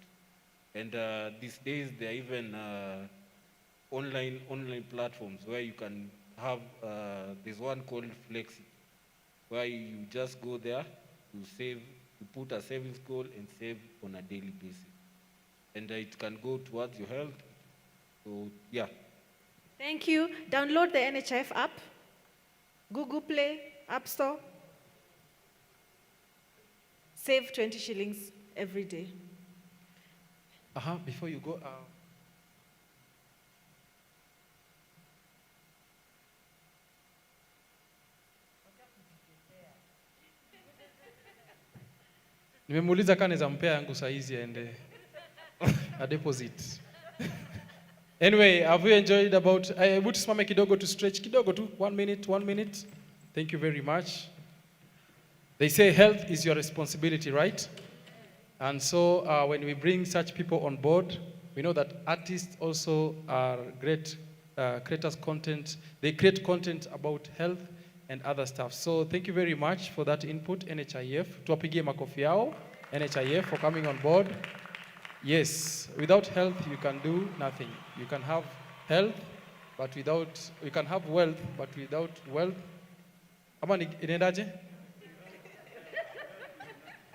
And these days, there are even online platforms where you can have, there's one called Flexi, where you just go there, you save, you put a savings goal and save on a daily basis. And it can go towards your health. So, yeah. Thank you. Download the NHIF app, Google Play, App Store. Save 20 shillings every day. Before you go, nimemuuliza kama naweza mpea yangu saizi aende a deposit. Anyway, have you enjoyed about, hebu tusimame kidogo to stretch kidogo tu, 1 minute. Thank you very much. They say health is your responsibility, right? And so when we bring such people on board, we know that artists also are great creators content. They create content about health and other stuff. So thank you very much for that input, NHIF. Tuwapigie makofi yao, NHIF, for coming on board. Yes, without health, you can do nothing. You can have health, but you can have wealth, but without wealth. Ama inaendaje?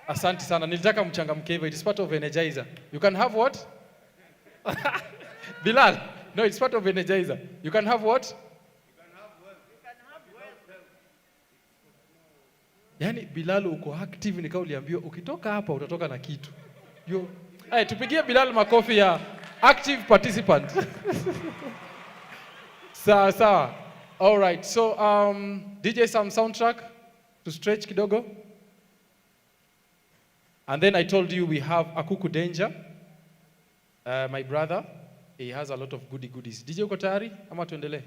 Asante sana. Nilitaka mchangamke hivyo. It's part of energizer. You can have what? Bilal. No, it's part of energizer. You can have what? You can have wealth. You can have wealth. Yani Bilal uko active ni kama uliambiwa ukitoka hapa utatoka na kitu. Hey, tupigie Bilal makofi ya active participant. Sawa. All right. So DJ some soundtrack to stretch kidogo. And then I told you we have Akuku Danger, my brother. He has a lot of goodies. DJ uko tayari ama tuendelee?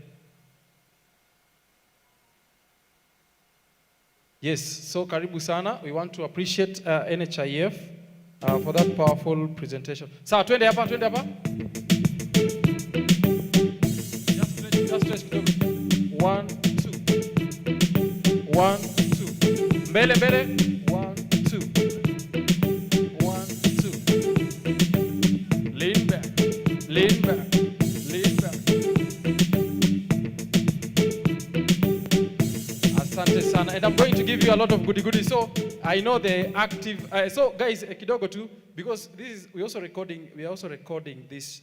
Yes, so karibu sana. We want to appreciate NHIF for that powerful presentation. Sawa, twende hapa. Just stretch kidogo. 1, 2. 1, 2. Mbele. 1, 2. 1, 2. Lean back. Asante sana. And I'm going to give you a lot of goodies. So I know the active. So guys, kidogo too, because we are also recording this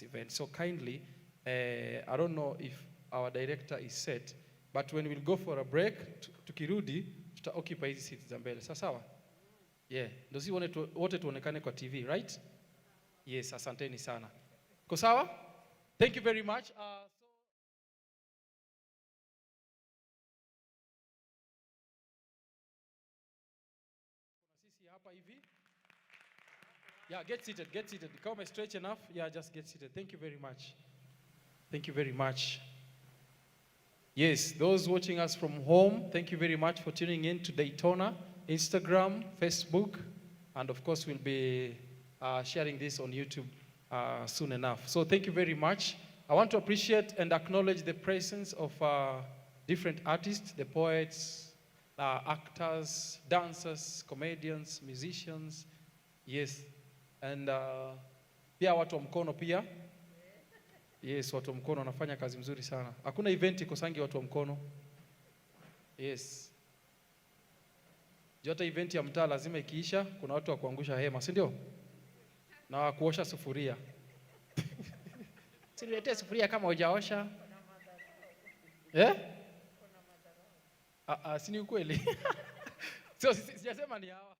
event. So kindly, I don't know if our director is set, but when we'll go for a break, tukirudi tuta occupy hizi seats za mbele. Sawa? Yeah. Ndio si wote tuonekane kwa TV, right? Yes, asanteni sana. Ko sawa? Thank you very much. Yeah, get seated. Kama ume stretch enough, yeah, just get seated. Thank you very much. Yes, those watching us from home, thank you very much for tuning in to Daytona, Instagram, Facebook, and of course we'll be sharing this on YouTube soon enough. So thank you very much. I want to appreciate and acknowledge the presence of different artists, the poets, actors, dancers, comedians, musicians. Yes. And pia watu wa mkono pia. Yes, watu wa mkono wanafanya kazi mzuri sana. Hakuna event ikosangi watu wa mkono. Yes. Hata event ya mtaa lazima ikiisha kuna watu wa kuangusha hema, si ndio? Na kuosha sufuria. Silete sufuria kama hujaosha. Si ni ukweli. Sio sijasema ni hawa.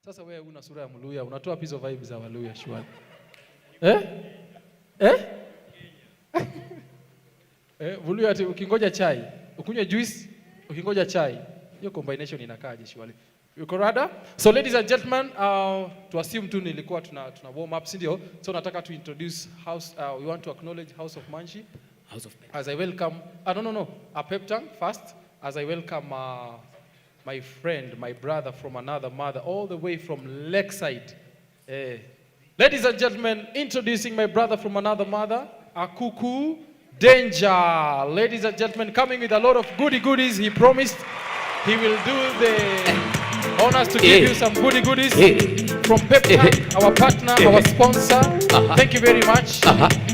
Sasa wewe una sura ya Mluya, unatoa piece of vibes za Waluya shwari. Mluya ati ukingoja chai, ukunywe juice, ukingoja chai. Hiyo combination inakaaje shwari? Yuko rada? So ladies and gentlemen, to assume tu nilikuwa tuna warm up, si ndio? So nataka to introduce house, we want to acknowledge House of Manshi. House of As I welcome, no, a pep tank first, as I welcome my friend, my brother from another mother, all the way from Lakeside. Ladies and gentlemen, introducing my brother from another mother, Akuku Danger. Ladies and gentlemen, coming with a lot of goodies. He promised he will do the honors to give you some goodies from Pep Tank, our partner, our sponsor. Thank you very much.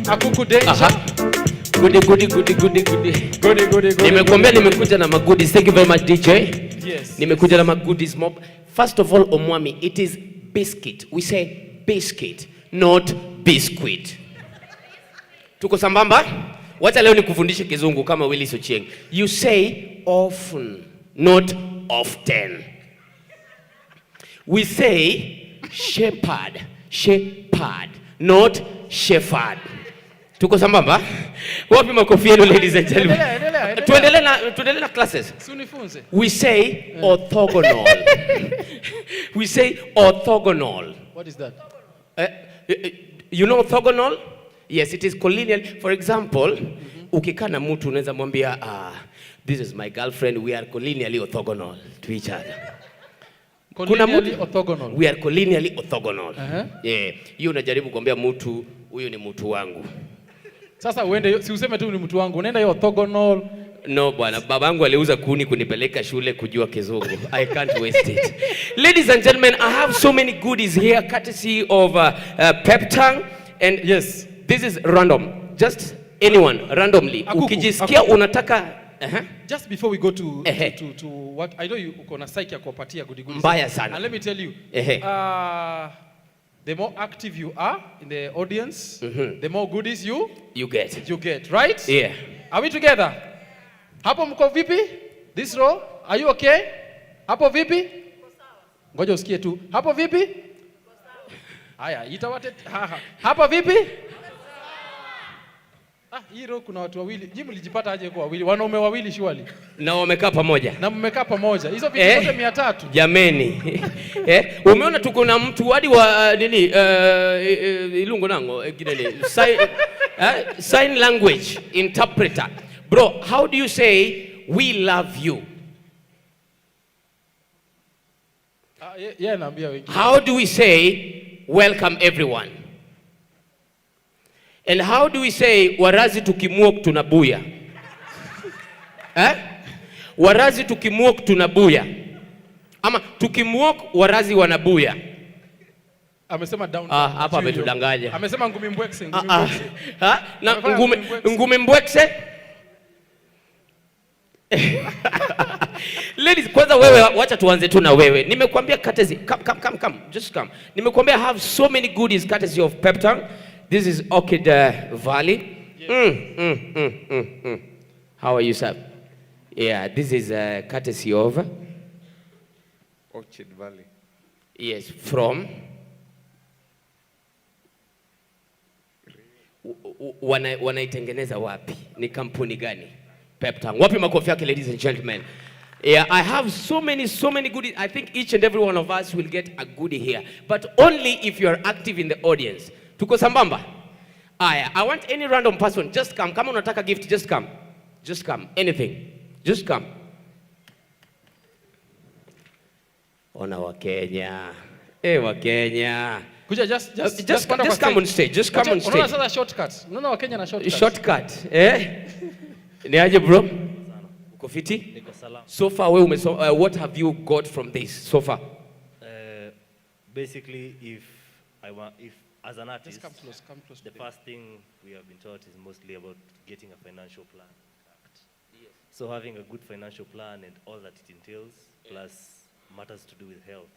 Akuku Danger. Goody. Nimekwambia nimekuja na magoodies. Thank you very much, DJ. Yes. Nimekuja na magoodies mob. First of all, Omwami, it is biscuit. We say biscuit, not biscuit. Tuko sambamba? Wacha leo nikufundishe kizungu kama Willy Sochieng. You say often, not often. We say shepherd, not shepherd. Tuko sambamba? Wapi makofi yenu, ladies and gentlemen? Tuendelee na classes. Sunifunze. We say orthogonal. We say orthogonal. What is that? You know orthogonal? Yes, it is collineal. For example, ukikaa na mtu unaweza mwambia, this is my girlfriend, we are collineally orthogonal to each other. Collineally orthogonal. We are collineally orthogonal. Yeah. Hiyo unajaribu kuambia mtu, huyu ni mtu wangu. Sasa uende, si useme tu ni mtu wangu, unaenda hiyo orthogonal. No bwana, babangu aliuza kuni kunipeleka shule kujua kizungu. I can't waste it. Ladies and gentlemen, I have so many goodies here courtesy of Pep Tank. And yes, this is random. Just anyone, randomly. Ukijisikia unataka... Just before we go to what, I know you uko na psyche ya kuwapatia goodies. Mbaya sana. And let me tell you, the more active you are in the audience, the more goodies you get, right? Yeah. Are we together? Hapo mko vipi? This row, are you okay? Hapo vipi? Ngoja usikie tu. Hapo vipi? Haya, itawate. Hapo vipi? Hii row kuna watu wawili. Nyinyi mlijipata aje kwa wawili? Wanaume wawili shwali. Na wamekaa pamoja. Na mmekaa pamoja. Hizo vitu zote 300. Jameni. Umeona tuko na mtu hadi wa nini ilungo nango kidele sign language interpreter. Bro, how do you say we love you? Naambia wengine. How do we say welcome everyone? And how do we say warazi tukimwok tunabuya? Warazi tukimwok tunabuya. Ama tukimwok warazi wanabuya. Amesema down. Hapa ametudanganya. Amesema ngumi mbwekse, Na ngumi mbwekse? Ladies, kwanza wewe wacha tuanze tu na wewe. Nimekuambia courtesy. Come. Just come. Nimekuambia I have so many goodies courtesy of Pep Tank. This is Orchid Valley. Yes. How are you, sir? Yeah, this is courtesy of Orchid Valley. Yes, from wanaitengeneza wapi? Ni kampuni gani? Pep Tank. Wapi makofi yake, ladies and gentlemen? Yeah, I have so many goodies. I think each and every one of us will get a goodie here, but only if you are active in the audience. Tuko sambamba? Aya, I want any random person, just come. Kama unataka gift, just come. Just come. Anything. Just come. Ona wa Kenya. Wa Kenya. Kuja just come on stage. Just come on stage. Unaona sasa shortcut. Unaona wa Kenya na shortcut. Shortcut. Ni aje bro? Uko fiti? Niko salama. So far what have you got from this so far? Basically, if as an artist, come close. The first thing we have been taught is mostly about getting a financial plan. Yes. So having a good financial plan and all that it entails, plus matters to do with health,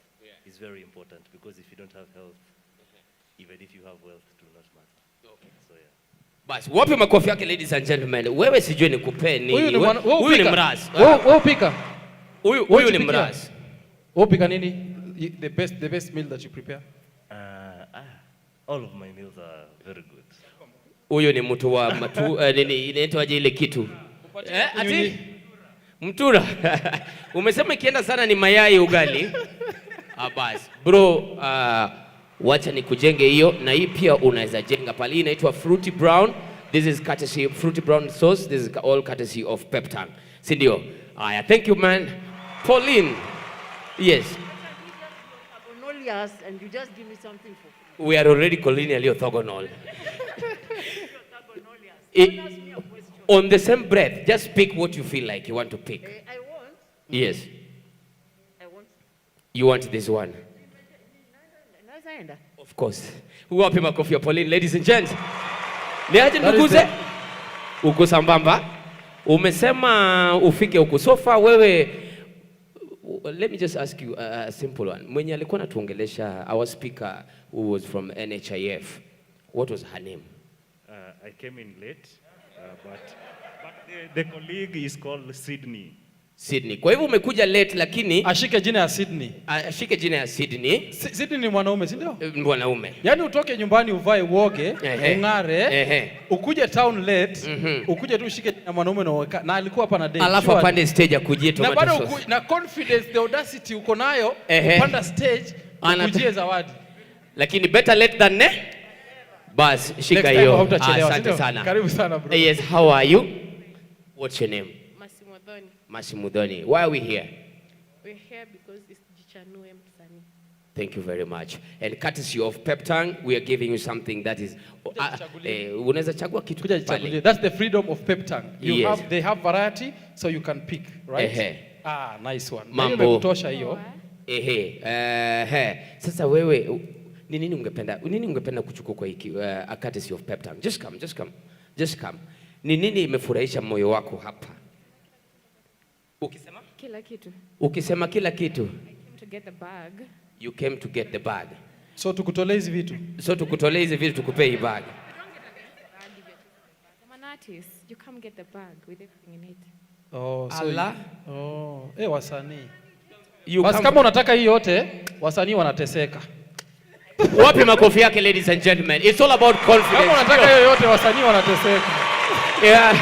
is very important, because if you don't have health, even if you have wealth, it will not matter. Okay. So yeah. Basi wapi makofi yake, ladies and gentlemen? Wewe sijui nikupe nini. Huyu ni mrazi. Wewe pika. Huyu ni mrazi. Wewe pika nini? the best meal that you prepare? All of my meals are very good. Huyo ni mtu wa nini inaitwaje ile kitu? Ati mtura. Umesema ikienda sana ni mayai ugali. Basi bro, wacha nikujenge hiyo, na hii pia unaweza jenga pale. Hii inaitwa fruity brown. This is courtesy of fruity brown sauce. This is all courtesy of Peptang. Si ndio? Aya, thank you man. Pauline. Yes. And you just give me something for free. We are already colonial orthogonal. On the same breath, just pick what you feel like you want to pick. I want. Yes. I want. You want this one? Of course. Wapi makofi ya Pauline, ladies and gents. Niaje nduguze? Uko sambamba? Umesema ufike huko. So far wewe, let me just ask you a simple one. Mwenye alikuwa anatuongelesha, our speaker who was from NHIF, what was her name? I came in late, but the colleague is called Sydney. Sydney. Kwa hivyo umekuja late lakini ashike jina ya Sydney. Ashike jina ya Sydney. Sydney ni mwanaume, si ndio? Mwanaume. Yaani utoke nyumbani uvae uoge, ung'are, ukuje town late, ukuje tu ushike jina mwanaume na alikuwa hapa na date. Alafu apande stage akujie tomato sauce. Na bado na confidence, the audacity uko nayo, upanda stage, ukujie zawadi. Lakini better late than ne? Bas, shika hiyo. Asante sana. Karibu sana bro. Yes, how are you? What's your name? Masimudhoni. Why are we here? We're here because it's Jichanue Msanii. Thank you very much. And courtesy of Peptang, we are giving you something that is unaweza chagua kitu pale. That's the freedom of Peptang. Yes. They have variety, so you can pick, right? Nice one. Mambo kutosha hiyo. Sasa wewe ni nini ungependa kuchukua kwa hiki courtesy of Peptang? Just come. Ni nini imefurahisha moyo wako hapa? Ukisema? Kila kitu. Ukisema kila kitu. I came to get the bag. You came to get the bag. So tukutolee hizi vitu. Tukupe hii bag. I'm an artist. You come get the bag with everything in it. Wasanii. Basi kama unataka hii yote, wasanii wanateseka. Wapi makofi yake ladies and gentlemen. It's all about confidence. Kama unataka hiyo yote, wasanii wanateseka. Yeah.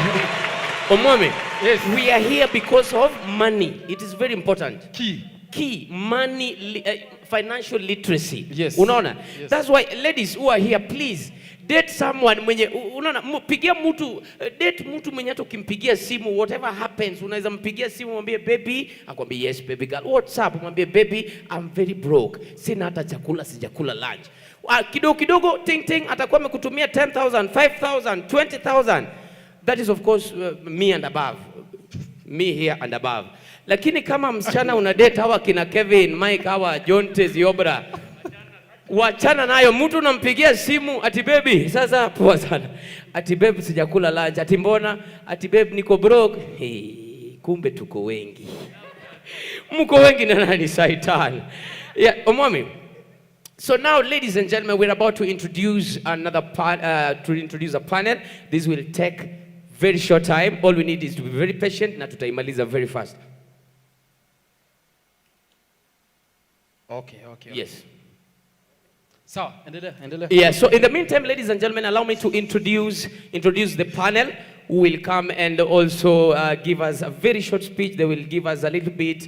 Omwami. Yes. We are here because of money. It is very important. Key. Money, financial literacy. Yes. Unaona? Yes. That's why ladies who are here, please date someone mwenye unaona, pigia mtu, date mtu mwenye hata ukimpigia simu whatever happens, unaweza mpigia simu mwambie baby, akwambie yes baby girl. What's up? Mwambie baby, I'm very broke. Sina hata chakula, sijakula lunch. Kidogo ting atakuwa amekutumia 10,000, 5,000, 20,000. That is of course me and above. Me here and above. Lakini kama msichana una date hawa kina Kevin, Mike, hawa Jonte, Ziobra, wachana nayo. Mtu unampigia simu ati baby, sasa poa sana. Ati babe sijakula lunch, ati mbona? Ati babe niko broke. Kumbe tuko wengi. Mko wengi na nani Satan. Yeah, Omwami. So now, ladies and gentlemen, we're about to introduce a panel. This will take very short time. All we need is to be very patient na tutaimaliza very fast. Okay. Yes. So, endelea. Yeah, so in the meantime, ladies and gentlemen, allow me to introduce the panel who will come and also give us a very short speech. They will give us a little bit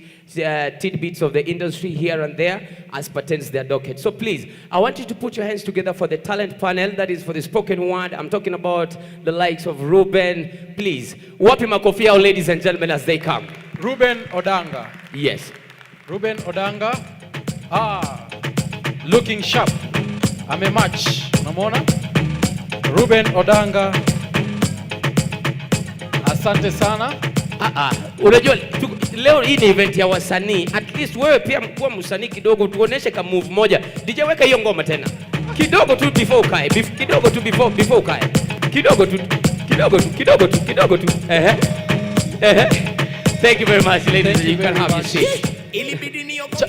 tidbits of the industry here and there as pertains their docket. So please, I want you to put your hands together for the talent panel. That is for the spoken word. I'm talking about the likes of Ruben. Please, wapi makofi yao, ladies and gentlemen, as they come. Ruben Odanga. Yes. Ruben Odanga. Looking sharp. Amematch. Unamwona? Ruben Odanga. Asante sana. Unajua leo hii ni event ya wasanii. At least wewe pia mkuwa msanii kidogo, tuoneshe ka move moja. DJ weka hiyo ngoma tena. Kidogo tu before ukae. Kidogo tu before ukae. Kidogo tu. Thank you very much, ladies. You can have your seat.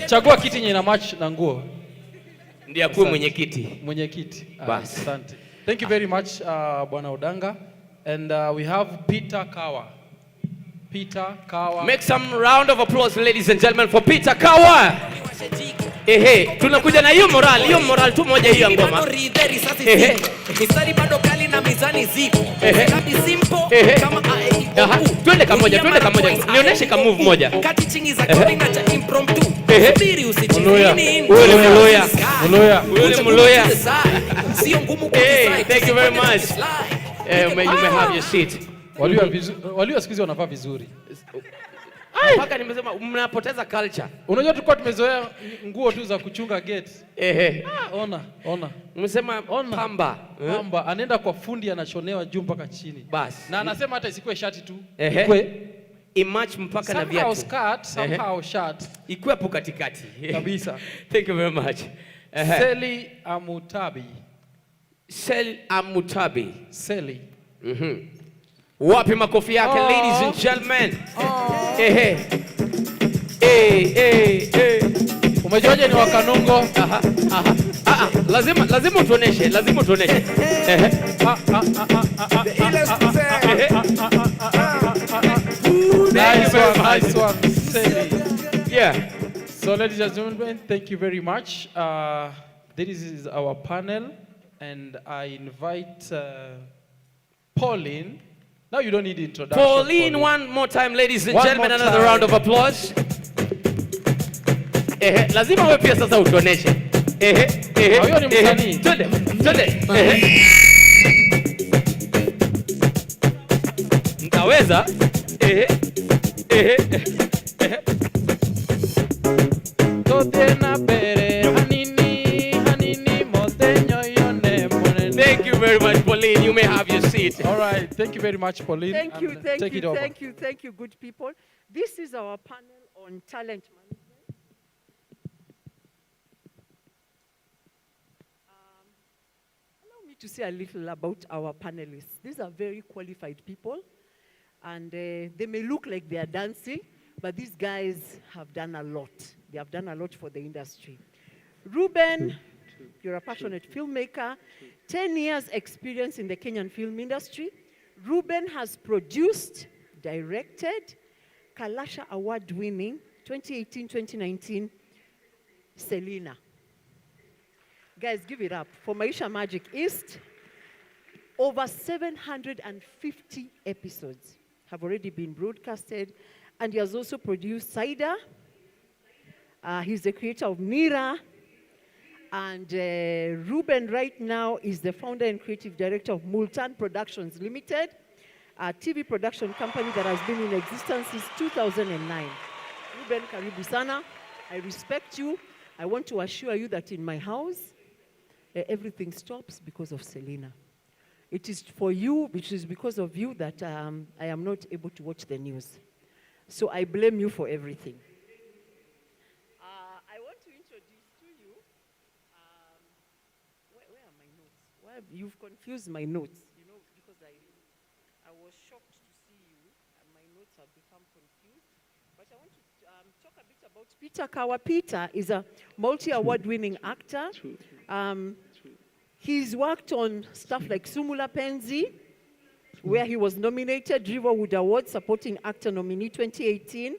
Chagua kiti yenye na match na nguo. Ndiye akuwe mwenyekiti. Basi. Asante. Thank you very much, Bwana Odanga. And we have Peter Kawa. Make some round of applause, ladies and gentlemen, for Peter Kawa. tunakuja na hiyo moral tu moja hiyo ngoma. Mistari bado kali na mizani ziko. Kabi simple kama Twende kamoja. Nionyeshe ka move moja. kati chingi za coding na cha impromptu. Subiri usicheze nini. Ule Muluya. Sio ngumu Thank you very much. You may have your seat. Walio siku hizi wanavaa vizuri. Mpaka nimesema mnapoteza culture. Unajua tulikuwa tumezoea nguo tu za kuchunga gate. Ona. Umesema pamba. Pamba anaenda kwa fundi anashonewa juu mpaka chini. Basi. Na anasema hata isikuwe shati tu. Ikue imatch mpaka na viatu. Somehow shirt. Ikue hapo katikati. Kabisa. Thank you very much. Seli Amutabi. Seli. Wapi makofi yake, ladies and gentlemen. Umejuaje ni wakanungo? Lazima utuoneshe. Nice one. Seli. Yeah. So ladies and gentlemen, thank you very much. This is our panel, and I invite Pauline. Now you don't need introduction. Pauline, one more time, ladies and gentlemen, another round of applause. Lazima wewe pia sasa utuoneshe. Huyo ni msanii. Twende. Mtaweza? Thank you very much, Pauline. You may have your seat. All right. Thank you very much, Pauline. Thank you, Thank you, good people. This is our panel on talent management. Allow me to say a little about our panelists. These are very qualified people, and they may look like they are dancing, but these guys have done a lot. They have done a lot for the industry. Ruben, you're a passionate filmmaker, 10 years experience in the Kenyan film industry. Ruben has produced, directed, Kalasha Award-winning 2018-2019 Selena. Guys, give it up for Maisha Magic East. Over 750 episodes have already been broadcasted, and he has also produced Saida. He's the creator of Nira. And Ruben right now is the founder and creative director of Multan Productions Limited, a TV production company that has been in existence since 2009. Ruben, karibu sana. I respect you. I want to assure you that in my house, everything stops because of Selena. It is for you, which is because of you that I am not able to watch the news. So I blame you for everything. I want to introduce to you, where are my notes? Why you've confused my notes, you know, because I was shocked to see you, and my notes have become confused. But I want to talk a bit about Peter Kawa. Peter is a multi-award-winning actor. He's worked on stuff like Sumula Penzi, where he was nominated Riverwood Award Supporting Actor Nominee 2018.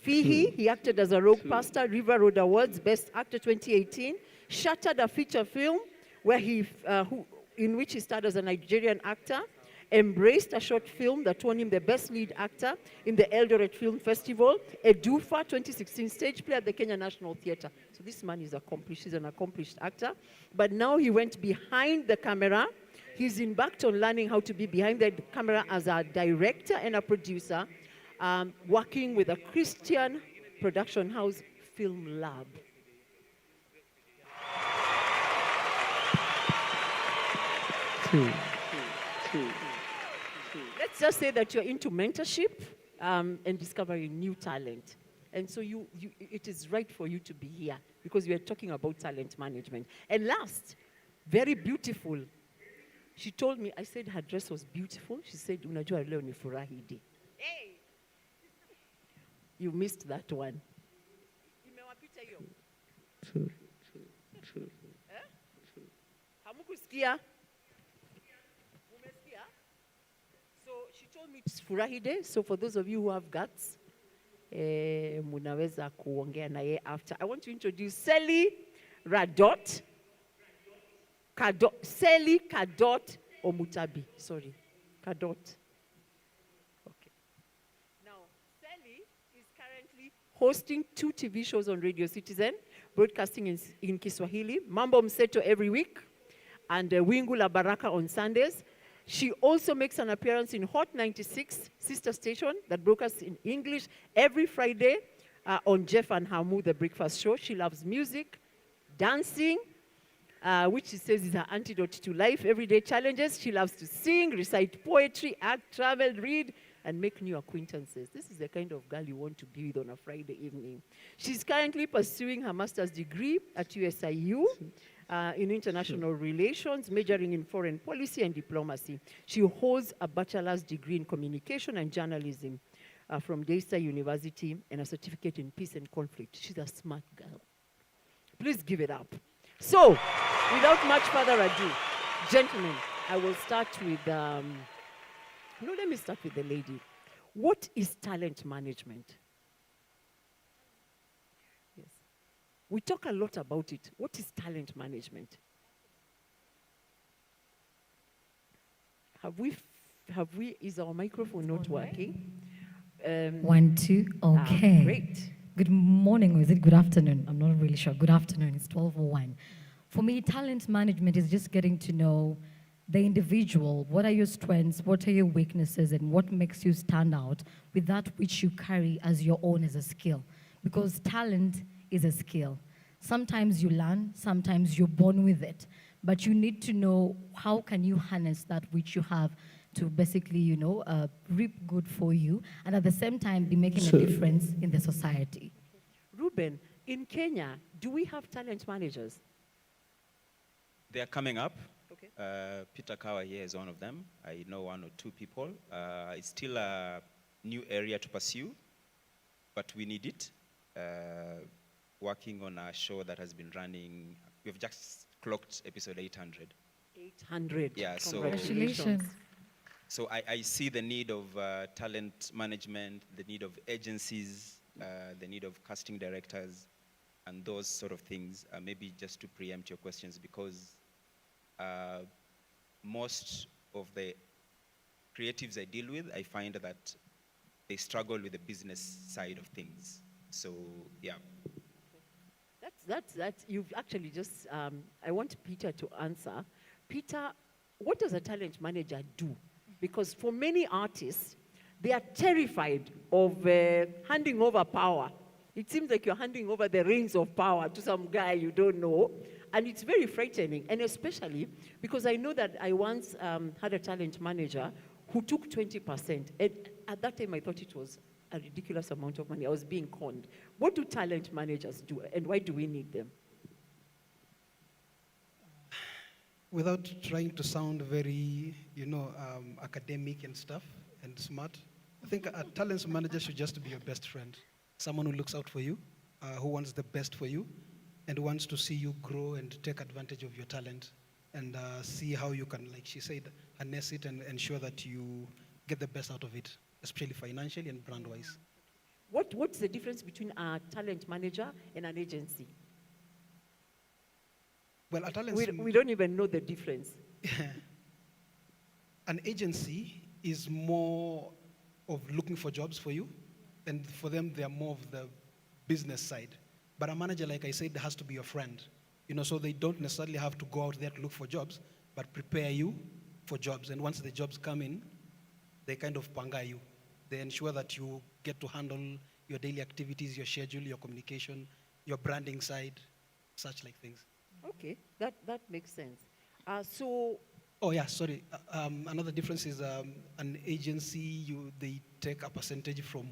Fihi, he acted as a rogue pastor, River Road Awards Best Actor 2018. Shattered, a feature film where in which he starred as a Nigerian actor. Embraced, a short film that won him the Best Lead Actor in the Eldoret Film Festival. Edufa 2016 stage play at the Kenya National Theatre. So this man is accomplished. He's an accomplished actor. But now he went behind the camera. He's embarked on learning how to be behind the camera as a director and a producer, working with a Christian production house, Film Lab. Let's just say that you're into mentorship and discovering new talent. And so it is right for you to be here because we are talking about talent management. And last, very beautiful. She told me, I said her dress was beautiful. She said, unajua leo ni furahidi. Hey! You missed that one. Imewapita hiyo? Hamukusikia? Umesikia? So she told me it's Furahi Day. So for those of you who have guts, munaweza kuongea na ye after. I want to introduce Sally Radot. Sally Kadot Omutabi. Sorry. Kadot. Okay. Now, Sally is currently hosting 2 TV shows on Radio Citizen, broadcasting in Kiswahili, Mambo Mseto every week, and Wingu la Baraka on Sundays. She also makes an appearance in Hot 96, sister station that broadcasts in English every Friday on Jeff and Hamu, the breakfast show. She loves music, dancing, which she says is her antidote to life, everyday challenges. She loves to sing, recite poetry, act, travel, read, and make new acquaintances. This is the kind of girl you want to be with on a Friday evening. She's currently pursuing her master's degree at USIU in international relations, majoring in foreign policy and diplomacy. She holds a bachelor's degree in communication and journalism from Daystar University and a certificate in peace and conflict. She's a smart girl. Please give it up. So, without much further ado, gentlemen, I will start with, let me start with the lady. What is talent management? Yes. We talk a lot about it. What is talent management? Is our microphone not working? 1, 2, okay. Great. Good morning, or is it good afternoon? I'm not really sure. Good afternoon, it's 12:01. For me, talent management is just getting to know the individual. What are your strengths? What are your weaknesses? And what makes you stand out with that which you carry as your own as a skill? Because talent is a skill. Sometimes you learn, sometimes you're born with it. But you need to know how can you harness that which you have to basically, reap good for you, and at the same time be making a difference in the society. Ruben, in Kenya, do we have talent managers? They are coming up. Okay. Peter Kawa here is one of them. I know 1 or 2 people. It's still a new area to pursue, but we need it. Working on a show that has been running, we've just clocked episode 800. 800. Yeah, Congratulations. So I see the need of talent management, the need of agencies, the need of casting directors, and those sort of things. Maybe just to preempt your questions, because most of the creatives I deal with, I find that they struggle with the business side of things. So, yeah. That's you've actually just, I want Peter to answer. Peter, what does a talent manager do? Because for many artists, they are terrified of handing over power. It seems like you're handing over the reins of power to some guy you don't know. And it's very frightening. And especially because I know that I once had a talent manager who took 20%. And at that time, I thought it was a ridiculous amount of money. I was being conned. What do talent managers do, and why do we need them? Without trying to sound very, academic and stuff and smart, I think a talent manager should just be your best friend. Someone who looks out for you, who wants the best for you, and wants to see you grow and take advantage of your talent and see how you can, like she said, harness it and ensure that you get the best out of it, especially financially and brand-wise. What's the difference between a talent manager and an agency? Well, a talent we don't even know the difference. An agency is more of looking for jobs for you, and for them, they are more of the business side. But a manager, like I said, has to be your friend. So they don't necessarily have to go out there to look for jobs, but prepare you for jobs. And once the jobs come in, they kind of panga you. They ensure that you get to handle your daily activities, your schedule, your communication, your branding side, such like things. Okay, that makes sense. Oh yeah, sorry. Another difference is an agency, they take a percentage from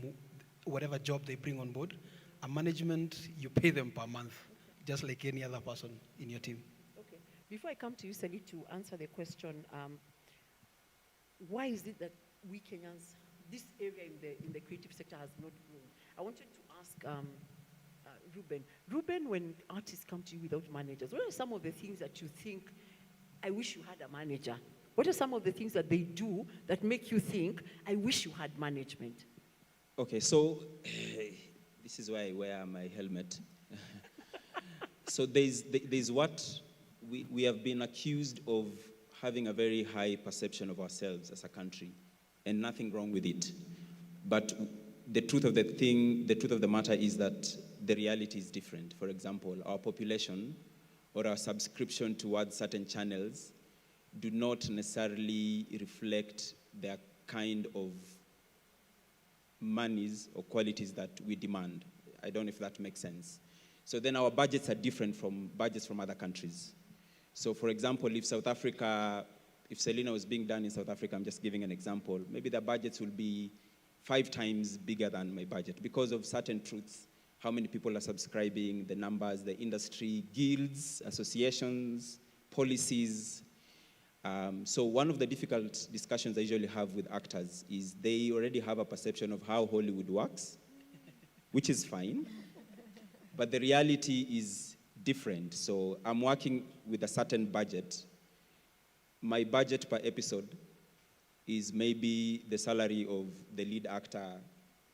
whatever job they bring on board. A management, you pay them per month, just like any other person in your team. Okay. Before I come to you, Sally, to answer the question, why is it that we Kenyans, this area in the creative sector has not grown? I wanted to ask Ruben. Ruben, when artists come to you without managers, what are some of the things that you think, I wish you had a manager? What are some of the things that they do that make you think, I wish you had management? Okay, so this is why I wear my helmet. So there's what we have been accused of having a very high perception of ourselves as a country, and nothing wrong with it. But the truth of the matter is that the reality is different. For example, our population or our subscription towards certain channels do not necessarily reflect the kind of monies or qualities that we demand. I don't know if that makes sense. So then our budgets are different from budgets from other countries. So for example, if Selena was being done in South Africa, I'm just giving an example, maybe the budgets will be 5 times bigger than my budget because of certain truths, how many people are subscribing, the numbers, the industry, guilds, associations, policies. So one of the difficult discussions I usually have with actors is they already have a perception of how Hollywood works, which is fine, but the reality is different. So I'm working with a certain budget. My budget per episode is maybe the salary of the lead actor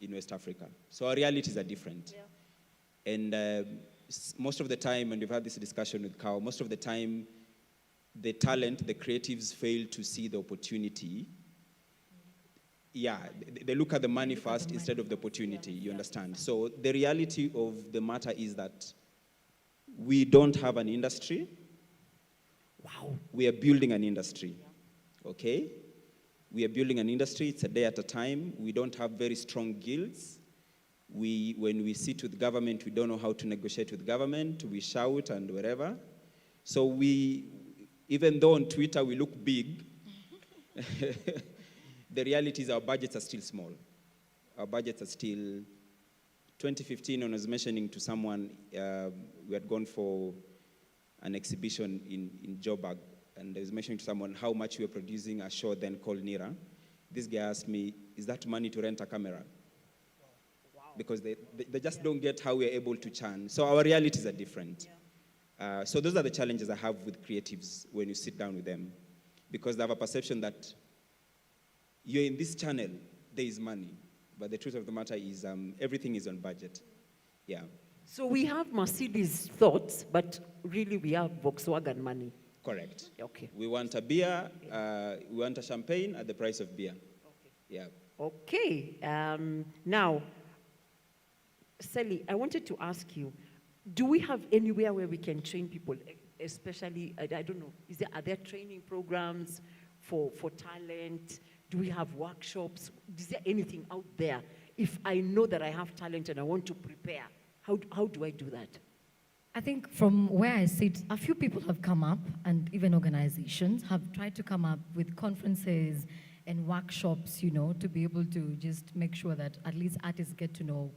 in West Africa. So our realities are different. Yeah. And most of the time, and we've had this discussion with Kao, most of the time, the talent, the creatives fail to see the opportunity. Yeah, they look at the money first instead of the opportunity, you understand? So the reality of the matter is that we don't have an industry. Wow. We are building an industry, okay? We are building an industry, it's a day at a time. We don't have very strong guilds. When we sit with government, we don't know how to negotiate with government. We shout and whatever. So even though on Twitter we look big, the reality is our budgets are still small. Our budgets are still, 2015, when I was mentioning to someone, we had gone for an exhibition in Joburg, and I was mentioning to someone how much we were producing a show then called Nira. This guy asked me, is that money to rent a camera? Wow. Because they just don't get how we're able to churn. So our realities are different. Yeah. So those are the challenges I have with creatives when you sit down with them. Because they have a perception that you're in this channel, there is money. But the truth of the matter is everything is on budget. Yeah. So we have Mercedes thoughts, but really we have Volkswagen money. Correct. Okay. We want a beer, we want a champagne at the price of beer. Okay. Yeah. Okay. Now, Sally, I wanted to ask you, do we have anywhere where we can train people, especially, I don't know, are there training programs for talent? Do we have workshops? Is there anything out there? If I know that I have talent and I want to prepare, how do I do that? I think from where I sit, a few people have come up, and even organizations have tried to come up with conferences and workshops, to be able to just make sure that at least artists get to know,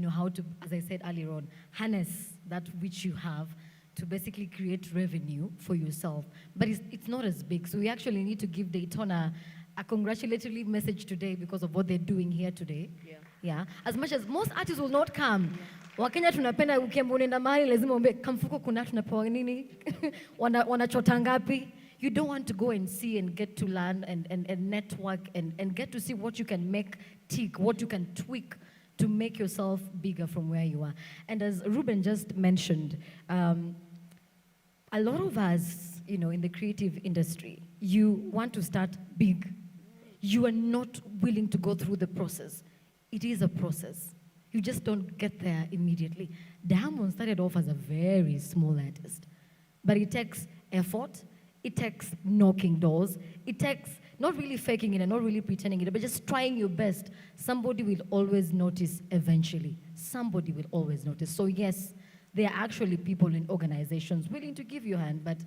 how to, as I said earlier on, harness that which you have to basically create revenue for yourself. But it's not as big, so we actually need to give Daytona a congratulatory message today because of what they're doing here today. Yeah. As much as most artists will not come. Wakenya tunapenda ukiambo unaenda mahali lazima umbe kamfuko kuna tunapewa nini? Wanachota ngapi? You don't want to go and see and get to learn and network and get to see what you can make tick, what you can tweak to make yourself bigger from where you are. And as Ruben just mentioned, a lot of us, in the creative industry, you want to start big. You are not willing to go through the process. It is a process. You just don't get there immediately. Diamond started off as a very small artist, but it takes effort, it takes knocking doors, it takes not really faking it and not really pretending it, but just trying your best. Somebody will always notice eventually. Somebody will always notice. So yes, there are actually people in organizations willing to give you a hand, but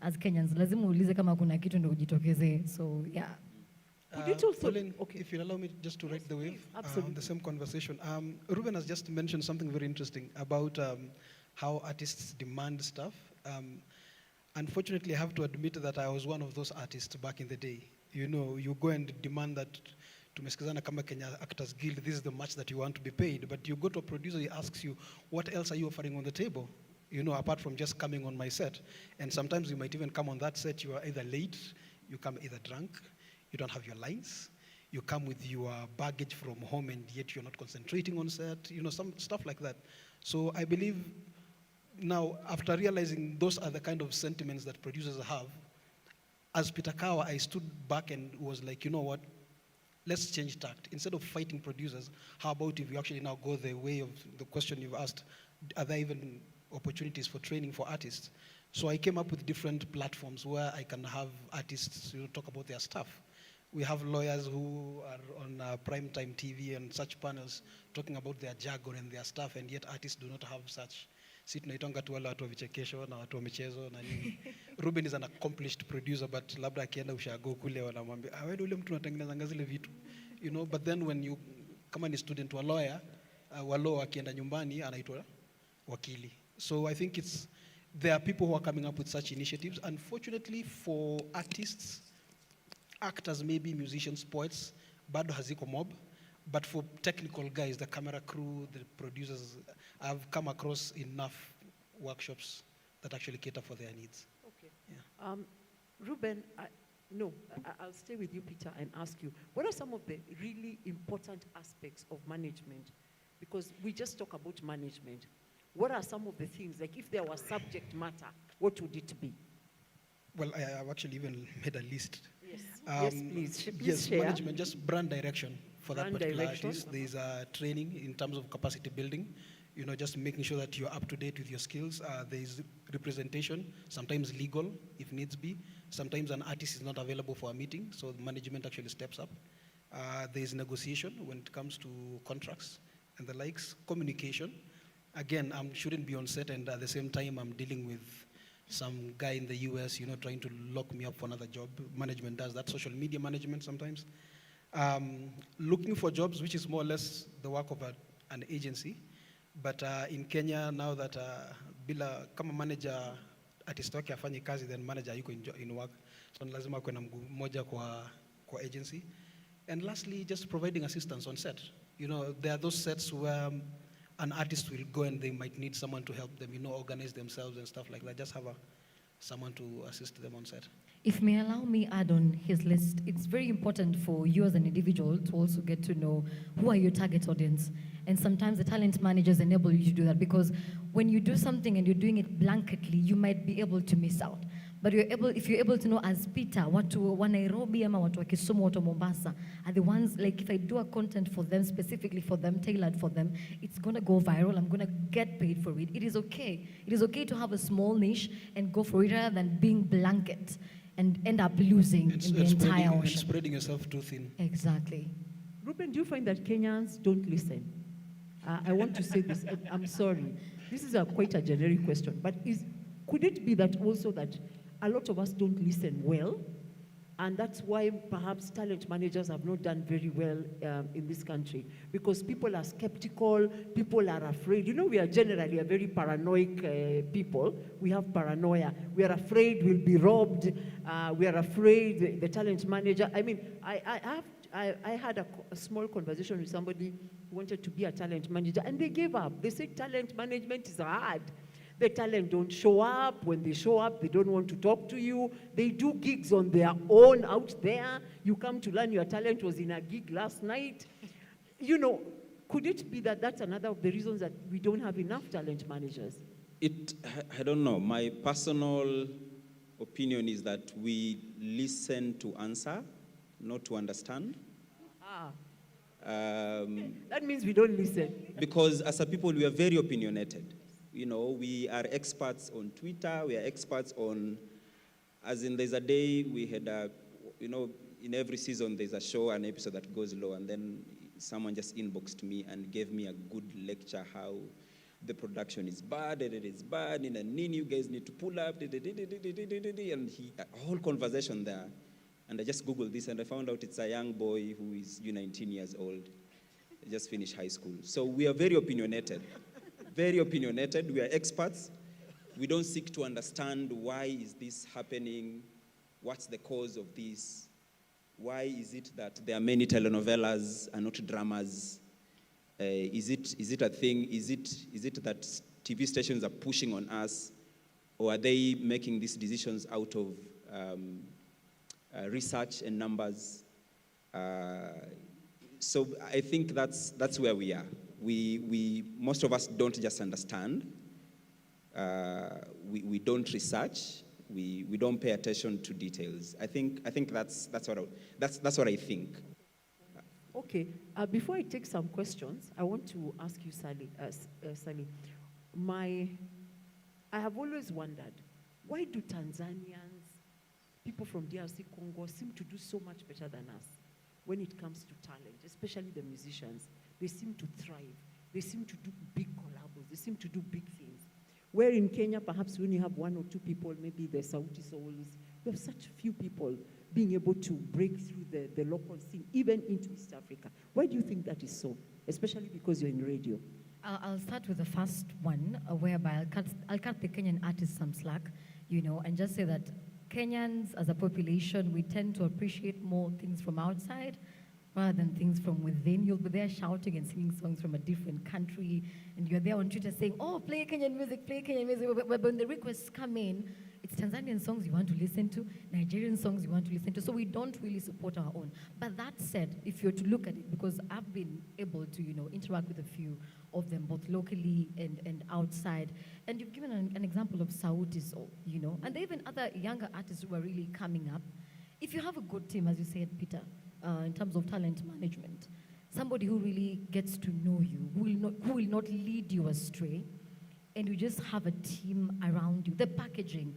as Kenyans, lazima ulize kama kuna kitu ndio ujitokeze. So yeah. Pauline, if you'll allow me just to ride the wave on the same conversation. Ruben has just mentioned something very interesting about how artists demand stuff. Unfortunately, I have to admit that I was one of those artists back in the day. You go and demand that tumesikizana kama Kenya Actors Guild, this is the much that you want to be paid, but you go to a producer, he asks you, what else are you offering on the table? Apart from just coming on my set. And sometimes you might even come on that set, you are either late, you come either drunk, you don't have your lines, you come with your baggage from home and yet you're not concentrating on set, some stuff like that. So I believe now, after realizing those are the kind of sentiments that producers have, as Peter Kawa, I stood back and was like, you know what, let's change tact. Instead of fighting producers, how about if we actually now go the way of the question you've asked, are there even opportunities for training for artists? So I came up with different platforms where I can have artists talk about their stuff. We have lawyers who are on primetime TV and such panels talking about their jargon and their stuff, and yet artists do not have such. Si tunaitonga tu wale watu wa vichekesho na watu wa michezo na nini. Ruben is an accomplished producer, but labda akienda ushago kule wanamwambia wewe ule mtu unatengeneza zile vitu, but then when you kama ni student wa lawyer wa law akienda nyumbani anaitwa wakili. So I think there are people who are coming up with such initiatives. Unfortunately for artists, actors, maybe musicians, poets, bado haziko mob. But for technical guys, the camera crew, the producers, I've come across enough workshops that actually cater for their needs. Okay. Yeah. Ruben, I'll stay with you, Peter, and ask you, what are some of the really important aspects of management? Because we just talk about management. What are some of the things, like if there was subject matter, what would it be? Well, I have actually even made a list. Yes, yes please. Yes, share. Management, just brand direction for Brand that particular direction. artist. There's training in terms of capacity building, just making sure that you're up to date with your skills. There's representation, sometimes legal if needs be. Sometimes an artist is not available for a meeting, so the management actually steps up. There's negotiation when it comes to contracts and the likes. Communication. Again, I shouldn't be on set and at the same time I'm dealing with some guy in the US, trying to lock me up for another job. Management does that. Social media management sometimes. Looking for jobs, which is more or less the work of an agency. But in Kenya, now that bila kama manager artist wake afanye kazi, then manager yuko in work. So lazima kuwe na mguu moja kwa agency. And lastly, just providing assistance on set. There are those sets where an artist will go and they might need someone to help them, organize themselves and stuff like that. Just have someone to assist them on set. If may allow me add on his list, it's very important for you as an individual to also get to know who are your target audience. And sometimes the talent managers enable you to do that, because when you do something and you're doing it blanketly, you might be able to miss out. But if you're able to know, as Peter, watu wa Nairobi ama watu wa Kisumu, watu wa Mombasa are the ones, like if I do a content for them, specifically for them, tailored for them, it's gonna go viral, I'm gonna get paid for it. It is okay. It is okay to have a small niche and go for it rather than being blanket and end up losing in the entire ocean. And spreading yourself too thin. Exactly. Ruben, do you find that Kenyans don't listen? I want to say this, I'm sorry. This is quite a generic question, but could it be that also that a lot of us don't listen well, and that's why perhaps talent managers have not done very well in this country, because people are skeptical, people are afraid. We are generally a very paranoid people. We have paranoia. We are afraid we'll be robbed. We are afraid the talent manager. I mean, I had a small conversation with somebody who wanted to be a talent manager, and they gave up. They said talent management is hard. The talent don't show up. When they show up, they don't want to talk to you. They do gigs on their own out there. You come to learn your talent was in a gig last night. Could it be that that's another of the reasons that we don't have enough talent managers? I don't know. My personal opinion is that we listen to answer, not to understand. That means we don't listen. Because as a people, we are very opinionated. We are experts on Twitter, we are experts on, as in there's a day we had in every season there's a show, an episode that goes low, and then someone just inboxed me and gave me a good lecture how the production is bad, and it is bad, and you guys need to pull up, and a whole conversation there. And I just Googled this and I found out it's a young boy who is 19 years old, just finished high school. So we are very opinionated. Very opinionated. We are experts. We don't seek to understand why is this happening, what's the cause of this, why is it that there are many telenovelas and not dramas? Is it a thing? Is it that TV stations are pushing on us, or are they making these decisions out of research and numbers? So I think that's where we are. Most of us don't just understand. We don't research. We don't pay attention to details. I think that's what I think. Okay, before I take some questions, I want to ask you, Sally. Sally, I have always wondered, why do Tanzanians, people from DRC Congo, seem to do so much better than us when it comes to talent, especially the musicians? They seem to thrive. They seem to do big collabs. They seem to do big things. Where in Kenya, perhaps when you have one or two people, maybe the Sauti Souls, we have such few people being able to break through the local scene, even into East Africa. Why do you think that is so? Especially because you're in radio. I'll start with the first one, whereby I'll cut the Kenyan artists some slack, and just say that Kenyans as a population, we tend to appreciate more things from outside rather than things from within. You'll be there shouting and singing songs from a different country, and you're there on Twitter saying, oh, play Kenyan music, but when the requests come in, it's Tanzanian songs you want to listen to, Nigerian songs you want to listen to, so we don't really support our own. But that said, if you're to look at it, because I've been able to, interact with a few of them, both locally and outside, and you've given an example of Sauti Sol, and there are even other younger artists who are really coming up. If you have a good team, as you said, Peter, in terms of talent management, somebody who really gets to know you, who will not lead you astray, and you just have a team around you. The packaging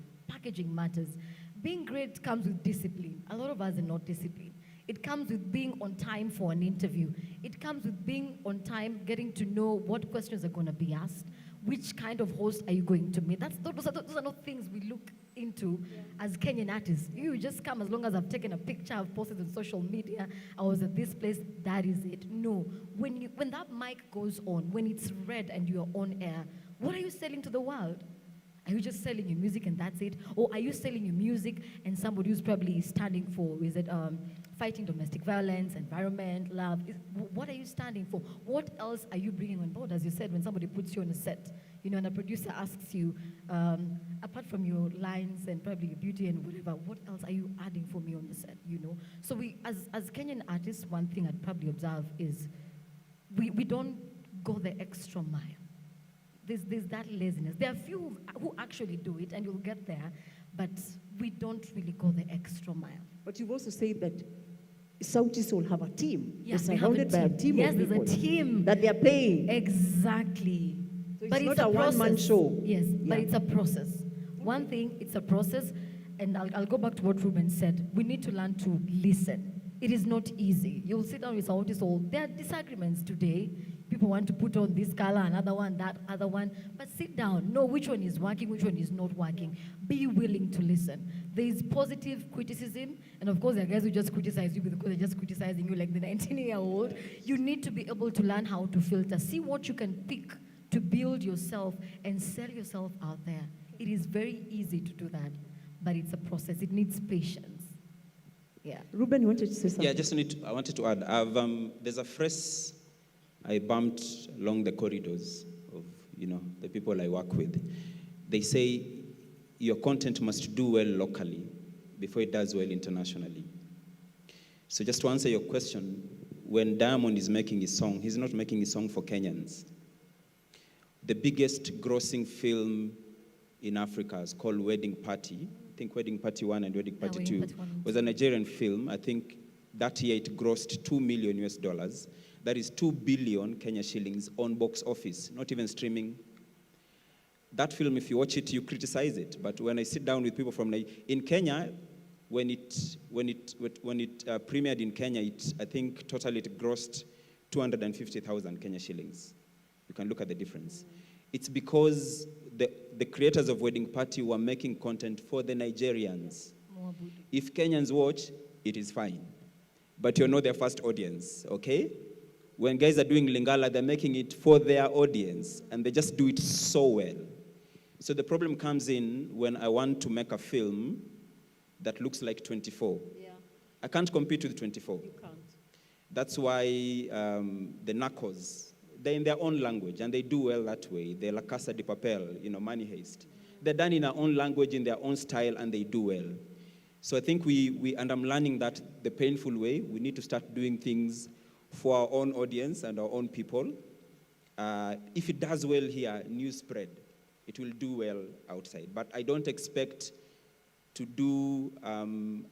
matters. Being great comes with discipline. A lot of us are not disciplined. It comes with being on time for an interview. It comes with being on time, getting to know what questions are going to be asked, which kind of host are you going to meet. Those are not things we look into as Kenyan artists. You just come as long as I've taken a picture, I've posted on social media, I was at this place, that is it. No, when that mic goes on, when it's red and you're on air, what are you selling to the world? Are you just selling your music and that's it? Or are you selling your music and somebody who's probably standing for, fighting domestic violence, environment, love? What are you standing for? What else are you bringing on board? As you said, when somebody puts you on a set, and a producer asks you, apart from your lines and probably your beauty and whatever, what else are you adding for me on the set, So we, as Kenyan artists, one thing I'd probably observe is we don't go the extra mile. There's that laziness. There are few who actually do it, and you'll get there, but we don't really go the extra mile. But you've also said that Sauti Sol have a team. Yes, they're surrounded by a team yes, of there's people a team that they're paying. Exactly. So but it's not a one-man show. Yes, Yeah. but it's a process. One thing, it's a process, and I'll go back to what Ruben said. We need to learn to listen. It is not easy. You'll sit down with Sauti Sol. There are disagreements today. People want to put on this color, another one, that other one. But sit down. Know which one is working, which one is not working. Be willing to listen. There is positive criticism, and of course, there are guys who just criticize you because they're just criticizing you like the 19-year-old. You need to be able to learn how to filter. See what you can pick to build yourself and sell yourself out there. It is very easy to do that, but it's a process. It needs patience. Yeah. Ruben, you wanted to say something? Yeah, I wanted to add. There's a phrase I bumped along the corridors of, the people I work with. They say your content must do well locally before it does well internationally. So just to answer your question, when Diamond is making his song, he's not making his song for Kenyans. The biggest grossing film in Africa is called Wedding Party. I think Wedding Party 1 and Wedding Party 2 was a Nigerian film. I think that year it grossed $2 million US. That is 2 billion Kenya shillings on box office, not even streaming. That film, if you watch it, you criticize it. But when I sit down with people from in Kenya, when it premiered in Kenya, I think totally it grossed 250,000 Kenya shillings. You can look at the difference. It's because the creators of Wedding Party were making content for the Nigerians. If Kenyans watch, it is fine. But you're not their first audience, okay? When guys are doing Lingala, they're making it for their audience, and they just do it so well. So the problem comes in when I want to make a film that looks like 24. Yeah. I can't compete with 24. You can't. That's why the Narcos, they're in their own language, and they do well that way. They're La Casa de Papel, Money Heist. They're done in their own language, in their own style, and they do well. So I think and I'm learning that the painful way, we need to start doing things for our own audience and our own people. If it does well here, news spread, it will do well outside. But I don't expect to do an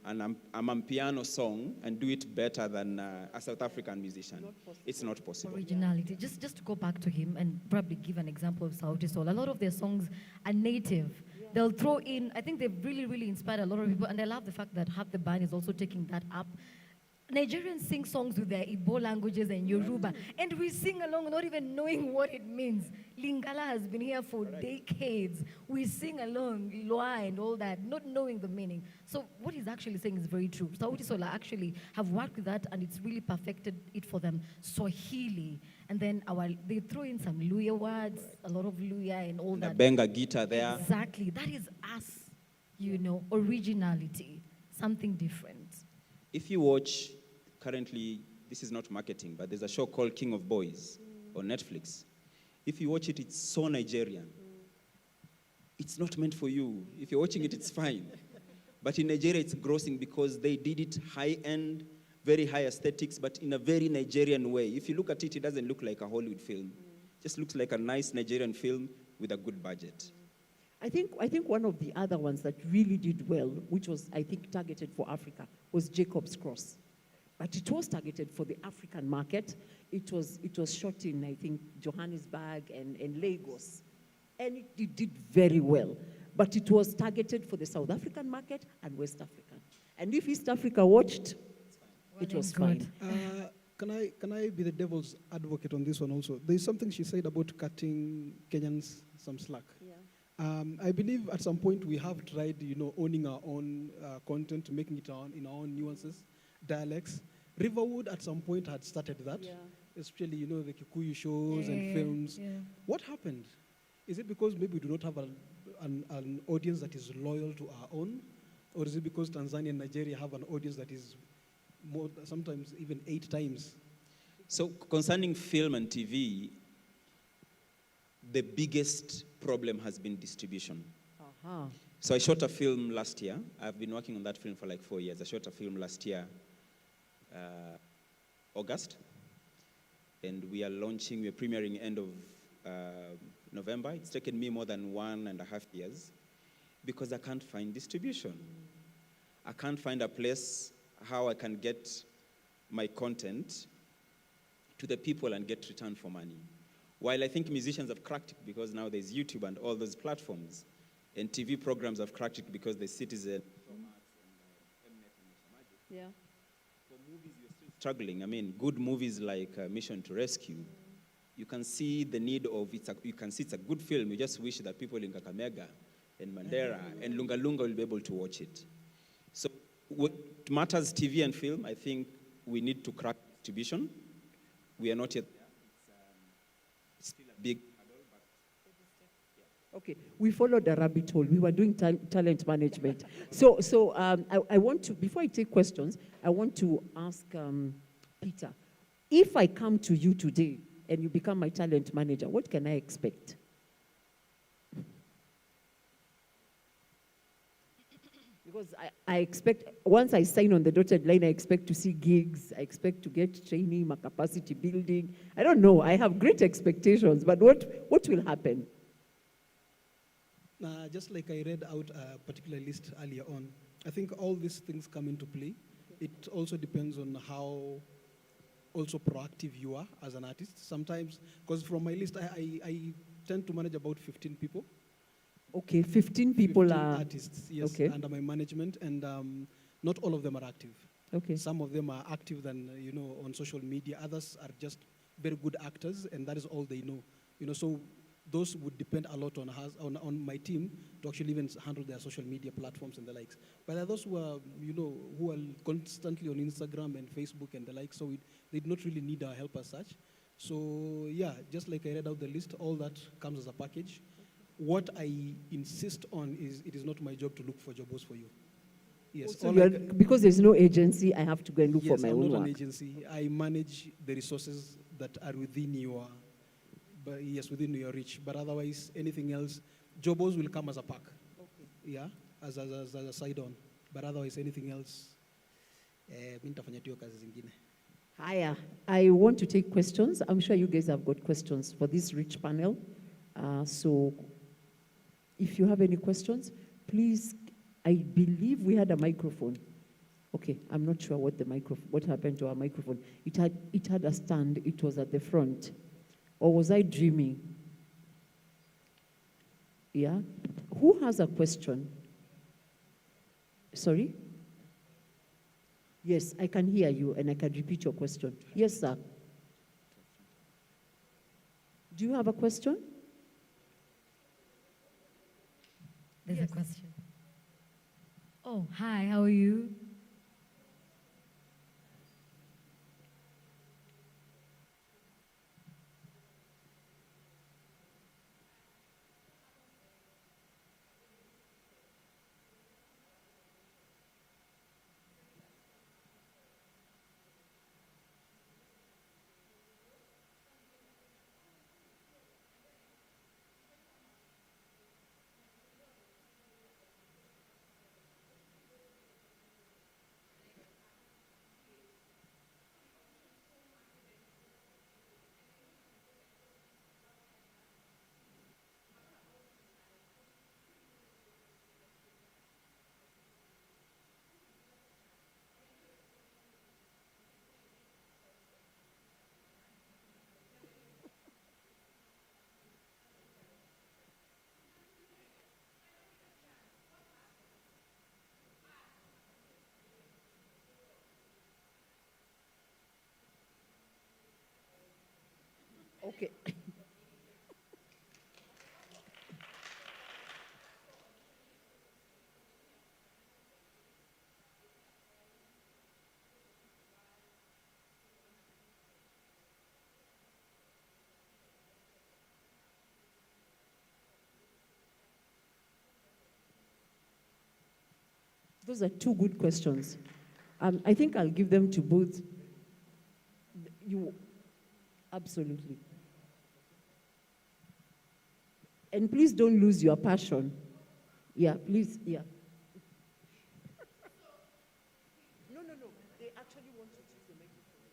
Ampiano song and do it better than a South African musician. It's not possible. Originality. Just to go back to him and probably give an example of Sauti Sol. A lot of their songs are native. They'll throw in, I think they've really, really inspired a lot of people, and I love the fact that half the band is also taking that up. Nigerians sing songs with their Igbo languages and Yoruba, and we sing along not even knowing what it means. Lingala has been here for decades. We sing along, Loa and all that, not knowing the meaning. So what he's actually saying is very true. Sauti Sol actually have worked with that, and it's really perfected it for them. Swahili, and then they throw in some Luya words, a lot of Luya and all that. The Benga guitar there. Exactly. That is us, originality, something different. If you watch, currently, this is not marketing, but there's a show called King of Boys on Netflix. If you watch it, it's so Nigerian. It's not meant for you. If you're watching it, it's fine. But in Nigeria, it's grossing because they did it high-end, very high aesthetics, but in a very Nigerian way. If you look at it, it doesn't look like a Hollywood film. It just looks like a nice Nigerian film with a good budget. I think one of the other ones that really did well, which was, I think, targeted for Africa, was Jacob's Cross. But it was targeted for the African market. It was shot in, I think, Johannesburg and Lagos. And it did very well. But it was targeted for the South African market and West African. And if East Africa watched, it was fine. Can I be the devil's advocate on this one also? There's something she said about cutting Kenyans some slack. Yeah. I believe at some point we have tried, owning our own content, making it in our own nuances, dialects. Riverwood at some point had started that, especially, the Kikuyu shows and films. Yeah. What happened? Is it because maybe we do not have an audience that is loyal to our own? Or is it because Tanzania and Nigeria have an audience that is more, sometimes even 8 times? So concerning film and TV, the biggest problem has been distribution. Uh-huh. So I shot a film last year. I've been working on that film for like 4 years. I shot a film last year, August. And we're premiering end of November. It's taken me more than 1.5 years because I can't find distribution. I can't find a place how I can get my content to the people and get return for money. While I think musicians have cracked it because now there's YouTube and all those platforms, and TV programs have cracked it because there's Citizen, Yeah. for movies, you're still struggling. I mean, good movies like Mission to Rescue, you can see the need of it. You can see it's a good film. You just wish that people in Kakamega and Mandera and Lunga Lunga will be able to watch it. So what matters TV and film, I think we need to crack distribution. We are not yet there. It's still a big hurdle, but Okay, we followed the rabbit hole. We were doing talent management. So I want to, before I take questions, I want to ask Peter, if I come to you today and you become my talent manager, what can I expect? Because I expect, once I sign on the dotted line, I expect to see gigs, I expect to get training, my capacity building. I don't know, I have great expectations, but what will happen? Just like I read out a particular list earlier on, I think all these things come into play. It also depends on how also proactive you are as an artist. Sometimes, because from my list, I tend to manage about 15 people. Okay, 15 people 15 are artists, yes, okay. under my management, and not all of them are active. Okay. Some of them are active than, on social media. Others are just very good actors, and that is all they know. So those would depend a lot on my team to actually even handle their social media platforms and the likes. But there are those who are, who are constantly on Instagram and Facebook and the likes, so they do not really need our help as such. So yeah, just like I read out the list, all that comes as a package. What I insist on is it is not my job to look for jobs for you. Yes. So because there's no agency, I have to go and look for my own I'm not work. an agency. I manage the resources that are within your, within your reach. But otherwise, anything else, jobs will come as a pack. Okay. Yeah, as a side on. but otherwise anything else, mi nitafanya tu hiyo kazi zingine. Hiya, I want to take questions. I'm sure you guys have got questions for this rich panel. So if you have any questions, please, I believe we had a microphone. Okay, I'm not sure what happened to our microphone. It had a stand, it was at the front. Or was I dreaming? Yeah? Who has a question? Sorry? Yes, I can hear you and I can repeat your question. Yes, sir. Do you have a question? There's a question. Oh, hi, how are you? Okay. Those are two good questions. I think I'll give them to both. You, absolutely. And please don't lose your passion. Yeah, please, yeah. No. They actually want you to use the microphone.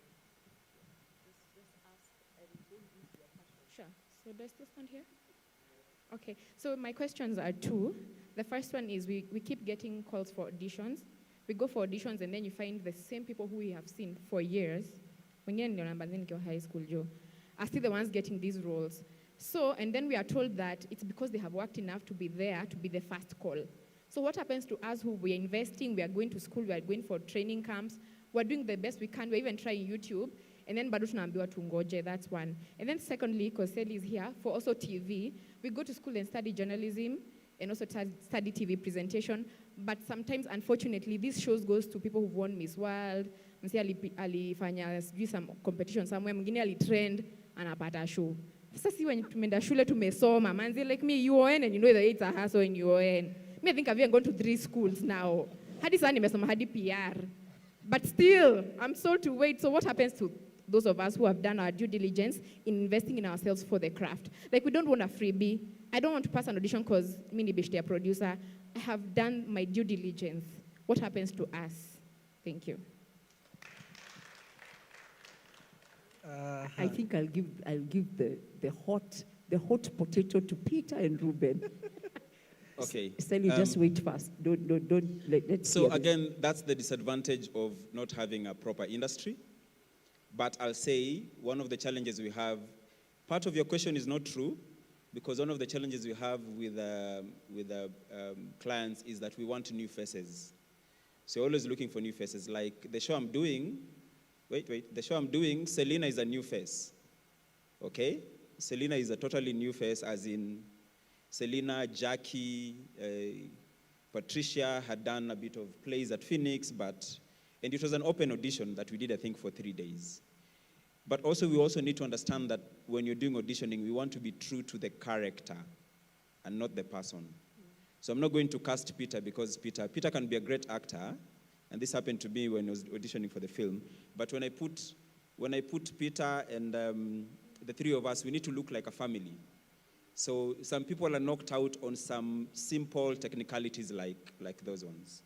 Just ask and don't lose your passion. Sure. So do I still stand here? Okay. So my questions are two. The first one is we keep getting calls for auditions. We go for auditions and then you find the same people who we have seen for years, wengine ndio namba nikiwa high school jo, are still the ones getting these roles. So, and then we are told that it's because they have worked enough to be there to be the first call. So what happens to us who we are investing, we are going to school, we are going for training camps, we're doing the best we can, we're even trying YouTube, and then bado tunaambiwa tungoje, that's one. And then secondly, because Sally is here, for also TV, we go to school and study journalism, and also study TV presentation, but sometimes, unfortunately, these shows goes to people who've won Miss World, msi alifanya some competition somewhere, mwingine alitrend, anapata show. Sasa si when tumeenda shule tumesoma, manzi like me, UON, and you know that it's a hassle in UON. Me, I think I've even gone to 3 schools now. Hadi sana nimesoma hadi PR. But still, I'm sold to wait. So what happens to those of us who have done our due diligence in investing in ourselves for the craft? Like, we don't want a freebie. I don't want to pass an audition because me ni beshte producer. I have done my due diligence. What happens to us? Thank you. I think I'll give the hot potato to Peter and Ruben. Okay. Sally, just wait first. Let's So again, that's the disadvantage of not having a proper industry. But I'll say one of the challenges we have, part of your question is not true, because one of the challenges we have with clients is that we want new faces. So you're always looking for new faces. Like the show I'm doing, the show I'm doing, Selena is a new face. Okay? Selena is a totally new face, as in Selena, Jackie, Patricia had done a bit of plays at Phoenix, and it was an open audition that we did, I think, for 3 days. But also, we also need to understand that when you're doing auditioning, we want to be true to the character and not the person. So I'm not going to cast Peter because Peter can be a great actor, and this happened to me when I was auditioning for the film. But when I put Peter and the three of us, we need to look like a family. So some people are knocked out on some simple technicalities like those ones.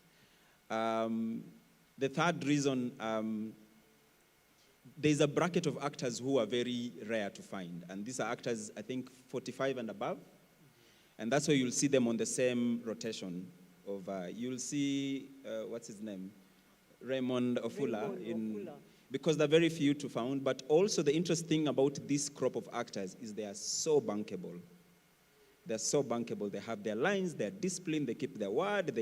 The third reason, there's a bracket of actors who are very rare to find. And these are actors, I think, 45 and above. And that's why you'll see them on the same rotation. You'll see, what's his name? Raymond Ofula. Because they're very few to found. But also the interesting thing about this crop of actors is they are so bankable. They're so bankable. They have their lines, they're disciplined, they keep their word.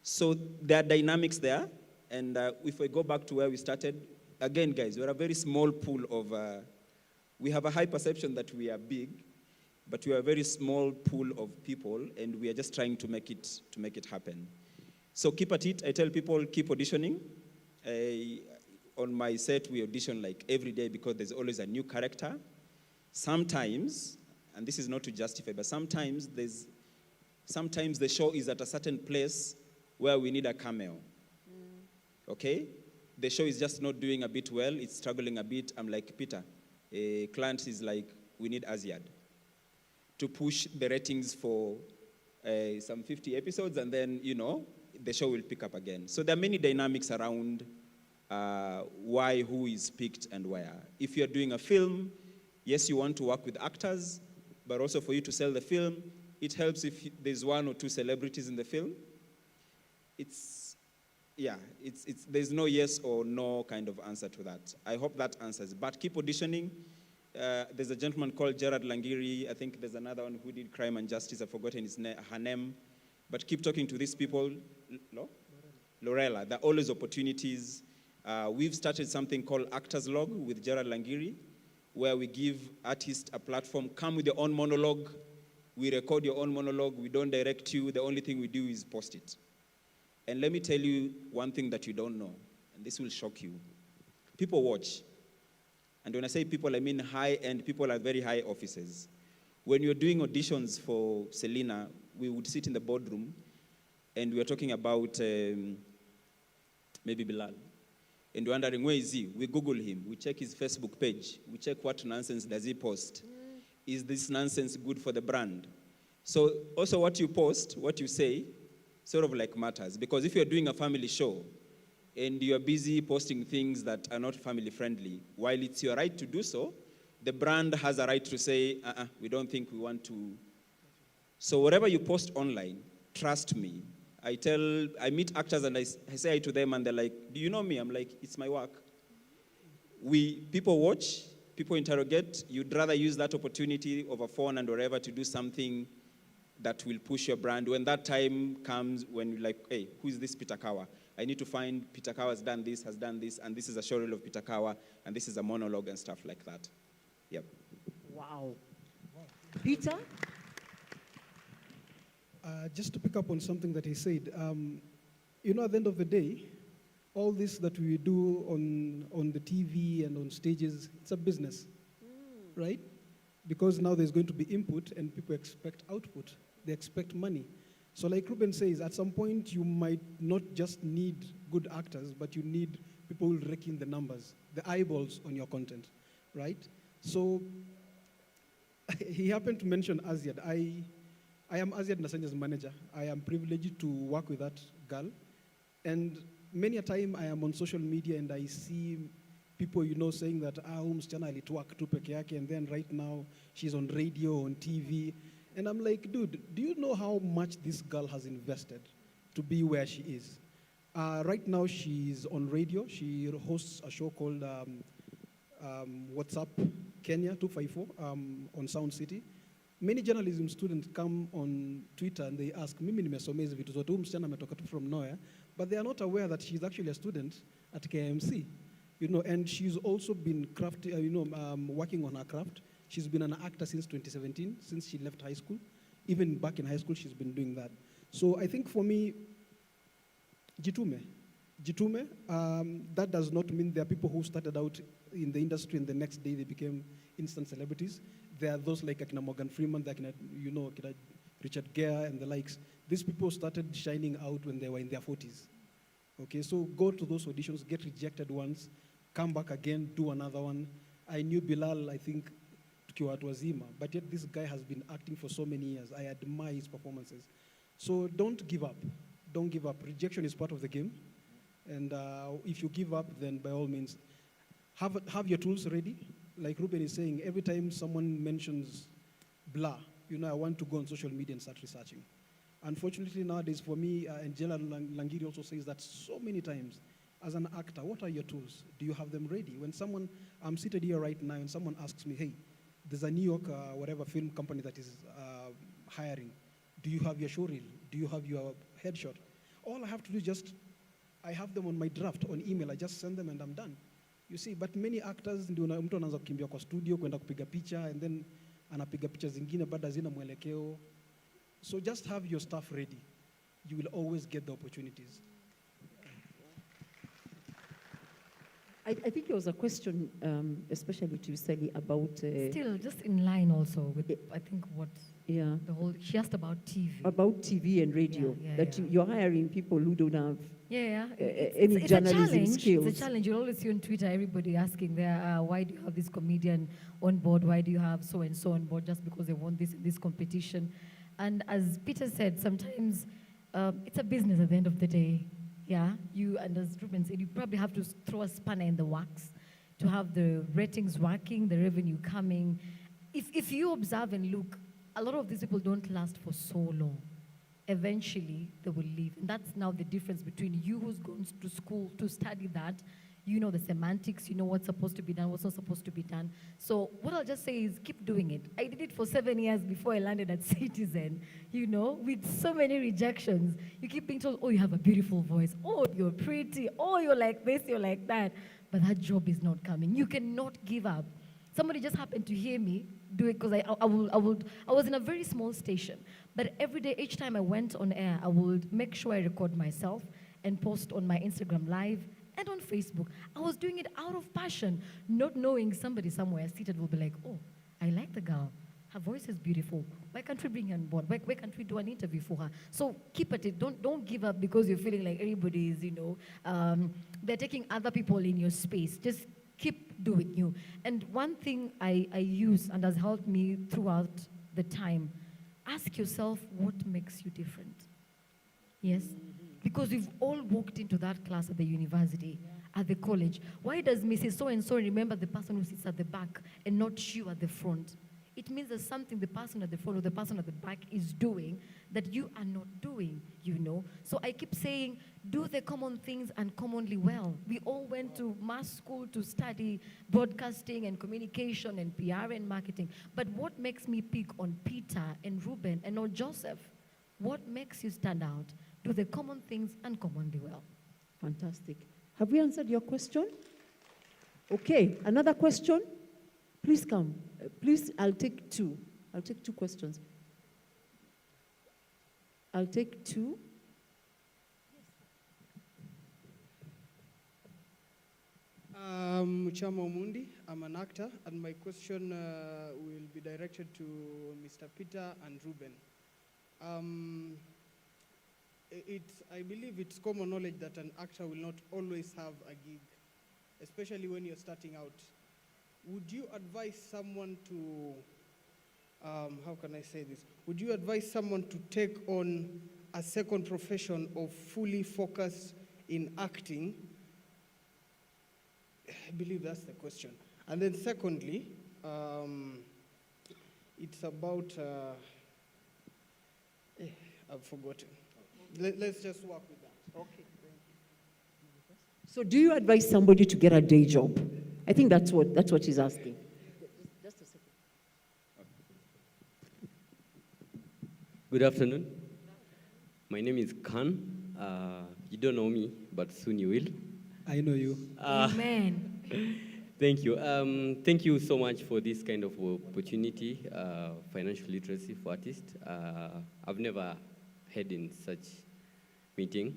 So there are dynamics there. And if we go back to where we started, again, guys, we're a very small pool of, we have a high perception that we are big, but we are a very small pool of people, and we are just trying to make it happen. So keep at it. I tell people, keep auditioning. On my set, we audition like every day because there's always a new character. Sometimes, and this is not to justify, but sometimes the show is at a certain place where we need a cameo. Okay? The show is just not doing a bit well, it's struggling a bit. I'm like, Peter, a client is like, we need Aziad to push the ratings for some 50 episodes, and then, the show will pick up again. So there are many dynamics around why, who is picked, and where. If you're doing a film, yes, you want to work with actors, but also for you to sell the film, it helps if there's one or two celebrities in the film. There's no yes or no kind of answer to that. I hope that answers. But keep auditioning. There's a gentleman called Gerard Langiri. I think there's another one who did Crime and Justice. I've forgotten her name. But keep talking to these people. Lorella. There are always opportunities. We've started something called Actors Log with Gerard Langiri, where we give artists a platform. Come with your own monologue. We record your own monologue. We don't direct you. The only thing we do is post it. And let me tell you one thing that you don't know, and this will shock you. People watch. And when I say people, I mean high-end people at very high offices. When you're doing auditions for Selena, we would sit in the boardroom, and we were talking about maybe Bilal. And we're wondering, where is he? We Google him. We check his Facebook page. We check what nonsense does he post. Is this nonsense good for the brand? So also what you post, what you say, sort of like matters. Because if you're doing a family show and you're busy posting things that are not family friendly, while it's your right to do so, the brand has a right to say, we don't think we want to. So whatever you post online, trust me. I meet actors and I say to them and they're like, do you know me? I'm like, it's my work. People watch, people interrogate. You'd rather use that opportunity of a phone and whatever to do something that will push your brand. When that time comes, when you're like, hey, who is this Peter Kawa? I need to find Peter Kawa has done this, and this is a showreel of Peter Kawa, and this is a monologue and stuff like that. Yep. Wow. Peter? Just to pick up on something that he said, at the end of the day, all this that we do on the TV and on stages, it's a business, right? Because now there's going to be input and people expect output. They expect money. So like Ruben says, at some point you might not just need good actors, but you need people who rake in the numbers, the eyeballs on your content, right? So he happened to mention Aziad. I am Aziad Nasanja's manager. I am privileged to work with that girl. And many a time I am on social media and I see people, saying that, msichana alituak tu peke yake, and then right now she's on radio, on TV. And I'm like, dude, do you know how much this girl has invested to be where she is? Right now she's on radio. She hosts a show called What's Up Kenya 254 on Sound City. Many journalism students come on Twitter and they ask, mimi nimesomea hizi vitu zote, msichana ametoka tu from nowhere, but they are not aware that she's actually a student at KMC. And she's also been working on her craft. She's been an actor since 2017, since she left high school. Even back in high school, she's been doing that. So I think for me, Jitume, that does not mean there are people who started out in the industry and the next day they became instant celebrities. There are those like Akina Morgan Freeman, Akina Richard Gere and the likes. These people started shining out when they were in their 40s. Okay, so go to those auditions, get rejected once, come back again, do another one. I knew Bilal, I think, tukiwa watu wazima, but yet this guy has been acting for so many years. I admire his performances. So don't give up. Don't give up. Rejection is part of the game. And if you give up, then by all means, have your tools ready. Like Ruben is saying, every time someone mentions blah, I want to go on social media and start researching. Unfortunately, nowadays, for me, and Jela Langiri also says that so many times, as an actor, what are your tools? Do you have them ready? When I'm seated here right now, and someone asks me, hey, there's a New York, whatever film company that is hiring. Do you have your showreel? Do you have your headshot? All I have to do is I have them on my draft, on email. I just send them and I'm done. You see, but many actors, mtu anaanza kukimbia kwa studio, kwenda kupiga picha, and then anapiga picha zingine bado hazina mwelekeo. So just have your stuff ready. You will always get the opportunities. I think there was a question, especially to Sally, about... Still, just in line also with, I think, what she asked about TV. About TV and radio, you're hiring people who don't have any journalism skills. It's a challenge. You'll always see on Twitter everybody asking there, why do you have this comedian on board? Why do you have so-and-so on board just because they want this in this competition? And as Peter said, sometimes it's a business at the end of the day. Yeah, and as Ruben said, you probably have to throw a spanner in the works to have the ratings working, the revenue coming. If you observe and look, a lot of these people don't last for so long. Eventually, they will leave. And that's now the difference between you who's gone to school to study that. You know the semantics, you know what's supposed to be done, what's not supposed to be done. So what I'll just say is keep doing it. I did it for 7 years before I landed at Citizen, with so many rejections. You keep being told, oh, you have a beautiful voice. Oh, you're pretty. Oh, you're like this, you're like that. But that job is not coming. You cannot give up. Somebody just happened to hear me do it because I was in a very small station. But every day, each time I went on air, I would make sure I record myself and post on my Instagram Live and on Facebook. I was doing it out of passion, not knowing somebody somewhere seated will be like, oh, I like the girl. Her voice is beautiful. Why can't we bring her on board? Why can't we do an interview for her? So keep at it. Don't give up because you're feeling like everybody is, they're taking other people in your space. Just keep doing you. And one thing I use and has helped me throughout the time, ask yourself what makes you different. Yes? Because we've all walked into that class at the university, at the college. Why does Mrs. So-and-so remember the person who sits at the back and not you at the front? It means there's something the person at the front or the person at the back is doing that you are not doing, So I keep saying, do the common things uncommonly well. We all went to mass school to study broadcasting and communication and PR and marketing. But what makes me pick on Peter and Ruben and not Joseph? What makes you stand out? Do the common things uncommonly well. Fantastic. Have we answered your question? Okay, another question? Please come. Please, I'll take two. I'll take two questions. I'll take two. Muchama Omundi, I'm an actor, and my question will be directed to Mr. Peter and Ruben. I believe it's common knowledge that an actor will not always have a gig, especially when you're starting out. Would you advise someone to, how can I say this? Would you advise someone to take on a second profession of fully focused in acting? I believe that's the question. And then secondly, it's about, I've forgotten. Let's just work with that. Okay. So do you advise somebody to get a day job? I think that's what he's asking. Just a second. Good afternoon. My name is Khan. You don't know me, but soon you will. I know you. Amen. Thank you. Thank you so much for this kind of opportunity, financial literacy for artists. I've never had in such meeting.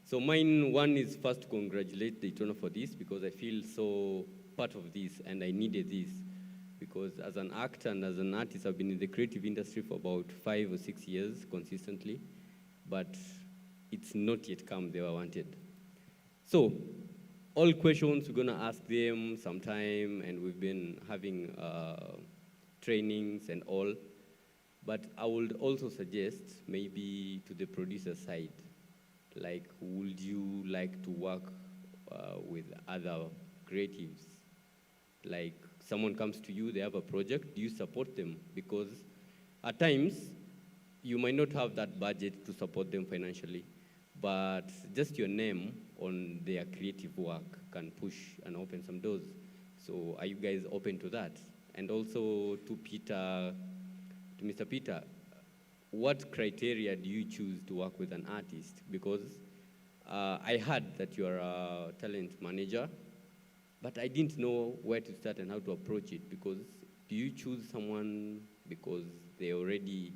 So one is first to congratulate the Eternal for this because I feel so part of this and I needed this because as an actor and as an artist, I've been in the creative industry for about 5 or 6 years consistently, but it's not yet come where I wanted. So all questions, we're gonna ask them sometime and we've been having trainings and all. But I would also suggest maybe to the producer side, Like, would you like to work with other creatives? Like, someone comes to you, they have a project, do you support them? Because at times, you might not have that budget to support them financially, but just your name on their creative work can push and open some doors. So are you guys open to that? And also to Mr. Peter, what criteria do you choose to work with an artist? Because I heard that you are a talent manager, but I didn't know where to start and how to approach it. Because do you choose someone because they're already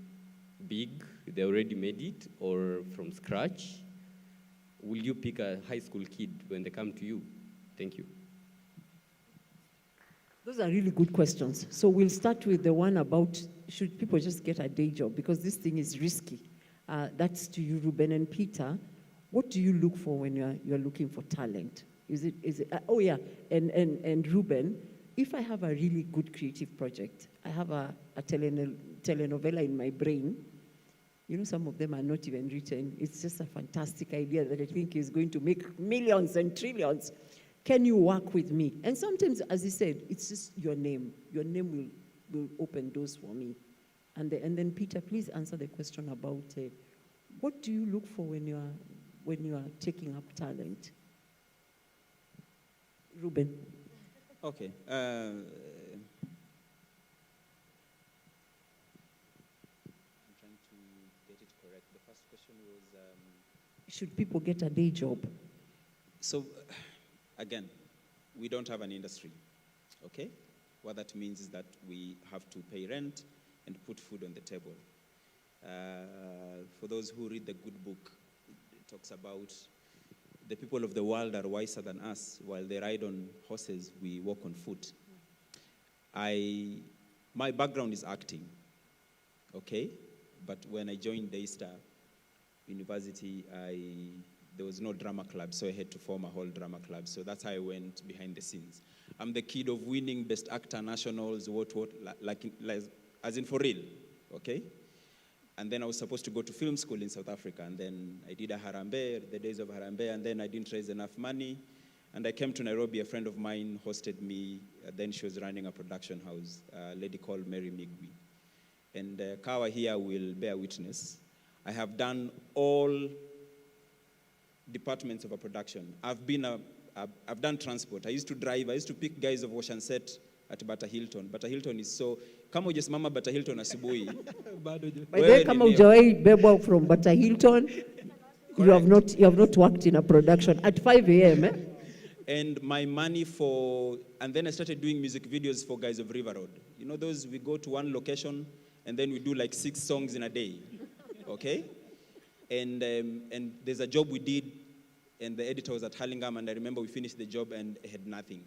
big, they already made it, or from scratch? Will you pick a high school kid when they come to you? Thank you. Those are really good questions. So we'll start with the one about should people just get a day job, because this thing is risky. That's to you, Ruben and Peter. What do you look for when you're looking for talent? Is it oh yeah, and Ruben, if I have a really good creative project, I have a telenovela in my brain. You know, some of them are not even written. It's just a fantastic idea that I think is going to make millions and trillions. Can you work with me? And sometimes, as he said, it's just your name. Your name will open doors for me. And then Peter, please answer the question about what do you look for when you are taking up talent? Ruben. Okay. Should people get a day job? So, again, we don't have an industry, okay? What that means is that we have to pay rent and put food on the table. For those who read the good book, it talks about the people of the world are wiser than us. While they ride on horses, we walk on foot. My background is acting, okay? But when I joined Daystar University, there was no drama club, so I had to form a whole drama club. So that's how I went behind the scenes. I'm the kid of winning Best Actor Nationals, like as in for real, okay? And then I was supposed to go to film school in South Africa, and then I did a Harambee, the days of Harambee, and then I didn't raise enough money. And I came to Nairobi, a friend of mine hosted me, then she was running a production house, a lady called Mary Migwi. And Kawa here will bear witness. I have done all departments of a production. I've done transport. I used to drive. I used to pick guys of Wash and Set at Bata Hilton. Bata Hilton is so. Kama hujasimama Bata Hilton asubuhi. By the way, kama hujawahi bebwa from Bata Hilton, you have not worked in a production at 5 a.m. Eh? And my money and then I started doing music videos for guys of River Road. You know those, we go to one location and then we do like 6 songs in a day. Okay? And there's a job we did, and the editor was at Hurlingham, and I remember we finished the job and I had nothing.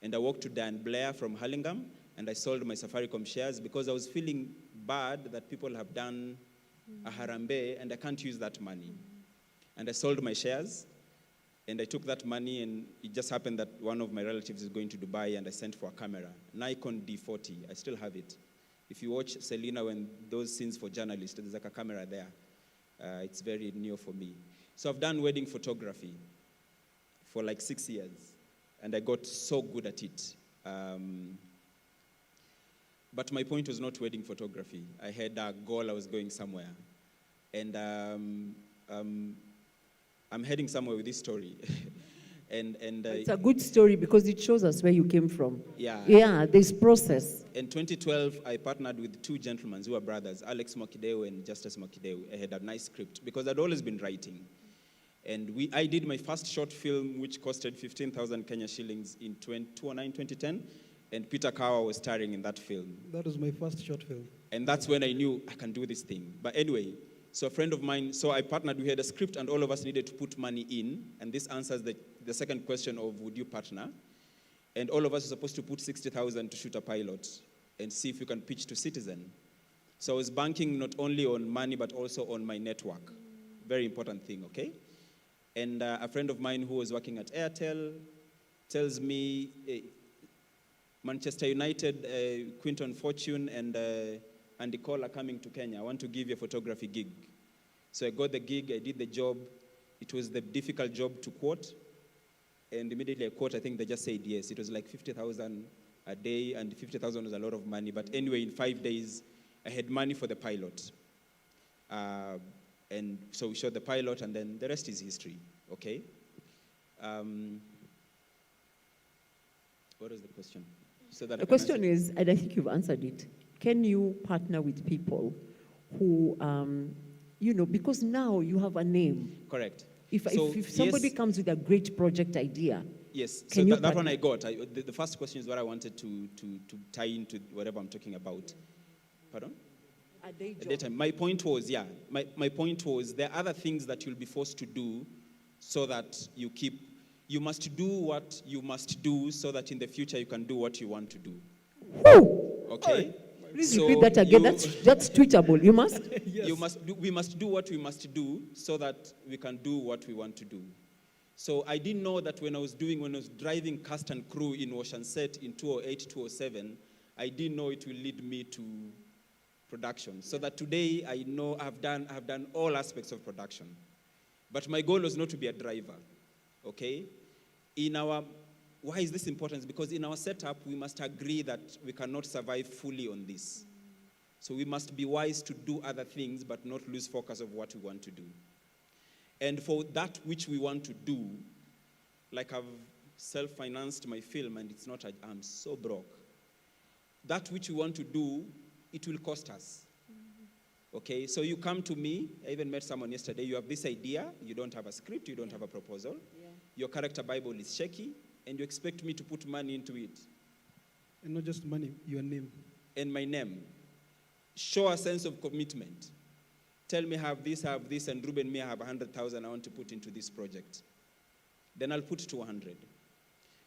And I walked to Dan Blair from Hurlingham, and I sold my Safaricom shares because I was feeling bad that people have done a Harambee, and I can't use that money. And I sold my shares, and I took that money, and it just happened that one of my relatives is going to Dubai, and I sent for a camera, Nikon D40. I still have it. If you watch Selena when those scenes for journalists, there's like a camera there. It's very new for me. So I've done wedding photography for like 6 years, and I got so good at it. But my point was not wedding photography. I had a goal, I was going somewhere. And I'm heading somewhere with this story. It's a good story because it shows us where you came from. Yeah. Yeah, there's process. In 2012, I partnered with 2 gentlemen who are brothers, Alex Mokideu and Justice Mokideu. I had a nice script because I'd always been writing. And I did my first short film, which costed 15,000 Kenya shillings in 2010. And Peter Kawa was starring in that film. That was my first short film. And that's when I knew I can do this thing. But anyway, so a friend of mine, so I partnered, we had a script and all of us needed to put money in. And this answers the second question of would you partner? And all of us were supposed to put 60,000 to shoot a pilot and see if we can pitch to Citizen. So I was banking not only on money, but also on my network. Very important thing, okay? And a friend of mine who was working at Airtel tells me, Manchester United, Quinton Fortune, and Andy Cole are coming to Kenya. I want to give you a photography gig. So I got the gig, I did the job, it was the difficult job to quote. And immediately I quote, I think they just said yes. It was like 50,000 a day, and 50,000 was a lot of money. But anyway, in 5 days, I had money for the pilot. And so we shot the pilot, and then the rest is history, okay? What was the question? So that The question is, and I think you've answered it, can you partner with people who, because now you have a name. Correct. If somebody yes, comes with a great project idea, yes, so can you that one partner? I got. The first question is what I wanted to tie into whatever I'm talking about. Pardon? At that time. My point was, my point was there are other things that you'll be forced to do so that you must do what you must do so that in the future you can do what you want to do. Okay? Please repeat that again. That's tweetable. You must? Yes. We must do what we must do so that we can do what we want to do. So I didn't know that when I was driving cast and crew in Ocean Set in 2008, 2007, I didn't know it will lead me to production. So that today I know I've done all aspects of production. But my goal was not to be a driver, okay? Why is this important? Because in our setup, we must agree that we cannot survive fully on this. So we must be wise to do other things, but not lose focus of what we want to do. And for that which we want to do, like I've self-financed my film, and it's not, I'm so broke. That which we want to do, it will cost us. Okay, so you come to me, I even met someone yesterday, you have this idea, you don't have a script, you don't have a proposal, your character Bible is shaky, and you expect me to put money into it. And not just money, your name. And my name. Show a sense of commitment. Tell me I have this, and Ruben, me, I have 100,000 I want to put into this project. Then I'll put 200.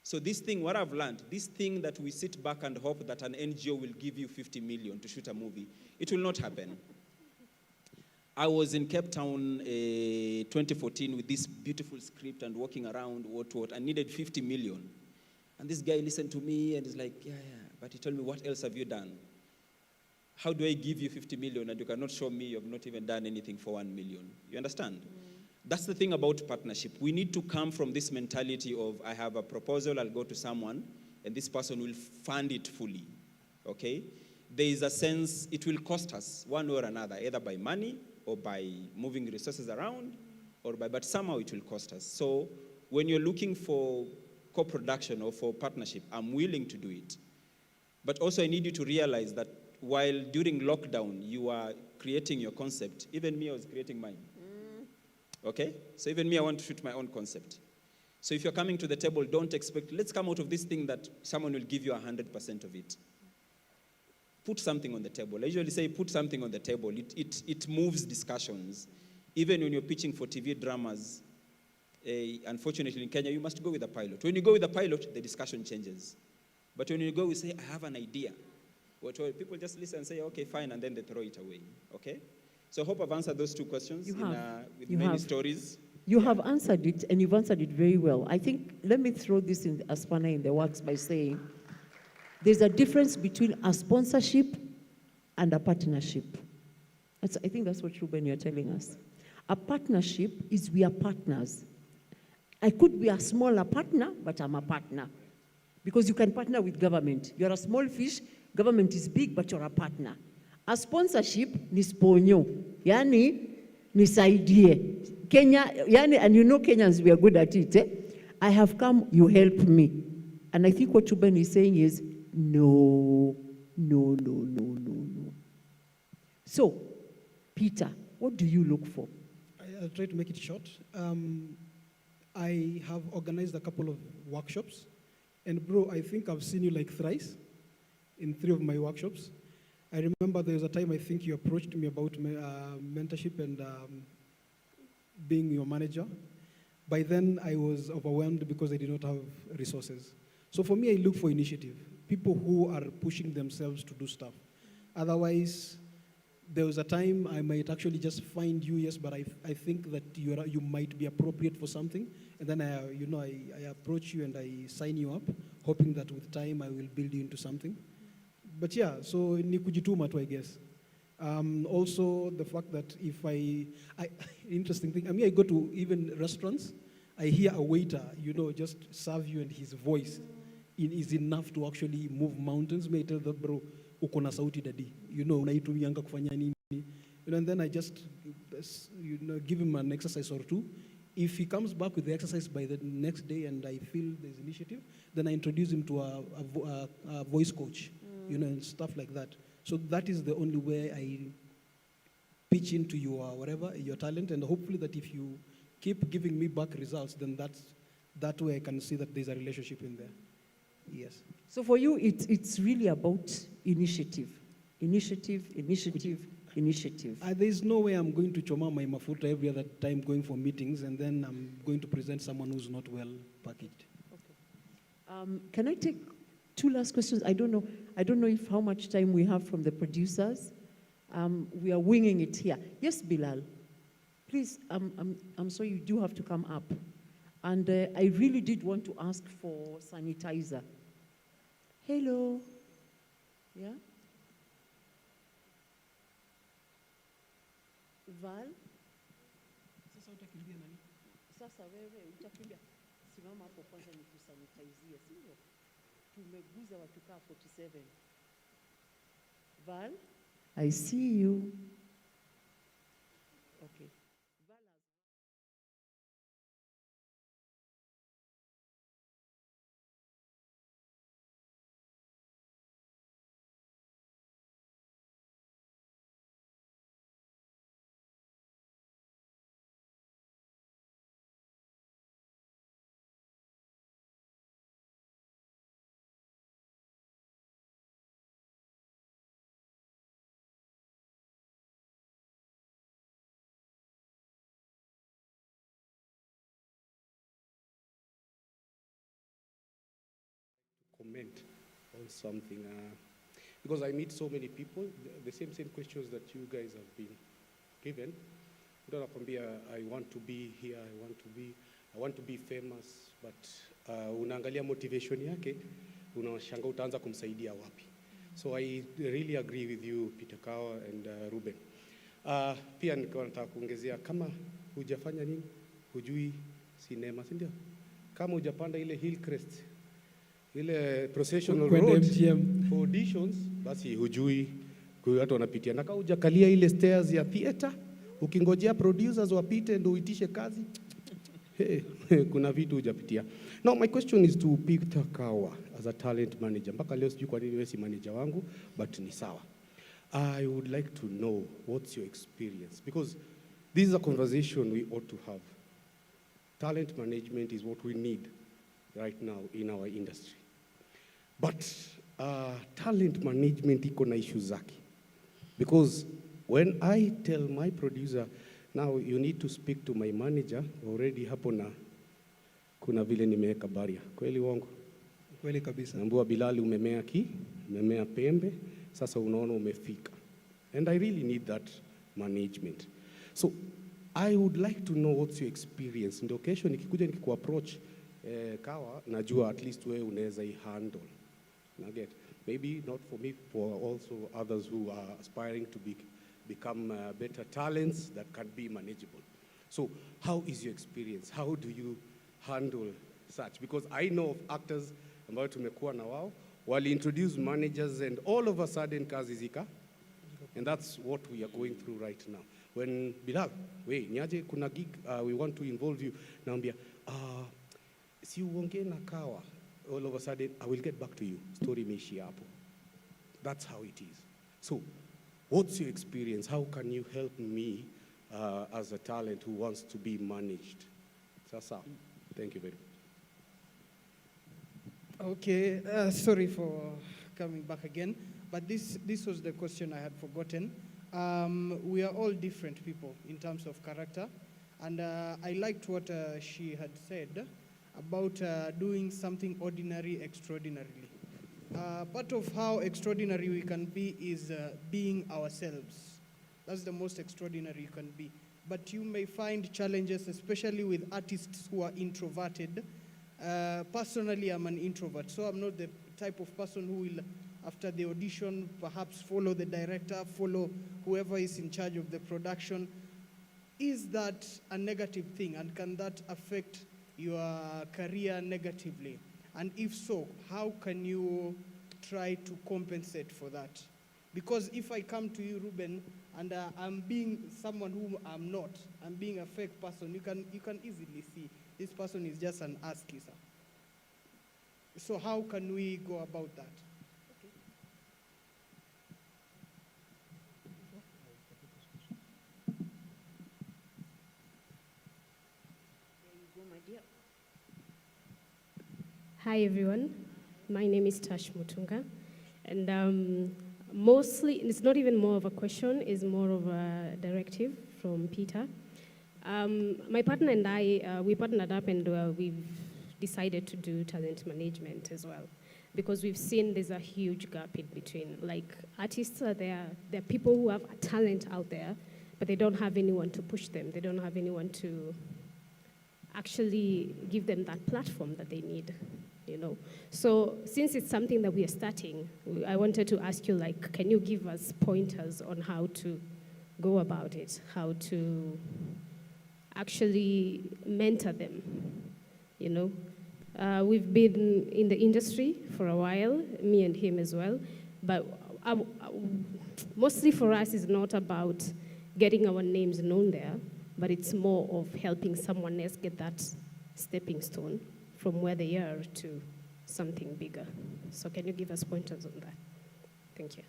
So this thing, what I've learned, this thing that we sit back and hope that an NGO will give you 50 million to shoot a movie, it will not happen. I was in Cape Town 2014 with this beautiful script and walking around, I needed 50 million. And this guy listened to me and is like, yeah, but he told me, what else have you done? How do I give you 50 million and you cannot show me you have not even done anything for 1 million? You understand? That's the thing about partnership. We need to come from this mentality of, I have a proposal, I'll go to someone, and this person will fund it fully, okay? There is a sense, it will cost us one way or another, either by money or by moving resources around, but somehow it will cost us. So when you're looking for co-production or for partnership, I'm willing to do it. But also I need you to realize that while during lockdown you are creating your concept, even me, I was creating mine. Okay? So even me, I want to shoot my own concept. So if you're coming to the table, don't expect, let's come out of this thing that someone will give you 100% of it. Put something on the table. I usually say put something on the table. It moves discussions. Even when you're pitching for TV dramas, unfortunately in Kenya, you must go with a pilot. When you go with a pilot, the discussion changes. But when you go, we say, I have an idea. People just listen and say, okay, fine, and then they throw it away, okay? So I hope I've answered those two questions with many stories. You have answered it, and you've answered it very well. I think, let me throw this in a spanner in the works by saying, there's a difference between a sponsorship and a partnership. I think that's what Ruben, you're telling us. A partnership is we are partners. I could be a smaller partner, but I'm a partner. Because you can partner with government. You're a small fish, government is big, but you're a partner. A sponsorship ni sponyo, yani nisaidie. Kenya, yani, and you know Kenyans, we are good at it. I have come, you help me. And I think what Ruben is saying is, no. So, Peter, what do you look for? I'll try to make it short. I have organized a couple of workshops. And bro, I think I've seen you like thrice in 3 of my workshops. I remember there was a time I think you approached me about mentorship and being your manager. By then, I was overwhelmed because I did not have resources. So for me, I look for initiative, people who are pushing themselves to do stuff. Otherwise, there was a time I might actually just find you, yes, but I think that you might be appropriate for something. And then I approach you and I sign you up, hoping that with time I will build you into something. But yeah, so ni kujituma tu, I guess. Also, the fact that if interesting thing, I mean, I go to even restaurants, I hear a waiter, just serve you, and his voice is enough to actually move mountains. May tell that, bro, uko na sauti dadi, unaitumianga kufanya nini? And then I just, give him an exercise or two. If he comes back with the exercise by the next day and I feel there's initiative, then I introduce him to a voice coach, and stuff like that. So that is the only way I pitch into your talent, and hopefully that if you keep giving me back results, then that way I can see that there's a relationship in there. Yes. So for you, it's really about initiative. Initiative. There's no way I'm going to choma my mafuta every other time going for meetings, and then I'm going to present someone who's not well packaged. Can I take 2 last questions? I don't know if how much time we have from the producers. We are winging it here. Yes, Bilal. Please, I'm sorry, you do have to come up. And I really did want to ask for sanitizer. Hello. Yeah? Val? Sasa wewe utakimbia. Simama hapo kwanza nikusanitizie, sio? Tumeguza watu kaa 47. Val? I see you. Okay. Comment on something because I meet so many people, the same questions that you guys have been given. I want to be here, I want to be famous, but unaangalia motivation yake, unashanga utaanza kumsaidia wapi. So I really agree with you, Peter Kawa and Ruben. Pia nilikuwa nataka kuongezea, kama hujafanya nini, hujui sinema, si ndio? Kama hujapanda ile Hillcrest, ile processional road for auditions, basi hujui watu wanapitia. Na kama hujakalia ile stairs ya theater, ukingojea producers wapite ndio uitishe kazi, kuna vitu hujapitia. Now my question is to Peter Kawa as a talent manager. Mpaka leo sijui kwa nini wewe si manager wangu, but ni sawa. I would like to know what's your experience, because this is a conversation we ought to have. Talent management is what we need right now in our industry. But talent management iko na issue zake. Because when I tell my producer, now you need to speak to my manager, already hapo na kuna vile nimeweka barrier. Kweli uongo? Kweli kabisa. Naambua Bilali umemea pembe, sasa unaona umefika. And I really need that management. So I would like to know what's your experience. Ndio kesho nikikuja nikikuapproach Kawa, najua at least wewe unaweza handle. Naget. Maybe not for me, for also others who are aspiring to become better talents that can be manageable. So how is your experience? How do you handle such? Because I know of actors ambao tumekuwa na wao, wali introduce managers and all of a sudden kazi zika. And that's what we are going through right now. When Bilal, niaje kuna gig, we want to involve you. Naambia, si uongee na Kawa. All of a sudden, I will get back to you. Story imeishia hapo. That's how it is. So, what's your experience? How can you help me as a talent who wants to be managed? Sasa, thank you very much. Okay, sorry for coming back again, but this was the question I had forgotten. We are all different people in terms of character, and I liked what she had said about doing something ordinary extraordinarily. Part of how extraordinary we can be is being ourselves. That's the most extraordinary you can be. But you may find challenges, especially with artists who are introverted. Personally, I'm an introvert, so I'm not the type of person who will after the audition, perhaps follow the director, follow whoever is in charge of the production. Is that a negative thing, and can that affect your career negatively? And if so, how can you try to compensate for that? Because if I come to you, Ruben, and I'm being someone whom I'm not, I'm being a fake person, you can easily see this person is just an ass kisser. So how can we go about that? Hi everyone, my name is Tash Mutunga, and mostly, it's not even more of a question, it's more of a directive from Peter. My partner and I, we partnered up and we've decided to do talent management as well, because we've seen there's a huge gap in between. Like, artists are there are people who have a talent out there, but they don't have anyone to push them. They don't have anyone to actually give them that platform that they need, you know. So since it's something that we are starting, I wanted to ask you, like, can you give us pointers on how to go about it, how to actually mentor them, you know? We've been in the industry for a while, me and him as well, but mostly for us, it's not about getting our names known there, but it's more of helping someone else get that stepping stone from where they are to something bigger. So can you give us pointers on that? Thank you.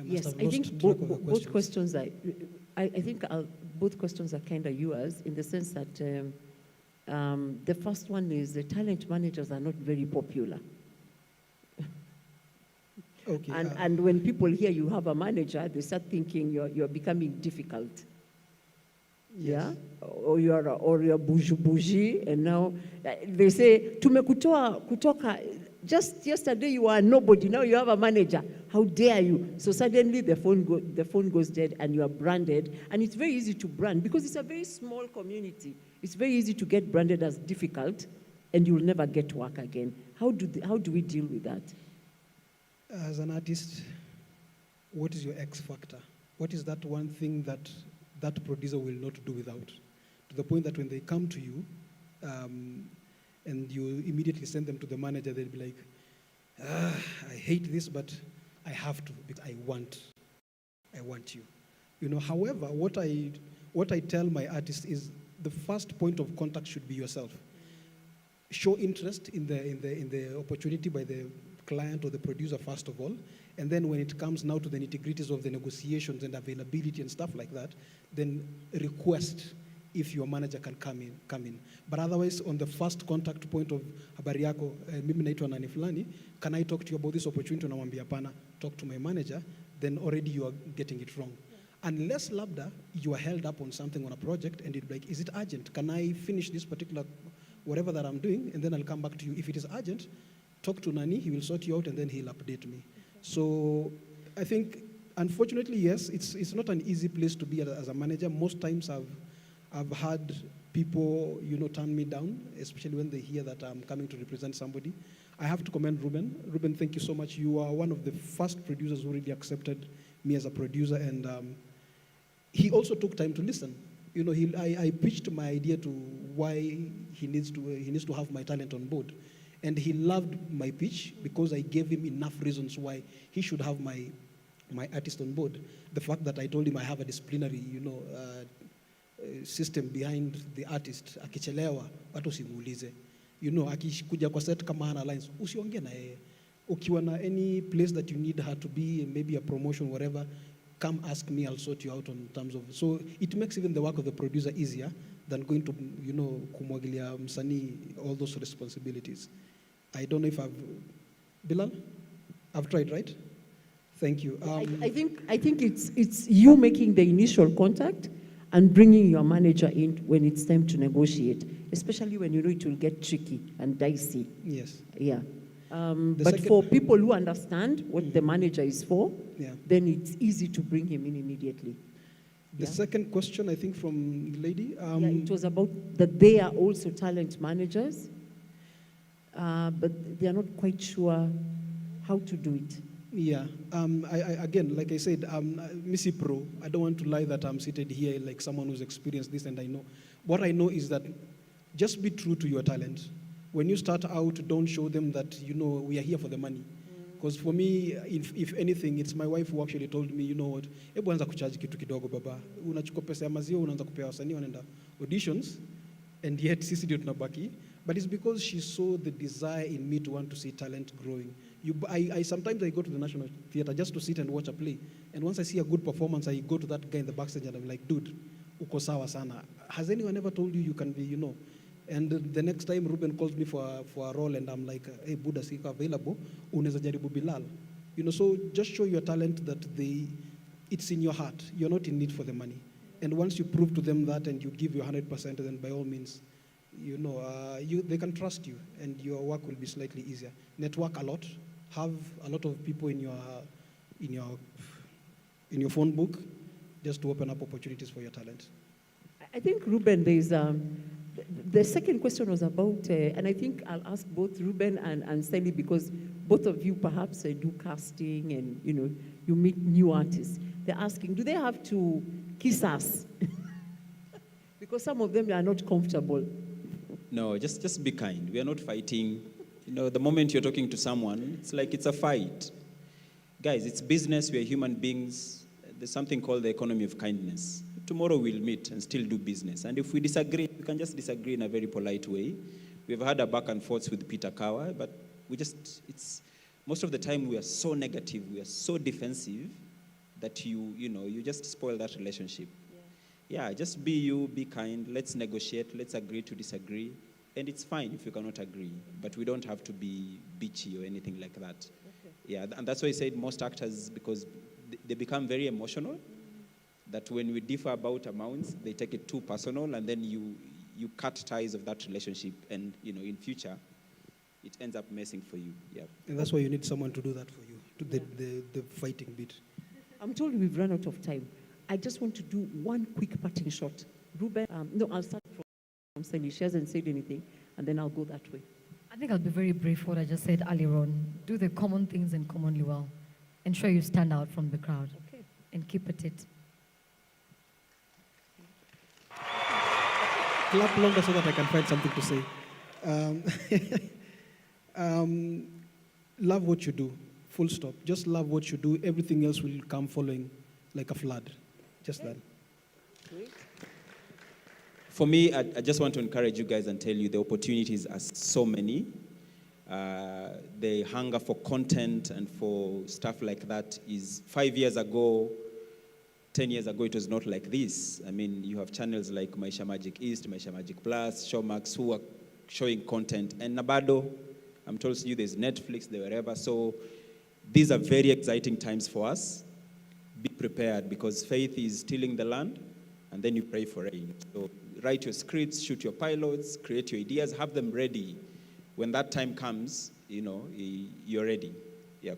Yes, I think both questions are, I think both questions are kind of yours, in the sense that the first one is the talent managers are not very popular. Okay. And when people hear you have a manager, they start thinking you're becoming difficult. Yes. Yeah, or you're bougie, and now they say kutoka. Just yesterday you were nobody. Now you have a manager. How dare you? So suddenly the phone goes dead, and you are branded. And it's very easy to brand because it's a very small community. It's very easy to get branded as difficult, and you'll never get work again. How do we deal with that? As an artist, what is your X factor? What is that one thing that that producer will not do without? To the point that when they come to you, and you immediately send them to the manager, they'll be like, I hate this, but I have to, because I want you. You know, however, what I tell my artists is the first point of contact should be yourself. Show interest in the opportunity by the client or the producer first of all, and then when it comes now to the nitty-gritties of the negotiations and availability and stuff like that, then request if your manager can come in. But otherwise, on the first contact point of habari yako, mimi naitwa nani fulani, can I talk to you about this opportunity? Unamwambia hapana, talk to my manager, then already you are getting it wrong. Unless labda you are held up on something on a project and it's like, is it urgent? Can I finish this particular whatever that I'm doing, and then I'll come back to you. If it is urgent, talk to Nani, he will sort you out, and then he'll update me. So I think, unfortunately, yes, it's not an easy place to be as a manager. Most times I've had people, you know, turn me down, especially when they hear that I'm coming to represent somebody. I have to commend Ruben. Ruben, thank you so much. You are one of the first producers who really accepted me as a producer, and he also took time to listen. You know, I pitched my idea to why he needs to have my talent on board. And he loved my pitch because I gave him enough reasons why he should have my artist on board. The fact that I told him I have a disciplinary, you know, system behind the artist. Akichelewa, watu usimuulize. You know, akikuja kwa set kama hana lines, usiongee na yeye. Ukiwa na any place that you need her to be, maybe a promotion, whatever, come ask me, I'll sort you out on terms of. So it makes even the work of the producer easier than going to, you know, kumwagilia msanii all those responsibilities. I don't know if Bilal? I've tried, right? Thank you. I think it's you making the initial contact and bringing your manager in when it's time to negotiate, especially when you know it will get tricky and dicey. Yes. Yeah. But for people who understand what the manager is for, then it's easy to bring him in immediately. The second question, I think, from the lady. It was about that they are also talent managers. but they are not quite sure how to do it. Yeah. Again, like I said, Missy Pro, I don't want to lie that I'm seated here like someone who's experienced this and I know. What I know is that just be true to your talent. When you start out, don't show them that, we are here for the money. Because for me, if anything, it's my wife who actually told me, you know what, hebu anza kucharge kitu kidogo baba. Unachukua pesa ya maziwa, unaanza kupea wasanii wanaenda auditions, and yet sisi ndio tunabaki. But it's because she saw the desire in me to want to see talent growing. Sometimes I go to the National Theatre just to sit and watch a play. And once I see a good performance, I go to that guy in the backstage and I'm like, dude, uko sawa sana. Has anyone ever told you you can be, And the next time Ruben calls me for a role and I'm like, hey, Buddha, siko available, unaweza jaribu Bilal. So just show your talent that it's in your heart. You're not in need for the money. And once you prove to them that and you give your 100%, then by all means, they can trust you and your work will be slightly easier. Network a lot. Have a lot of people in your phone book just to open up opportunities for your talent. I think, Ruben, there's the second question was about, and I think I'll ask both Ruben and Sally, because both of you perhaps do casting and, you meet new artists. They're asking, do they have to kiss us? Because some of them are not comfortable. No, just be kind. We are not fighting. The moment you're talking to someone, it's like it's a fight. Guys, it's business. We are human beings. There's something called the economy of kindness. Tomorrow we'll meet and still do business. And if we disagree, we can just disagree in a very polite way. We've had a back and forth with Peter Kawa, but most of the time we are so negative, we are so defensive that you just spoil that relationship. Yeah, just be you, be kind. Let's negotiate. Let's agree to disagree. And it's fine if you cannot agree, but we don't have to be bitchy or anything like that. Okay. Yeah, and that's why I said most actors, because they become very emotional, that when we differ about amounts, they take it too personal, and then you cut ties of that relationship, and in future, it ends up messing for you. Yeah. And that's why you need someone to do that for you, the fighting bit. I'm told we've run out of time. I just want to do one quick parting shot. Ruben, I'll start from Sally. She hasn't said anything, and then I'll go that way. I think I'll be very brief what I just said earlier on. Do the common things and commonly well. Ensure you stand out from the crowd. Okay. And keep at it. Clap longer so that I can find something to say. Love what you do. Full stop. Just love what you do. Everything else will come following like a flood. Just that. Great. For me, I just want to encourage you guys and tell you the opportunities are so many. The hunger for content and for stuff like that is 5 years ago, 10 years ago, it was not like this. I mean, you have channels like Maisha Magic East, Maisha Magic Plus, Showmax, who are showing content. And Nabado, I'm told you there's Netflix, there wherever. So these are very exciting times for us. Be prepared, because faith is tilling the land, and then you pray for rain. So write your scripts, shoot your pilots, create your ideas, have them ready. When that time comes, you're ready. Yeah.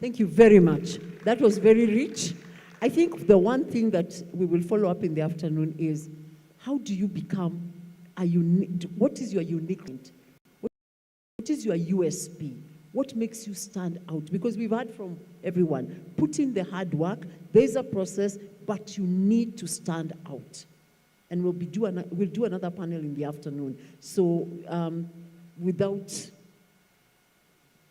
Thank you very much. That was very rich. I think the one thing that we will follow up in the afternoon is, how do you become what is your unique? What is your USP? What makes you stand out? Because we've heard from everyone, put in the hard work, there's a process, but you need to stand out. And we'll do another panel in the afternoon. So without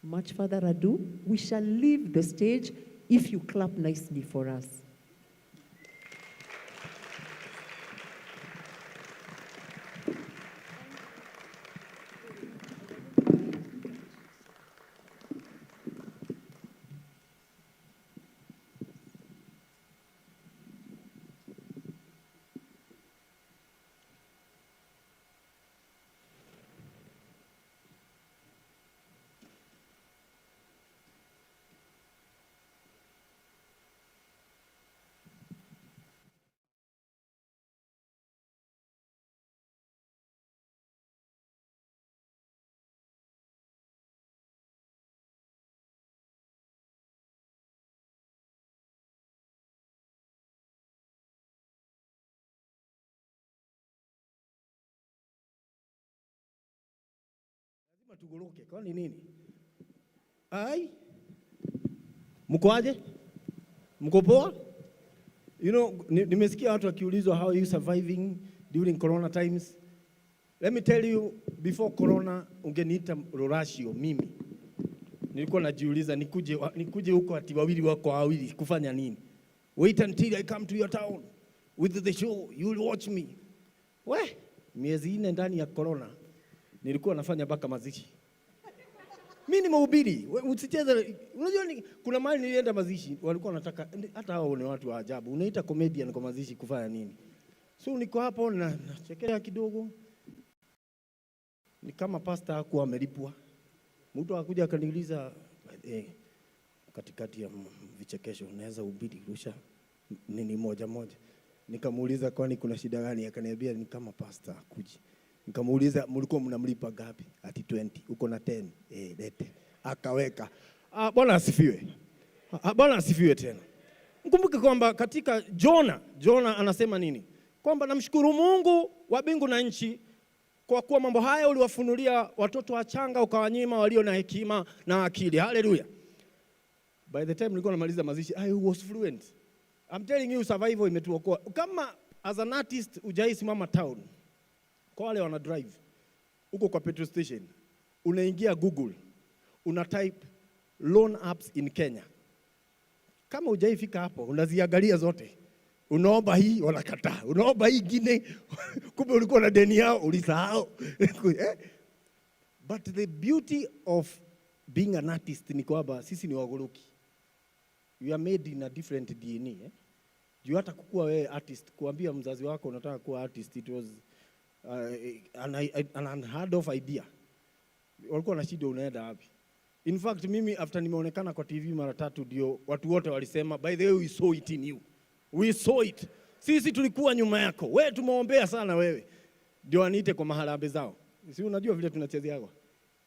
much further ado, we shall leave the stage if you clap nicely for us. lazima tugoroke. Kwani nini? Ai, mko aje? Mko poa? You know, nimesikia watu wakiulizwa how are you surviving during corona times. Let me tell you, before corona ungeniita Rorashio mimi. Nilikuwa najiuliza nikuje huko ati wawili wako wawili kufanya nini? Wait until I come to your town with the show, you'll watch me. Miezi 4 ndani ya corona nilikuwa nafanya mpaka mazishi. Mimi ni mhubiri, usicheze. Unajua kuna mahali nilienda mazishi, walikuwa wanataka hata hao ni watu wa ajabu. Unaita comedian kwa mazishi kufanya nini? So niko hapo na chekelea kidogo. Ni kama pastor hakuwa amelipwa. Mtu akakuja akaniuliza katikati ya vichekesho unaweza hubiri rusha nini moja. Nikamuuliza kwani kuna shida gani? Akaniambia ni kama pastor kuji. Nikamuuliza mlikuwa mnamlipa ngapi? Ati 20. Uko na 10? Lete. Akaweka. Bwana asifiwe. Bwana asifiwe tena. Mkumbuke kwamba katika Jona anasema nini? Kwamba namshukuru Mungu wa mbingu na nchi kwa kuwa mambo haya uliwafunulia watoto wachanga ukawanyima walio na hekima na akili. Hallelujah. By the time nilikuwa namaliza mazishi, I was fluent. I'm telling you, survival imetuokoa. Kama as an artist ujaisimama town, kwa wale wana drive uko kwa petrol station, unaingia Google, una type loan apps in Kenya. Kama hujaifika hapo, unaziangalia zote. Unaomba hii wanakataa, unaomba hii ingine kumbe ulikuwa na deni yao ulisahau. But the beauty of being an artist ni kwamba sisi ni wagoroki. You are made in a different DNA. Juu hata kukua wewe artist, kuambia mzazi wako unataka kuwa artist, it was an unheard of idea. Walikuwa na shida unaenda wapi? In fact, mimi after nimeonekana kwa TV mara 3 ndio watu wote walisema, by the way, we saw it in you. We saw it. Sisi tulikuwa nyuma yako. Wewe tumeombea sana wewe. Ndio waniite kwa maharambe zao. Si unajua vile tunachezea hapo.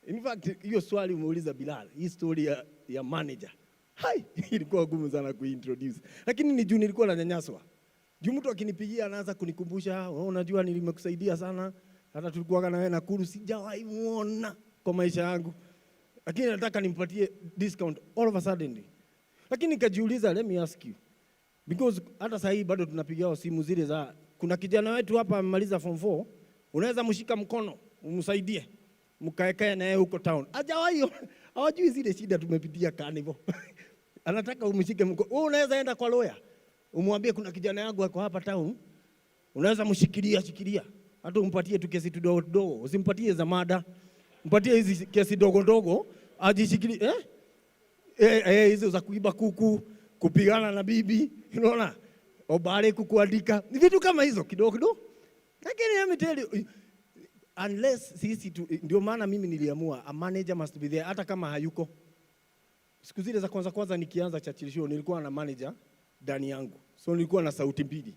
In fact, hiyo swali umeuliza Bilal, hii story ya manager. Ilikuwa gumu sana kuintroduce. Lakini ni juu nilikuwa nanyanyaswa. Juu mtu akinipigia anaanza kunikumbusha, unajua nilimekusaidia sana. Hata tulikuwa na wewe Nakuru, sijawahi muona kwa maisha yangu. Lakini nataka nimpatie discount all of a sudden. Lakini nikajiuliza, let me ask you. Because hata sasa bado tunapigia simu zile za kuna kijana wetu hapa amemaliza form 4, unaweza mshika mkono, umsaidie. Mkaekae na yeye huko town. Hajawahi, hawajui zile shida tumepitia carnival. Anataka umshike mkono. Wewe unaweza enda kwa lawyer. Umwambie kuna kijana yangu ako hapa town. Unaweza mshikilia. Hata umpatie tu kesi dogo. Usimpatie za mada. Mpatie hizi kesi dogo ajishikilie. Hizo za kuiba kuku, kupigana na bibi, unaona? Obale kukuandika. Ni vitu kama hizo kidogo. Lakini let me tell you, unless sisi ndio maana mimi niliamua a manager must be there hata kama hayuko. Siku zile za kwanza nikianza Churchill Show nilikuwa na manager ndani yangu. So nilikuwa na sauti mbili.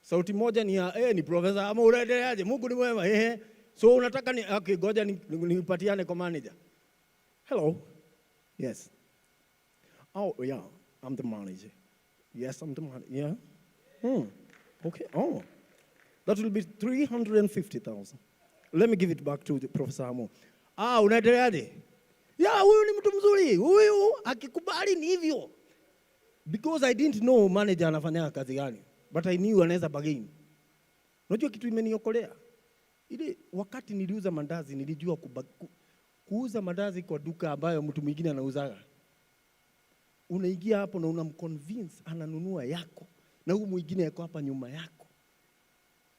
Sauti moja ni ya ni professor ama unaendeleaje? Mungu ni mwema. So unataka ni okay, ngoja nipatiane kwa manager. Hello. Yes. Oh yeah, I'm the manager. Yes, I'm the manager. Yeah. Okay. Oh. That will be 350,000. Let me give it back to the Professor Amo. Unaendeleaje? Huyu ni mtu mzuri. Huyu akikubali ni hivyo. Because I didn't know manager anafanya kazi gani, but I knew anaweza bargain. Unajua kitu imeniokolea? Ile wakati niliuza mandazi nilijua kuuza mandazi kwa duka ambayo mtu mwingine anauzaga. Unaingia hapo na unamconvince ananunua yako na huyu mwingine yako hapa nyuma yako.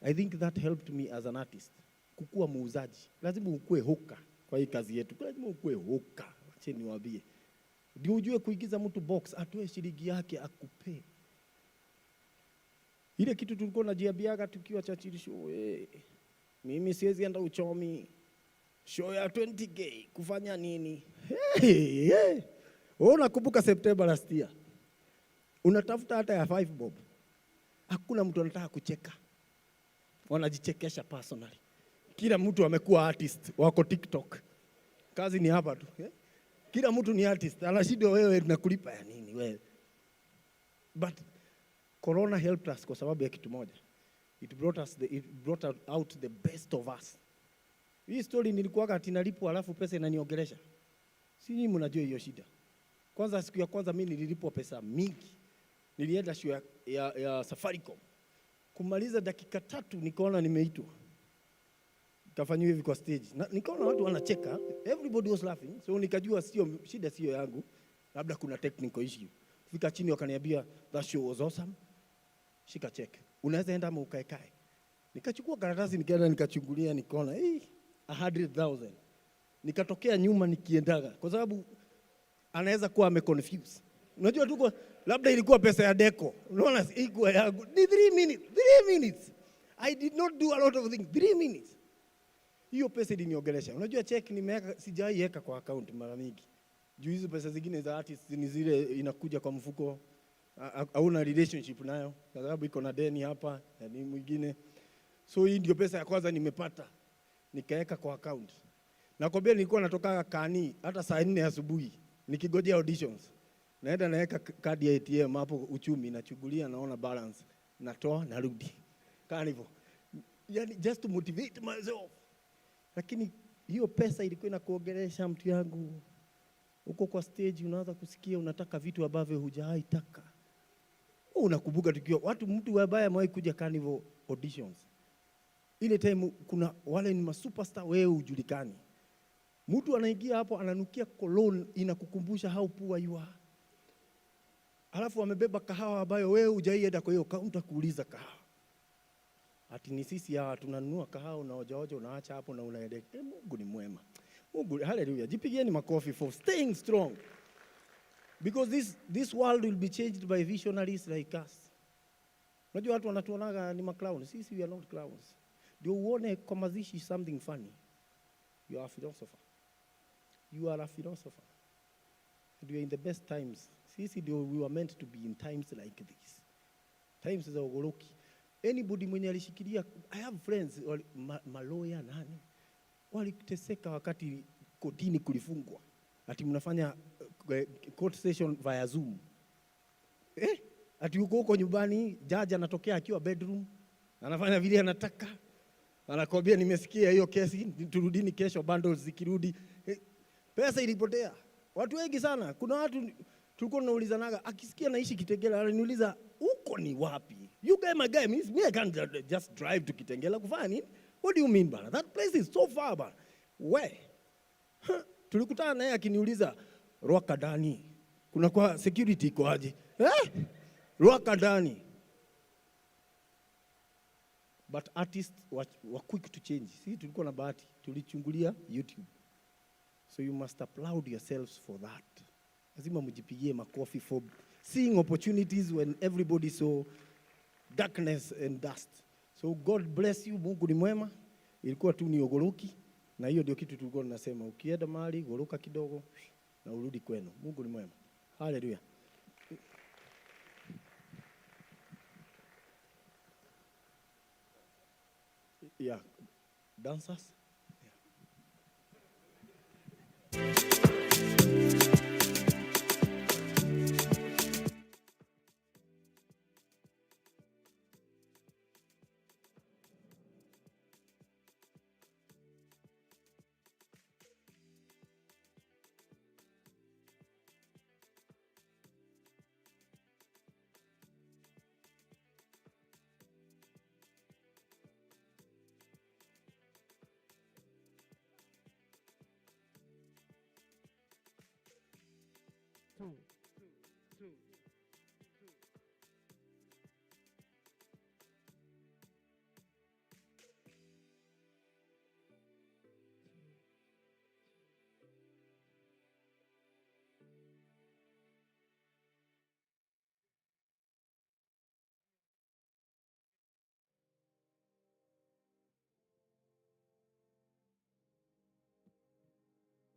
I think that helped me as an artist. Kukua muuzaji. Lazima ukue hoka kwa hii kazi yetu. Lazima ukue hoka. Acha niwaambie. Ndio ujue kuigiza mtu box atoe shilingi yake akupe. Ile kitu tulikuwa tunajiambiaga tukiwa Churchill Show. Mimi siwezi enda uchomi. Show ya 20k kufanya nini? Unakumbuka September last year. Unatafuta hata ya 5 bob. Hakuna mtu anataka kucheka. Wanajichekesha personally. Kila mtu amekuwa artist, wako TikTok. Kazi ni hapa tu. Kila mtu ni artist. Anashindwa wewe tunakulipa ya nini wewe? But Corona helped us kwa sababu ya kitu moja. It brought out the best of us. Hii story nilikuwaga ati nalipwa alafu pesa inaniongelesha. Si nyinyi mnajua hiyo shida. Kwanza siku ya kwanza mimi nililipwa pesa mingi. Nilienda show ya Safaricom. Kumaliza dakika 3 nikaona nimeitwa. Kafanywa hivi kwa stage. Na nikaona watu wanacheka, everybody was laughing. So nikajua shida sio yangu. Labda kuna technical issue. Fika chini wakaniambia that show was awesome. Shika check. Unaweza enda ama ukae. Nikachukua karatasi nikaenda nikachungulia nikaona 100,000. Nikatokea nyuma nikiendaga kwa sababu anaweza kuwa ameconfuse. Unajua tu labda ilikuwa pesa ya deco. Unaona ilikuwa yangu. Ni 3 minutes. I did not do a lot of things. 3 minutes. Hiyo pesa iliniongelesha. Unajua check nimeweka sijaiweka kwa account mara mingi. Juu hizo pesa zingine za artists ni zile inakuja kwa mfuko. Hauna relationship nayo kwa sababu iko na deni hapa na ni mwingine. So hii ndio pesa ya kwanza nimepata. Nikaweka kwa account. Nakwambia nilikuwa natoka kani hata saa 4 asubuhi nikigojea auditions. Naenda naweka kadi ya ATM hapo uchumi nachugulia naona balance. Natoa narudi. Carnival. Yani just to motivate myself. Lakini hiyo pesa ilikuwa inakuongelesha mtu yangu. Uko kwa stage unaanza kusikia unataka vitu ambavyo hujawahi taka. Unakumbuka tukiwa mtu ambaye amewahi kuja Carnival auditions. Ile time kuna wale ni superstar wewe hujulikani. Mtu anaingia hapo ananukia cologne inakukumbusha how poor you are. Alafu amebeba kahawa ambayo wewe hujaienda kwa hiyo kaunta kuuliza kahawa. Ati ni sisi hawa tunanunua kahawa na hoja unaacha hapo na unaenda. Mungu ni mwema. Mungu, hallelujah. Jipigieni makofi for staying strong. Because this world will be changed by visionaries like us. Unajua watu wanatuonaga ni maclowns. Sisi we are not clowns. Ndio uone kwa mazishi something funny. You are a philosopher. You are a philosopher. And you are in the best times. Sisi ndio we were meant to be in times like this. Times za ugoroki. Anybody mwenye alishikilia, I have friends, maloya nani, waliteseka wakati kotini kulifungwa. Ati mnafanya court session via Zoom. Ati huko nyumbani, jaji anatokea akiwa bedroom, anafanya vile anataka. Anakwambia nimesikia hiyo kesi, turudini kesho bundles zikirudi. Pesa ilipotea. Watu wengi sana. Kuna watu tulikuwa tunaulizanaga akisikia naishi Kitengela ananiuliza uko ni wapi? You guy my guy means me I can't just drive to Kitengela kufanya nini? What do you mean bana? That place is so far bana. Where? Tulikutana naye akiniuliza Rwaka ndani. Kuna kwa security iko aje? Rwaka ndani. But artists were quick to change. See, tulikuwa na bahati. Tulichungulia YouTube. So you must applaud yourselves for that. Lazima mjipigie makofi for seeing opportunities when everybody saw darkness and dust. So God bless you. Mungu ni mwema. Ilikuwa tu ni ogoroki na hiyo ndio kitu tulikuwa tunasema. Ukienda mahali goroka kidogo na urudi kwenu. Mungu ni mwema. Hallelujah. Yeah. Dancers.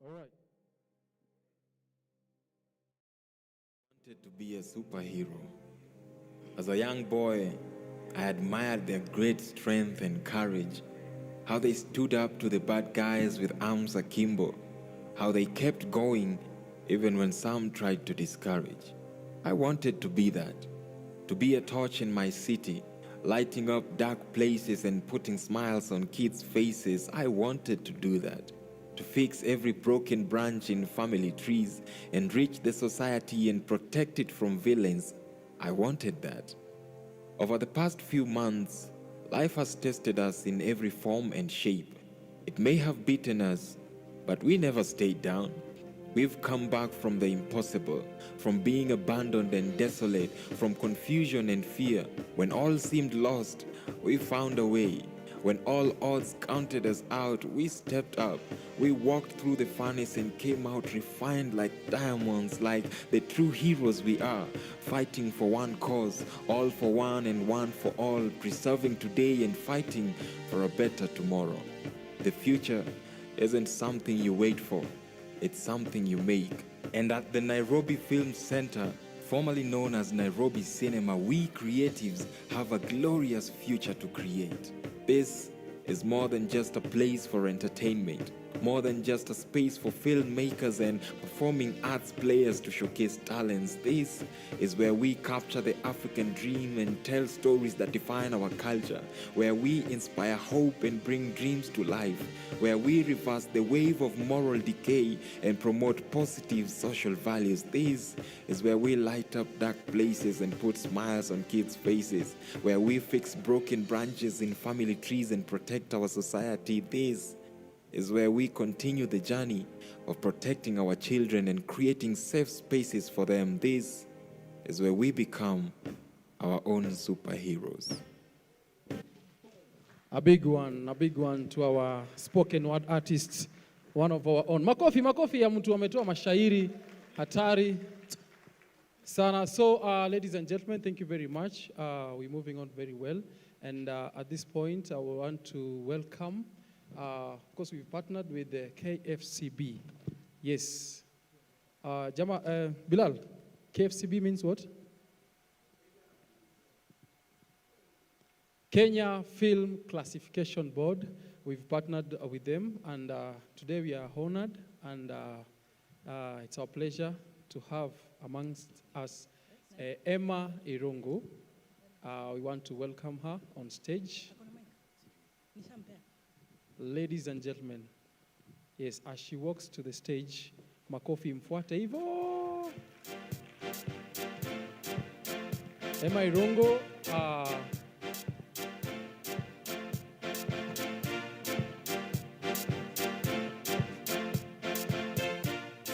All right. Wanted to be a superhero. As a young boy, I admired their great strength and courage, how they stood up to the bad guys with arms akimbo, how they kept going even when some tried to discourage. I wanted to be that, to be a torch in my city, lighting up dark places and putting smiles on kids' faces. I wanted to do that, to fix every broken branch in family trees, enrich the society and protect it from villains. I wanted that. Over the past few months, life has tested us in every form and shape. It may have beaten us, but we never stayed down. We've come back from the impossible, from being abandoned and desolate, from confusion and fear. When all seemed lost, we found a way. When all odds counted us out, we stepped up. We walked through the furnace and came out refined like diamonds, like the true heroes we are, fighting for one cause, all for one and one for all, preserving today and fighting for a better tomorrow. The future isn't something you wait for, it's something you make. And at the Nairobi Film Center, formerly known as Nairobi Cinema, we creatives have a glorious future to create. This is more than just a place for entertainment, more than just a space for filmmakers and performing arts players to showcase talents. This is where we capture the African dream and tell stories that define our culture, where we inspire hope and bring dreams to life, where we reverse the wave of moral decay and promote positive social values. This is where we light up dark places and put smiles on kids' faces, where we fix broken branches in family trees and protect our society. This is where we continue the journey of protecting our children and creating safe spaces for them. This is where we become our own superheroes. A big one to our spoken word artists, one of our own. Makofi ya mtu ametoa mashairi hatari sana. So, ladies and gentlemen, thank you very much. We're moving on very well. And at this point, I want to welcome, of course, we've partnered with the KFCB. Yes. Bilal, KFCB means what? Kenya Film Classification Board. We've partnered with them, and today we are honored, and it's our pleasure to have amongst us Emma Irungu. We want to welcome her on stage. Ladies and gentlemen, yes, as she walks to the stage, makofi mfuate hivyo. Emma Irungu,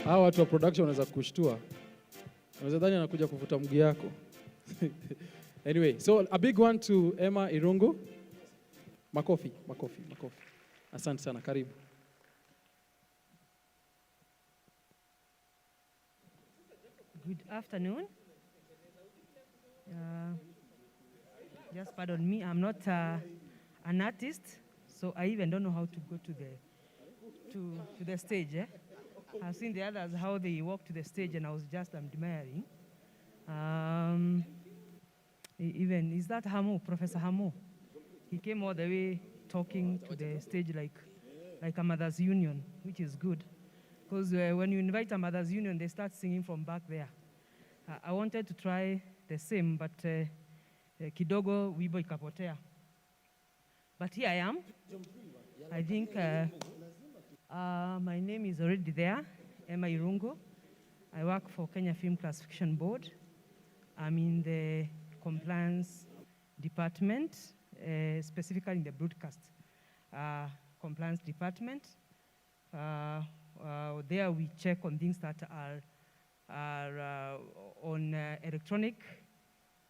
hawa watu wa production wanaweza kushtua. Unaweza dhani anakuja kuvuta mguu yako. Anyway, so a big one to Emma Irungu. Makofi. Asante sana, karibu. Good afternoon. Just pardon me, I'm not an artist, so I even don't know how to go to the stage. I've seen the others, how they walk to the stage, and I was just admiring. Even, is that Hamo, Professor Hamo? He came all the way talking to the stage like a mother's union, which is good. Because when you invite a mother's union, they start singing from back there. I wanted to try the same, but kidogo wibo ikapotea. But here I am. I think my name is already there, Emma Irungu. I work for Kenya Film Classification Board. I'm in the compliance department, specifically in the broadcast compliance department. There we check on things that are on electronic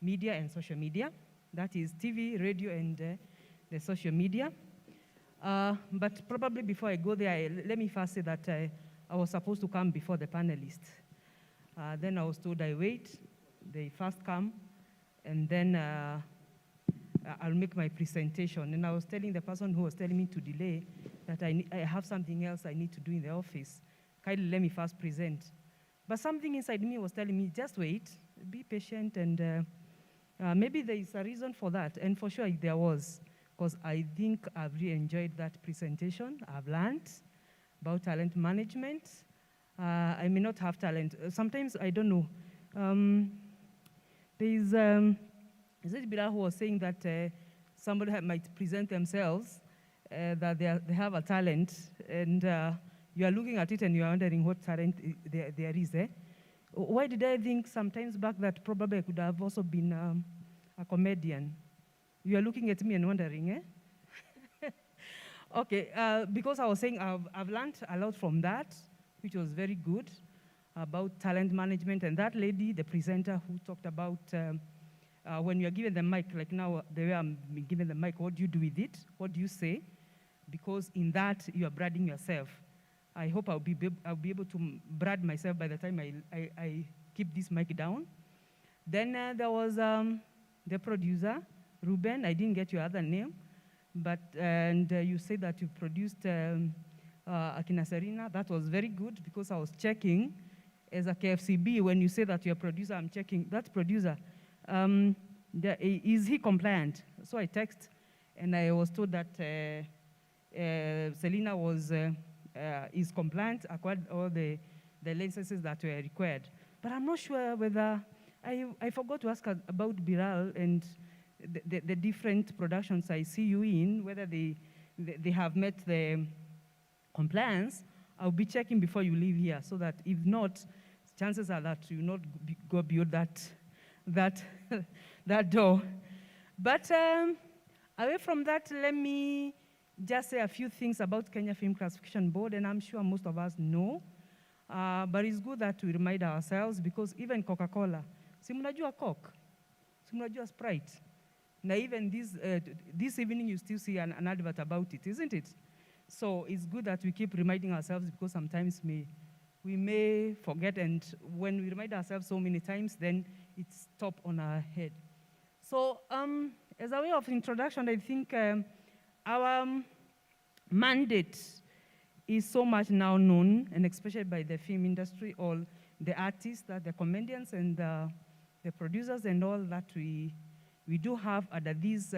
media and social media. That is TV, radio, and the social media. But probably before I go there, let me first say that I was supposed to come before the panelists. Then I was told I wait. They first come, and then I'll make my presentation. And I was telling the person who was telling me to delay that I have something else I need to do in the office. Kindly let me first present. But something inside me was telling me, just wait, be patient, and maybe there is a reason for that. And for sure there was, because I think I've really enjoyed that presentation. I've learned about talent management. I may not have talent. Sometimes I don't know. There's is it Bilal who was saying that somebody might present themselves that they have a talent, and you are looking at it and you are wondering what talent there is. Why did I think sometimes back that probably I could have also been a comedian? You are looking at me and wondering, Okay, because I was saying I've learned a lot from that, which was very good, about talent management. And that lady, the presenter who talked about when you're given the mic, like now, the way I'm given the mic, what do you do with it? What do you say? Because in that, you are branding yourself. I hope I'll be able to brand myself by the time I keep this mic down. Then there was the producer, Ruben. I didn't get your other name. But, you said that you produced Akina Serena. That was very good because I was checking as a KFCB, when you say that you're a producer, I'm checking that producer. Is he compliant? So I text, and I was told that Selena is compliant, acquired all the licenses that were required. But I'm not sure whether, I forgot to ask about Biral and the different productions I see you in, whether they have met the compliance. I'll be checking before you leave here, so that if not, chances are that you not go beyond that door. But away from that, let me just say a few things about Kenya Film Classification Board, and I'm sure most of us know. But it's good that we remind ourselves, because even Coca-Cola, si mnajua Coke, si mnajua Sprite. Now even this evening you still see an advert about it, isn't it? So it's good that we keep reminding ourselves, because sometimes we may forget, and when we remind ourselves so many times, then it's top on our head. So as a way of introduction, I think our mandate is so much now known, and especially by the film industry, all the artists, the comedians, and the producers, and all that we do have under this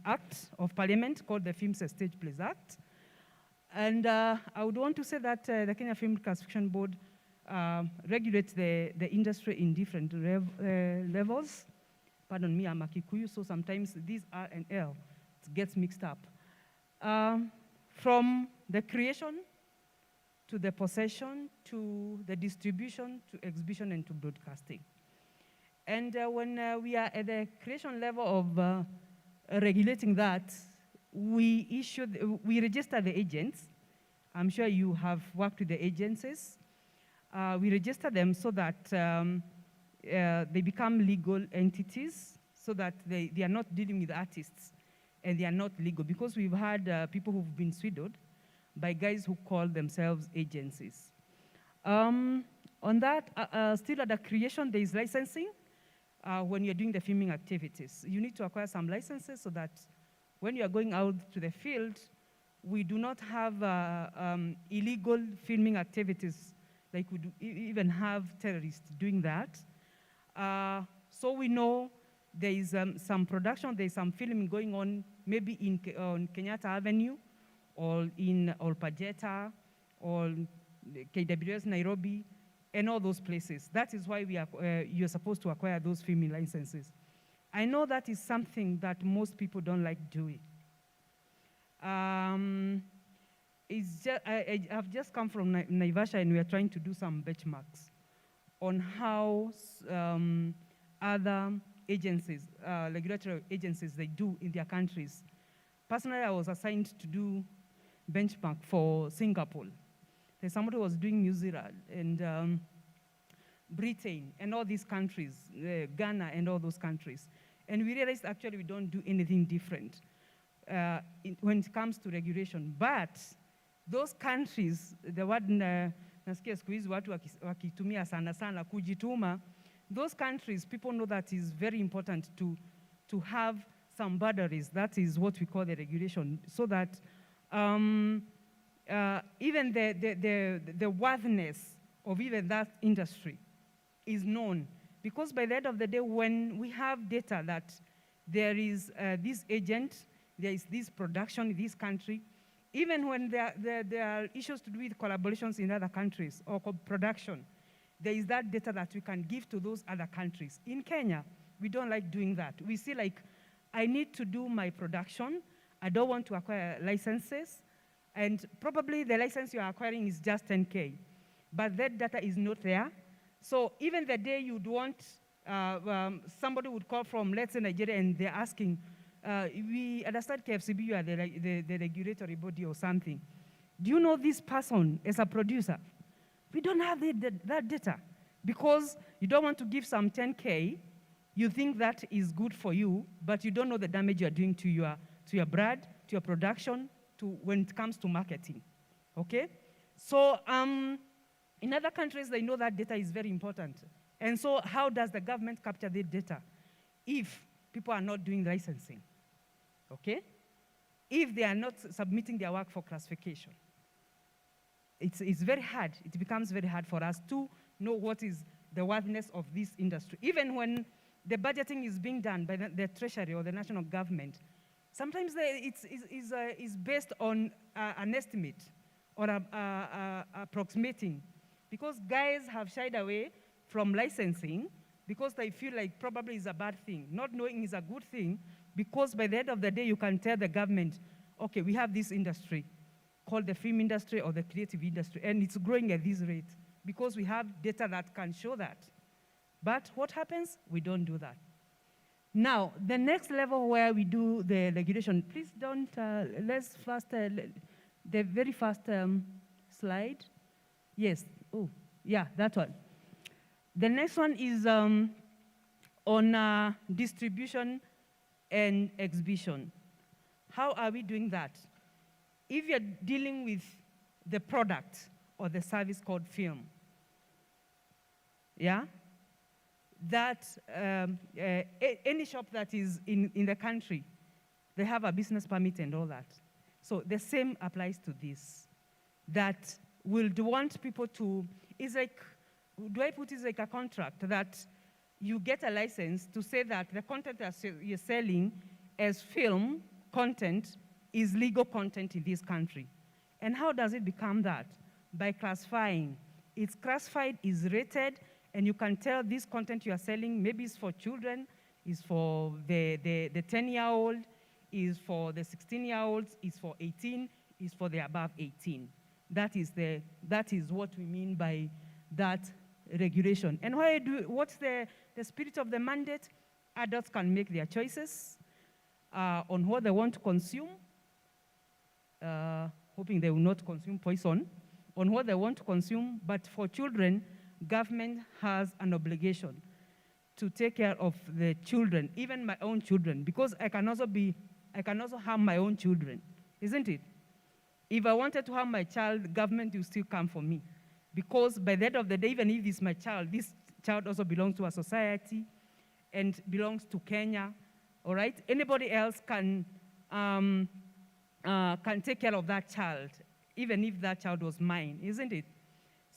act of parliament called the Films and Stage Plays Act. And I would want to say that the Kenya Film Classification Board regulates the industry in different levels. Pardon me, I'm a Kikuyu, so sometimes these R and L gets mixed up. From the creation to the possession to the distribution to exhibition and to broadcasting. And when we are at the creation level of regulating that, we register the agents. I'm sure you have worked with the agencies. We register them so that they become legal entities, so that they are not dealing with artists and they are not legal, because we've had people who've been swindled by guys who call themselves agencies. On that, still at the creation, there is licensing. When you're doing the filming activities, you need to acquire some licenses, so that when you are going out to the field, we do not have illegal filming activities, like we do even have terrorists doing that. So we know there is some production, there is some filming going on, maybe on Kenyatta Avenue, or in Olpajeta, or KWS Nairobi, and all those places. That is why you're supposed to acquire those filming licenses. I know that is something that most people don't like doing. I've just come from Naivasha, and we are trying to do some benchmarks on how other agencies, regulatory agencies, they do in their countries. Personally, I was assigned to do benchmark for Singapore. There's somebody who was doing New Zealand and Britain and all these countries, Ghana and all those countries. And we realized actually we don't do anything different when it comes to regulation. But those countries, the word nasikia siku hizi watu wakitumia sana sana kujituma, those countries, people know that is very important to have some boundaries. That is what we call the regulation, so that even the worthiness of even that industry is known. Because by the end of the day, when we have data that there is this agent, there is this production in this country, even when there are issues to do with collaborations in other countries or production, there is that data that we can give to those other countries. In Kenya, we don't like doing that. We see like, I need to do my production. I don't want to acquire licenses. And probably the license you're acquiring is just 10K. But that data is not there. So even the day you'd want, somebody would call from, let's say, Nigeria, and they're asking, we understand KFCB, you are the regulatory body or something. Do you know this person as a producer? We don't have that data because you don't want to give some 10K. You think that is good for you, but you don't know the damage you're doing to your brand, to your production, to when it comes to marketing. Okay? So in other countries, they know that data is very important. And so how does the government capture the data if people are not doing licensing? Okay? If they are not submitting their work for classification. It's very hard. It becomes very hard for us to know what is the worthiness of this industry. Even when the budgeting is being done by the Treasury or the national government, sometimes it's based on an estimate or approximating. Because guys have shied away from licensing because they feel like probably it's a bad thing. Not knowing is a good thing because by the end of the day, you can tell the government, okay, we have this industry called the film industry or the creative industry, and it's growing at this rate because we have data that can show that. But what happens? We don't do that. Now, the next level where we do the regulation, please don't, let's first, the very first slide. Yes, oh, yeah, that one. The next one is on distribution and exhibition. How are we doing that? If you're dealing with the product or the service called film, yeah, that any shop that is in the country, they have a business permit and all that. So the same applies to this. That will want people to, it's like, do I put it like a contract that you get a license to say that the content that you're selling as film content is legal content in this country. And how does it become that? By classifying. It's classified, is rated, and you can tell this content you are selling, maybe it's for children, is for the 10-year-old, is for the 16-year-olds, is for 18, is for the above 18. That is what we mean by that regulation. And what's the spirit of the mandate? Adults can make their choices on what they want to consume, hoping they will not consume poison, on what they want to consume. But for children, government has an obligation to take care of the children, even my own children, because I can also harm my own children, isn't it? If I wanted to harm my child, government will still come for me. Because by the end of the day, even if it's my child, this child also belongs to a society and belongs to Kenya, all right? Anybody else can take care of that child, even if that child was mine, isn't it?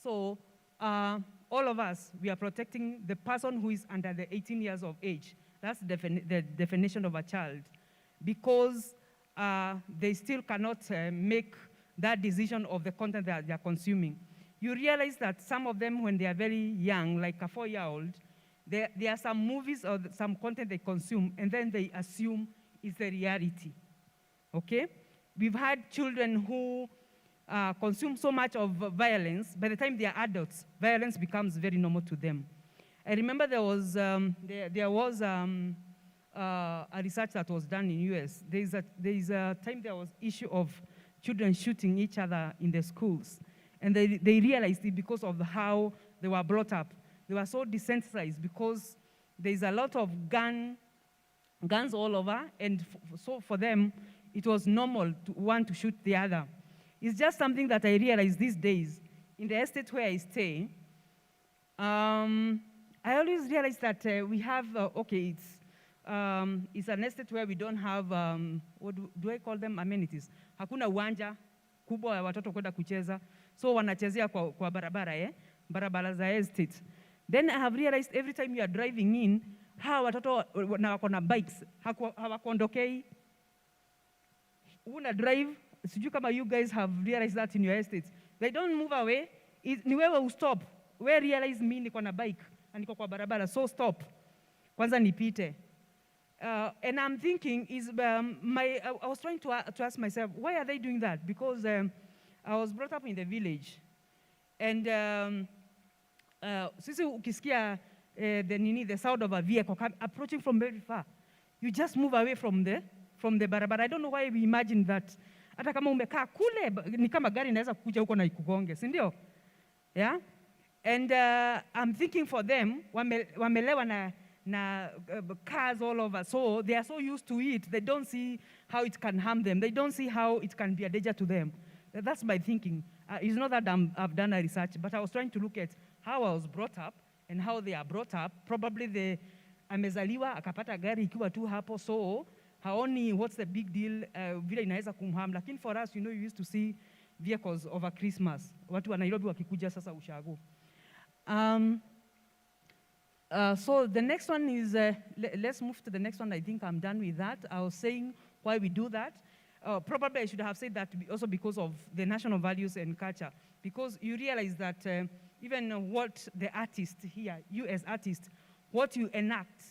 So all of us, we are protecting the person who is under the 18 years of age. That's the definition of a child. Because they still cannot make that decision of the content that they are consuming. You realize that some of them, when they are very young, like a 4-year-old, there are some movies or some content they consume, and then they assume it's the reality, okay? We've had children who consume so much of violence, by the time they are adults, violence becomes very normal to them. I remember there was a research that was done in US. There is a time there was issue of children shooting each other in the schools. And they realized it because of how they were brought up. They were so desensitized because there's a lot of guns all over, and so for them, it was normal to want to shoot the other. It's just something that I realized these days. In the estate where I stay, I always realize that we have, it's an estate where we don't have, what do I call them, amenities. Hakuna uwanja kubwa ya watoto kwenda kucheza. So wanachezea kwa barabara, barabara za estate. Then I have realized every time you are driving in, hawa watoto na wako na bikes, hawakuondokei. Una drive, sijui kama you guys have realized that in your estates. They don't move away. Ni wewe stop. we realize mimi niko na bike na niko kwa barabara, so stop kwanza nipite. And I'm thinking I was trying to ask myself, why are they doing that? Because I was brought up in the village, and sisi ukisikia the sound of a vehicle approaching from very far, you just move away from the barabara. I don't know why we imagine that. Hata kama umekaa kule ni kama gari inaweza kuja huko na ikugonge, si ndio? Yeah? And I'm thinking for them, wamelewa na cars all over, so they are so used to it, they don't see how it can harm them. They don't see how it can be a danger to them. That's my thinking. It's not that I've done a research, but I was trying to look at how I was brought up and how they are brought up. Probably amezaliwa akapata gari ikiwa tu hapo, so haoni what's the big deal, vile inaweza kumharm. Lakini for us, you used to see vehicles over Christmas. Watu wa Nairobi wakikuja sasa ushago. So the next one is, let's move to the next one. I think I'm done with that. I was saying why we do that. Probably I should have said that also because of the national values and culture. Because you realize that even what the artist here, you as artist, what you enact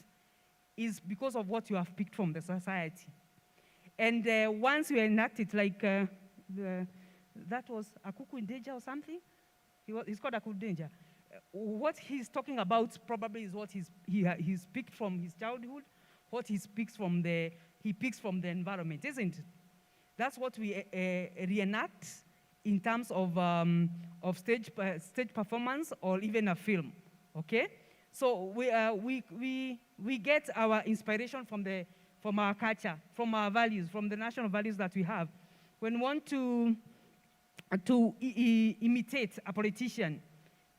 is because of what you have picked from the society. And once you enact it, like that was Akuku in Danger or something? He's called Akuku Danger. What he's talking about probably is what he's picked from his childhood, what he picks from the environment, isn't it? That's what we reenact in terms of stage performance or even a film, okay? So we get our inspiration from our culture, from our values, from the national values that we have. When we want to imitate a politician,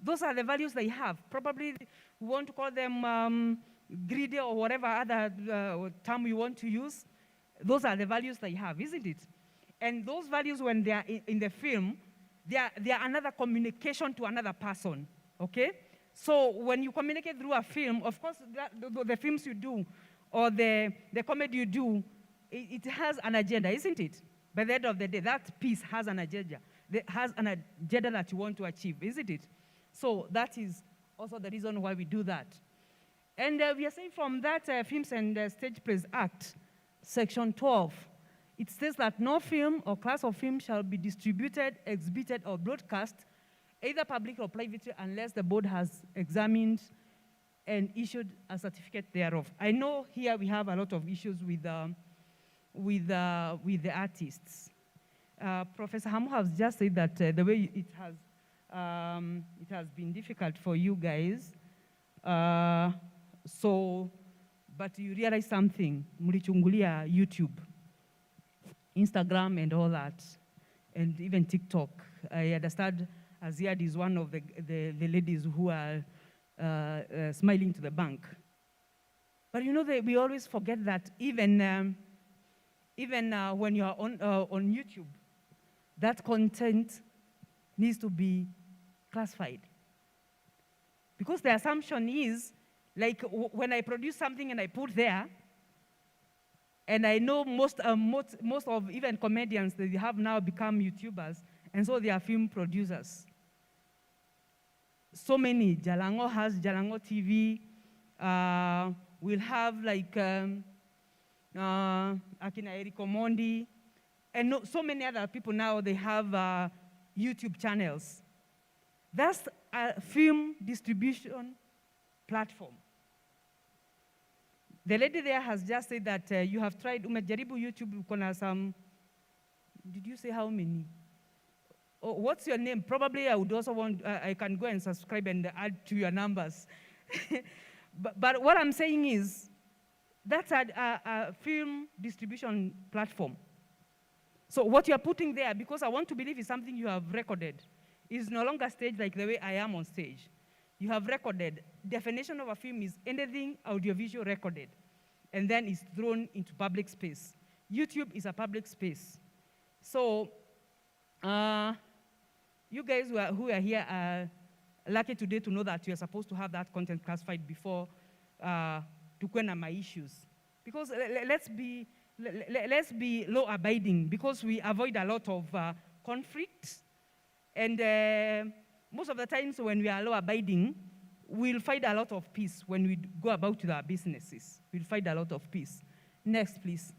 those are the values they have. Probably we want to call them greedy or whatever other term we want to use. Those are the values they have, isn't it? And those values, when they are in the film, they are another communication to another person, okay? So when you communicate through a film, of course, the films you do or the comedy you do, it has an agenda, isn't it? By the end of the day, that piece has an agenda. It has an agenda that you want to achieve, isn't it? So that is also the reason why we do that. And we are saying from that Films and Stage Plays Act, Section 12, it says that no film or class of film shall be distributed, exhibited, or broadcast, either public or privately, unless the board has examined and issued a certificate thereof. I know here we have a lot of issues with the artists. Professor Hamu has just said that the way it has been difficult for you guys. But you realize something, mlichungulia YouTube, Instagram and all that, and even TikTok. I understand Aziad is one of the ladies who are smiling to the bank. But we always forget that even when you are on YouTube, that content needs to be classified. Because the assumption is, like when I produce something and I put there, and I know most of even comedians that they have now become YouTubers, and so they are film producers. So many, Jalango has Jalango TV, we'll have like Akina Eriko Mondi, and so many other people now, they have YouTube channels. That's a film distribution platform. The lady there has just said that you have tried, umejaribu YouTube, kuna some, did you say how many? Oh, what's your name? Probably I would also want, I can go and subscribe and add to your numbers. but what I'm saying is, that's a film distribution platform. So what you're putting there, because I want to believe is something you have recorded, is no longer staged like the way I am on stage. You have recorded. Definition of a film is anything audiovisual recorded, and then it's thrown into public space. YouTube is a public space. So you guys who are here are lucky today to know that you're supposed to have that content classified before tukwena my issues. Because let's be law abiding, because we avoid a lot of conflict. And most of the times when we are law-abiding, we'll find a lot of peace when we go about with our businesses. We'll find a lot of peace. Next, please.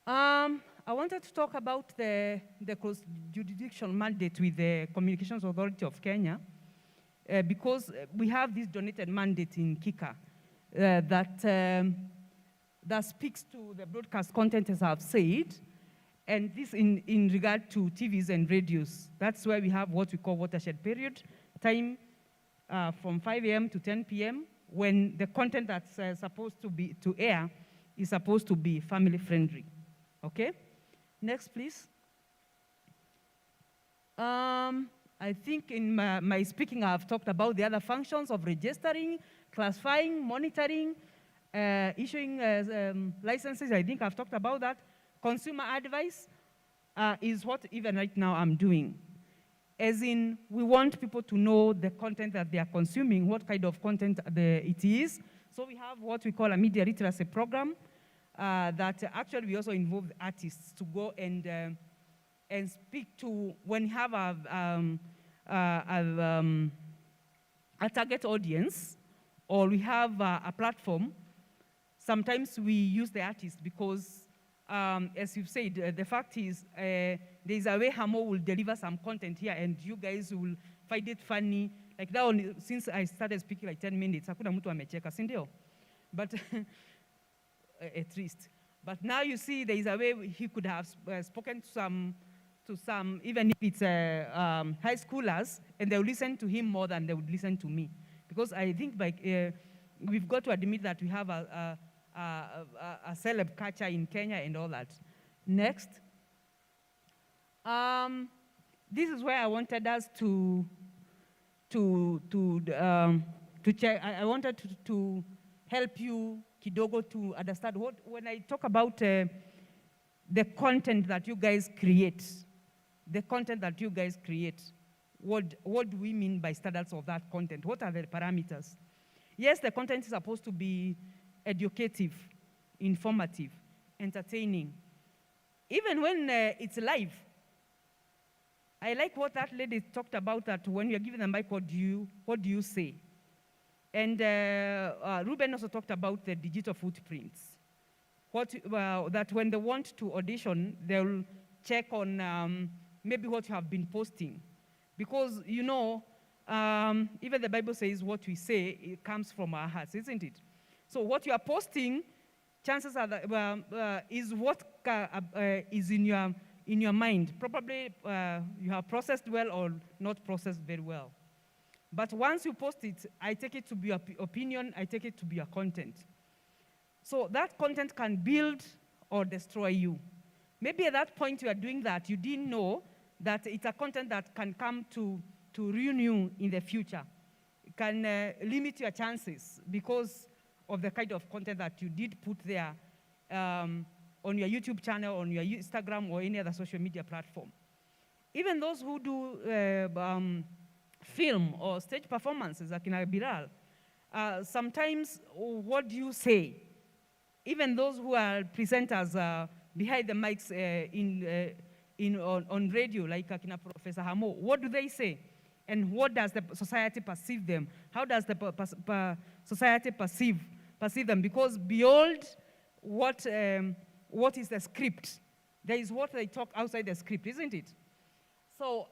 I wanted to talk about the cross-jurisdictional mandate with the Communications Authority of Kenya, because we have this donated mandate in Kika that speaks to the broadcast content, as I've said, and this in regard to TVs and radios. That's where we have what we call watershed period, time from 5 a.m. to 10 p.m., when the content that's supposed to air is supposed to be family-friendly. Okay? Next, please. I think in my speaking, I've talked about the other functions of registering, classifying, monitoring, issuing licenses. I think I've talked about that. Consumer advice is what even right now I'm doing. As in, we want people to know the content that they are consuming, what kind of content it is. So we have what we call a media literacy program that actually we also involve artists to go and speak to, when you have a target audience, or we have a platform, sometimes we use the artist because, as you've said, the fact is there's a way Hamo will deliver some content here and you guys will find it funny. Like that one, since I started speaking like 10 minutes, hakuna mtu amecheka, si ndio? But at least. But now you see there is a way he could have spoken to some, even if it's high schoolers, and they'll listen to him more than they would listen to me. Because I think we've got to admit that we have a celeb culture in Kenya and all that. Next. This is where I wanted us to check. I wanted to help you kidogo to understand when I talk about the content that you guys create, what do we mean by standards of that content? What are the parameters? Yes, the content is supposed to be educative, informative, entertaining. Even when it's live. I like what that lady talked about, that when you're given the mic, what do you say? And Ruben also talked about the digital footprints. That when they want to audition, they'll check on maybe what you have been posting. Because, you know, even the Bible says what we say, it comes from our hearts, isn't it? So what you are posting, chances are that is what is in your mind. Probably you have processed well or not processed very well. But once you post it, I take it to be your opinion, I take it to be your content. So that content can build or destroy you. Maybe at that point you are doing that, you didn't know that it's a content that can come to ruin you in the future. It can limit your chances because of the kind of content that you did put there on your YouTube channel, on your Instagram, or any other social media platform. Even those who do film or stage performances, like in Biral, sometimes what do you say? Even those who are presenters behind the mics on radio, like Akina Professor Hamo, what do they say? And what does the society perceive them? How does the society perceive them? Because beyond what is the script, there is what they talk outside the script, isn't it? So,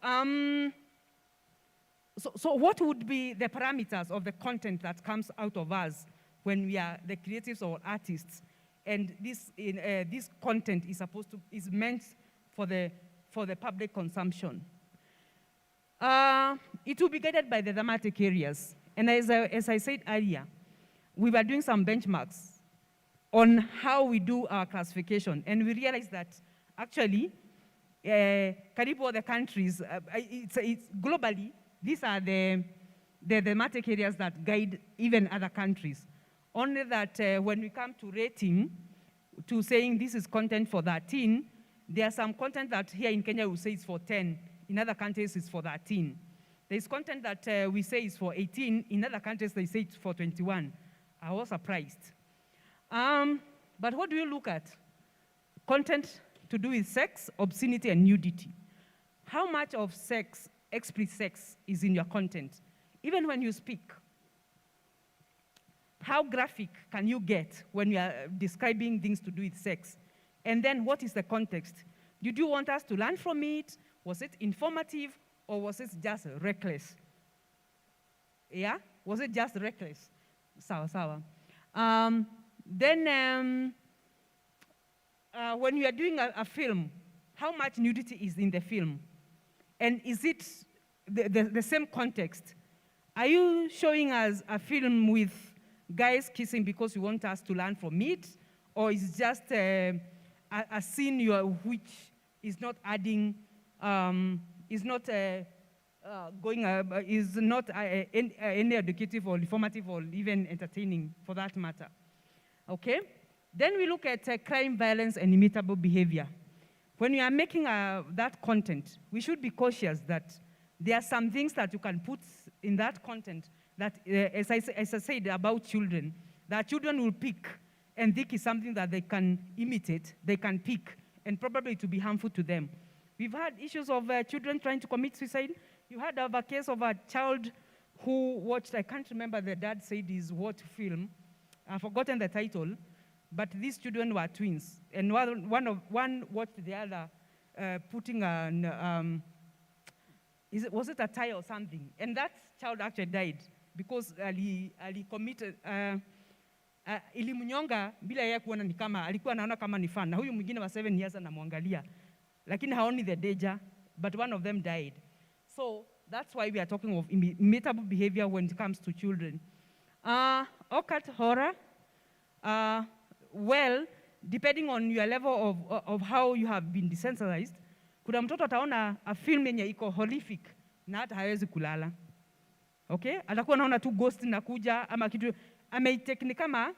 so what would be the parameters of the content that comes out of us when we are the creatives or artists, and this content is meant for the public consumption? It will be guided by the thematic areas. And as I said earlier, we were doing some benchmarks on how we do our classification, and we realized that actually, karibu all the countries, it's globally, these are the thematic areas that guide even other countries. Only that when we come to rating, to saying this is content for 13, there's some content that here in Kenya we say is for 10, in other countries it's for 13. There's content that we say is for 18, in other countries they say it's for 21. I was surprised. But what do you look at? Content to do with sex, obscenity, and nudity. How much of sex explicit sex is in your content? Even when you speak, how graphic can you get when you are describing things to do with sex? And then what is the context? Did you want us to learn from it? Was it informative, or was it just reckless? Yeah? Was it just reckless? Sawa, sawa. Then when you are doing a film, how much nudity is in the film? And is it the same context? Are you showing us a film with guys kissing because you want us to learn from it? Or is it just a scene which is not adding, is not any educative or informative or even entertaining for that matter? Okay? Then we look at crime, violence, and imitable behavior. When we are making that content, we should be cautious that there are some things that you can put in that content that, as I said about children, that children will pick and think is something that they can imitate, they can pick, and probably to be harmful to them. We've had issues of children trying to commit suicide. You heard of a case of a child who watched, I can't remember the dad said is what film, I've forgotten the title, but these children were twins. And one watched the other putting an, was it a tie or something? And that child actually died because ali committed, ilimnyonga bila yeye kuona ni kama, alikuwa anaona kama ni fun. Na huyu mwingine wa 7 years anamwangalia. Lakini haoni the danger, but one of them died. So that's why we are talking of imitable behavior when it comes to children. Occult horror, well, depending on your level of how you have been desensitized, kuna mtoto ataona a film yenye iko horrific na hata hawezi kulala. Okay? Atakuwa anaona tu ghost inakuja ama kitu, ameitake kama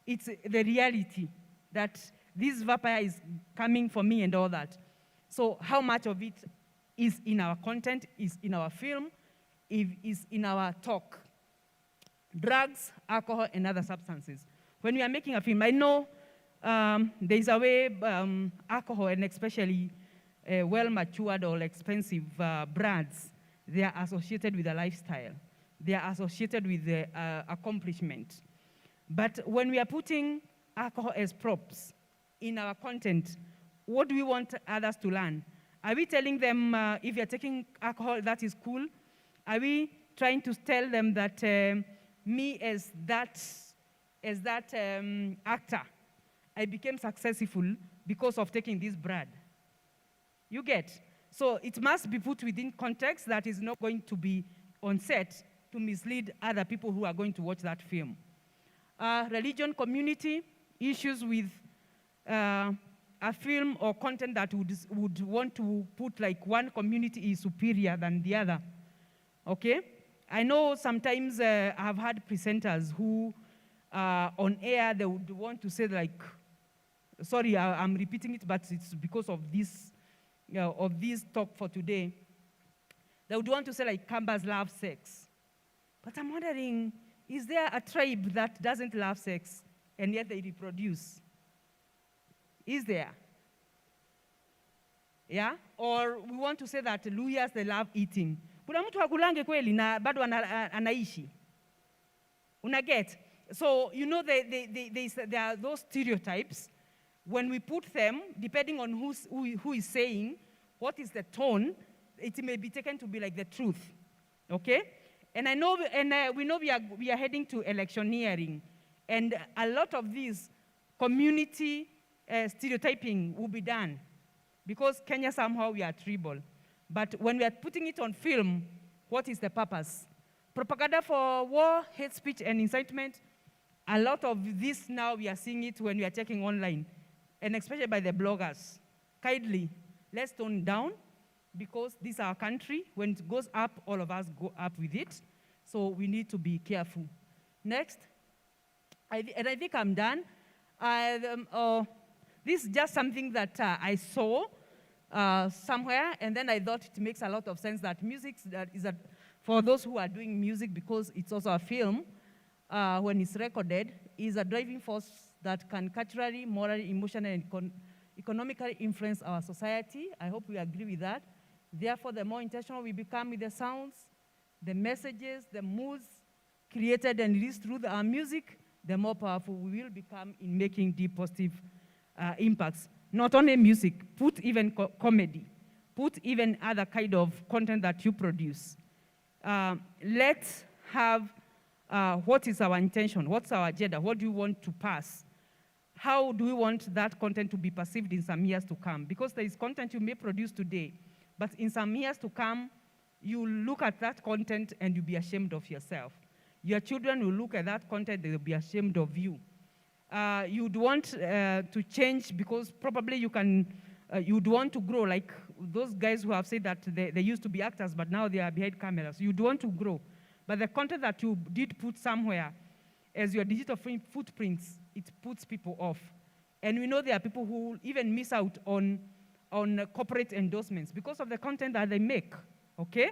it's the reality that this vampire is coming for me and all that. So how much of it is in our content, is in our film, is in our talk? Drugs, alcohol, and other substances. When we are making a film, I know there is a way alcohol, and especially well-matured or expensive brands, they are associated with a lifestyle. They are associated with the accomplishment. But when we are putting alcohol as props in our content, what do we want others to learn? Are we telling them if you're taking alcohol, that is cool? Are we trying to tell them that me as that actor, I became successful because of taking this brand? You get? So it must be put within context that is not going to be on set to mislead other people who are going to watch that film. Religion, community, issues with a film or content that would want to put like one community is superior than the other. Okay? I know sometimes I've had presenters who on air, they would want to say like, sorry, I'm repeating it, but it's because of this talk for today. They would want to say like, Kambas love sex. But I'm wondering, is there a tribe that doesn't love sex and yet they reproduce? Is there? Yeah? Or we want to say that Luyas, they love eating. Kuna mtu hakulange kweli na bado anaishi. Unaget? So, you know, there are those stereotypes. When we put them, depending on who is saying, what is the tone, it may be taken to be like the truth. Okay? And I know, we know we are heading to electioneering. And a lot of these community stereotyping will be done. Because Kenya somehow we are tribal. But when we are putting it on film, what is the purpose? Propaganda for war, hate speech, and incitement. A lot of this now we are seeing it when we are checking online. And especially by the bloggers. Kindly, let's tone down. Because this is our country. When it goes up, all of us go up with it. So we need to be careful. Next. And I think I'm done. This is just something that I saw somewhere, and then I thought it makes a lot of sense that music is for those who are doing music, because it's also a film, when it's recorded, is a driving force that can culturally, morally, emotionally, and economically influence our society. I hope we agree with that. Therefore, the more intentional we become with the sounds, the messages, the moods created and released through our music, the more powerful we will become in making deep positive impacts. Not only music, put even comedy, put even other kind of content that you produce. Let's have what is our intention, what's our agenda, what do we want to pass? How do we want that content to be perceived in some years to come? Because there is content you may produce today, but in some years to come, you look at that content and you'll be ashamed of yourself. Your children will look at that content, they'll be ashamed of you. You'd want to change because probably you'd want to grow like those guys who have said that they used to be actors, but now they are behind cameras. You'd want to grow. But the content that you did put somewhere as your digital footprints, it puts people off. And we know there are people who even miss out on corporate endorsements because of the content that they make, okay?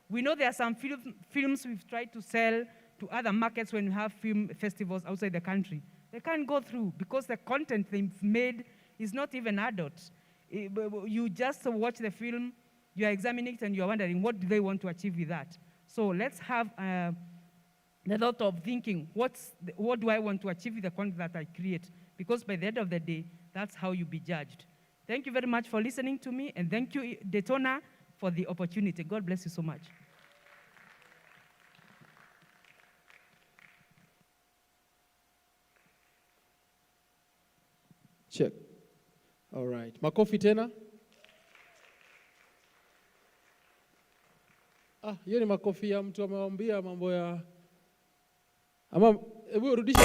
We know there are some films we've tried to sell to other markets when we have film festivals outside the country. They can't go through because the content they've made is not even adult. You just watch the film, you are examining it, and you are wondering, what do they want to achieve with that? So let's have a lot of thinking, what do I want to achieve with the content that I create? Because by the end of the day, that's how you be judged. Thank you very much for listening to me, and thank you, Daytona, for the opportunity. God bless you so much. Check. All right. Makofi tena. Hiyo ni makofi ya mtu amewambia mambo ya ama hebu rudisha.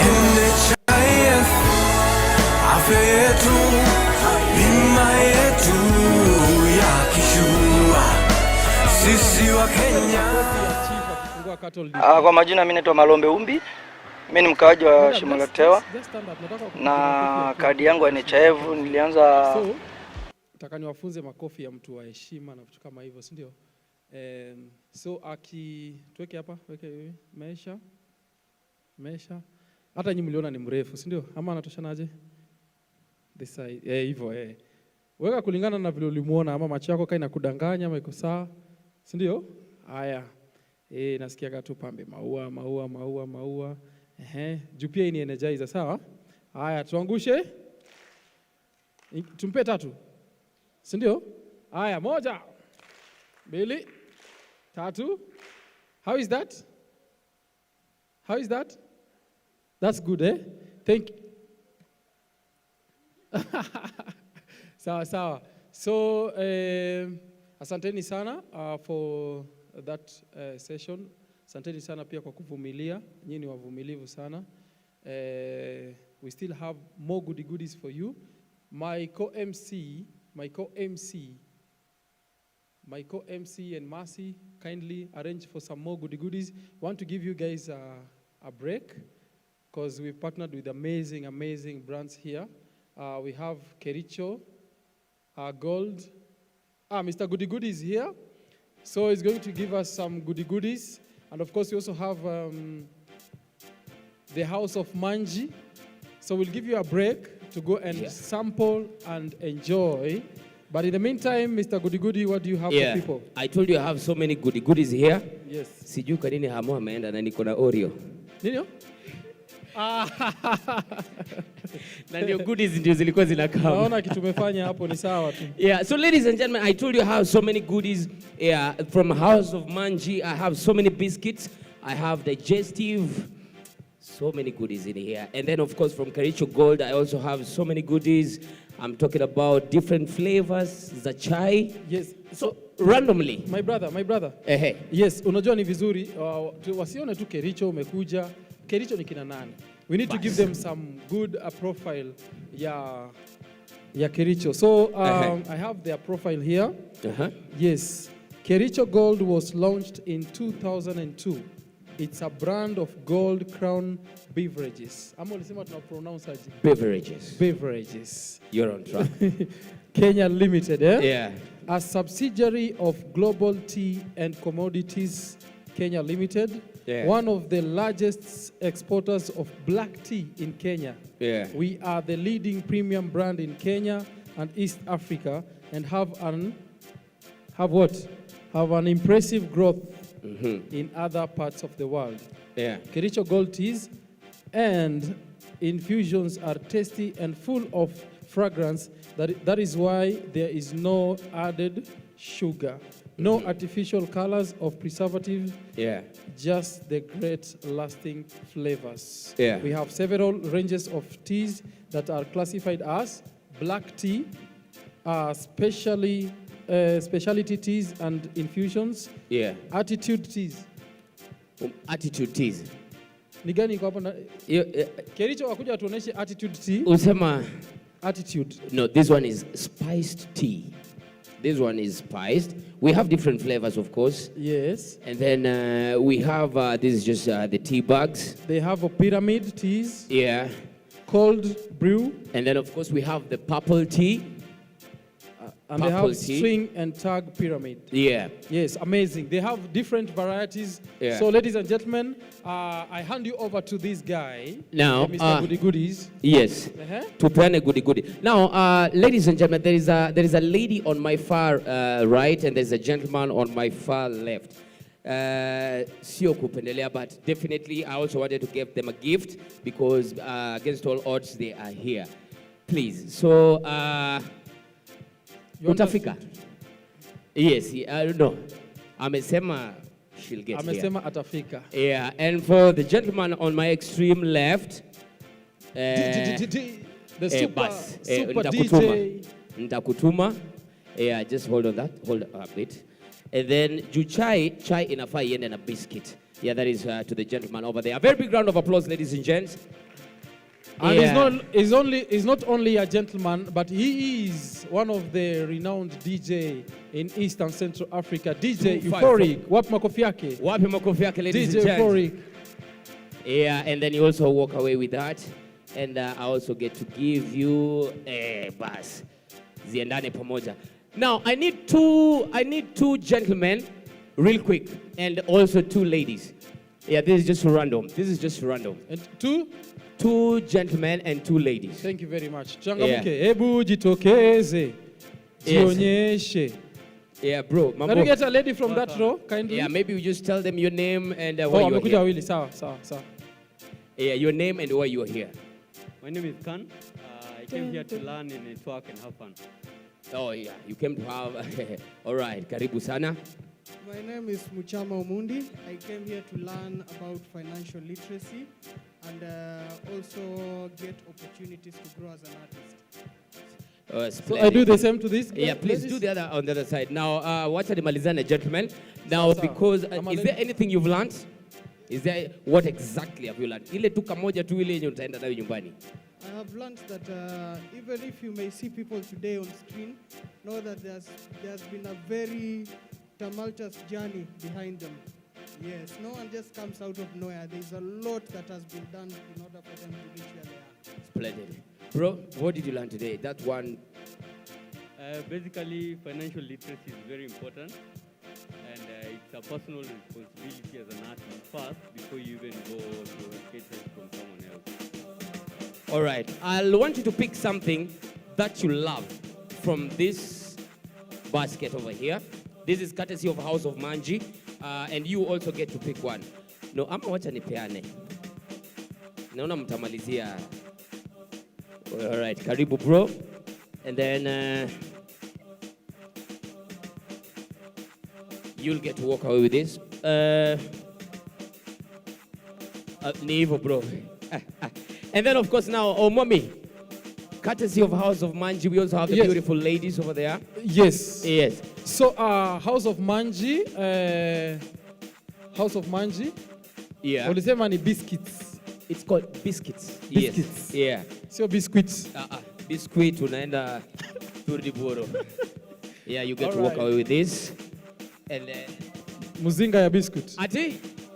Afya yetu, bima yetu ya kishua. Sisi wa Kenya. Kwa majina mimi naitwa Malombe Umbi. Mimi ni mkaaji wa Shimalatewa na kadi yangu ya NHIF nilianza. Nataka niwafunze makofi ya mtu wa heshima na vitu kama hivyo, si ndio? So tuweke hapa, weke Mesha. Hata nyinyi mliona ni mrefu, si ndio? Ama anatoshanaje? This side. Hivyo Weka kulingana na vile ulimuona, ama macho yako kaina kudanganya ama iko sawa, si ndio? Haya. Nasikia tu pambe maua. Juu pia ni energizer, sawa? Haya, tuangushe. Tumpe 3. Si ndio? Haya, 1, 2, 3. How is that? That's good, eh? Thank you. Sawa. So, asanteni sana for that session. Asanteni sana pia kwa kuvumilia. Nyinyi ni wavumilivu sana. We still have more goodies for you. My co-MC and Mercy kindly arrange for some more goodies. Want to give you guys a break because we've partnered with amazing brands here. We have Kericho, Gold. Mr. Goody is here. So he's going to give us some goodies. And of course, we also have the House of Manji. So we'll give you a break to go and sample and enjoy. But in the meantime, Mr. Goody, what do you have for people? I told you I have so many goodies here. Yes. Sijui kwa nini hamo ameenda na niko na Oreo. Nini? Na ndio goodies ndio zilikuwa zinakama. Naona kitu tumefanya hapo ni sawa tu. Yeah, so ladies and gentlemen, I told you I have so many goodies. From House of Manji, I have so many biscuits. I have digestive. So many goodies in here. And then of course from Kericho Gold, I also have so many goodies. I'm talking about different flavors, za chai. Yes. So randomly. My brother. Yes, unajua ni vizuri wasione tu Kericho umekuja. Kericho ni kina nani? We need to give them some good profile ya Kericho. So I have their profile here. Yes. Kericho Gold was launched in 2002. It's a brand of Gold Crown beverages. Ama ulisema tunapronounce aje? Beverages. You're on track. Kenya Limited, eh? Yeah. A subsidiary of Global Tea and Commodities Kenya Limited. Yeah. One of the largest exporters of black tea in Kenya. Yeah. We are the leading premium brand in Kenya and East Africa and have have what? Have an impressive growth in other parts of the world. Yeah. Kericho Gold teas and infusions are tasty and full of fragrance. That is why there is no added sugar, no artificial colors of preservative. Yeah. Just the great lasting flavors. Yeah. We have several ranges of teas that are classified as black tea, specialty teas and infusions. Yeah. Attitude teas. Attitude teas. Ni gani iko hapa? Kericho wakuja tuoneshe attitude tea. Usema attitude. No, this one is spiced tea. This one is spiced. We have different flavors, of course. Yes. And then we have, this is just the tea bags. They have a pyramid teas. Yeah. Cold brew. And then, of course, we have the purple tea. And they have string and tag pyramid. Yeah. Yes, amazing. They have different varieties. Yeah. So, ladies and gentlemen, I hand you over to this guy. Now, Mr. Goody Goodies. Yes. To plan a goody goody. Now, ladies and gentlemen, there is a lady on my far right, and there's a gentleman on my far left. Sio kupendelea, but definitely I also wanted to give them a gift because against all odds they are here. Please. So. Utafika? Yes, no. Amesema she'll get here. Amesema atafika. Yeah, and for the gentleman on my extreme left, the super Ndakutuma. DJ. Ndakutuma. Yeah, just hold on that. Hold a bit. And then chai inafaa iende na biscuit. Yeah, that is to the gentleman over there. A very big round of applause, ladies and gents. And he's not only a gentleman, but he is one of the renowned DJ in East and Central Africa. DJ Euphoric. Wapi makofi yake? Wapi makofi yake, ladies DJ and gents? Euphoric. Yeah, and then you also walk away with that. And I also get to give you a bus. Ziendane pamoja. Now, I need two gentlemen real quick, and also two ladies. Yeah, this is just random. And two gentlemen and two ladies. Thank you very much. Changamke, hebu jitokeze. Jionyeshe. Yeah, bro. Can we get a lady from that row, kindly? Yeah, maybe we just tell them your name and why you are here. Wawili. Sawa. Yeah, your name and why you are here. My name is Khan. I came here to learn and network and have fun. Oh yeah, you came to have. All right, karibu sana. My name is Muchama Omundi. I came here to learn about financial literacy and also get opportunities to grow as an artist. So I do the same to this? Yeah, please do the other on the other side. Now, wacha nimalizane, gentlemen. Now, because is there anything you've learned? Is there, what exactly have you learned? Ile tu kamoja tu ile yenye utaenda nayo nyumbani. I have learned that even if you may see people today on screen, know that there's been a very tumultuous journey behind them. Yes, no one just comes out of nowhere. There's a lot that has been done in order for them to reach where they are. Splendid. Bro, what did you learn today? That one? Basically, financial literacy is very important. And it's a personal responsibility as an artist first before you even go to get help from someone else. All right. I'll want you to pick something that you love from this basket over here. This is courtesy of House of Manji. And you also get to pick one. No, ama wacha nipeane. Naona mtamalizia. All right. Karibu, bro. And then you'll get to walk away with this. Nivo, bro. And then, of course, now, mommy, courtesy of House of Manji, we also have the beautiful ladies over there. Yes. Yes. So, House of Manji, yeah. Ulisema ni biscuits. It's called biscuits. Biscuits. Yes. Yeah. So biscuits. Biscuit unaenda Turdiboro. Yeah, you get to walk away with this. And Muzinga ya biscuit. Ati?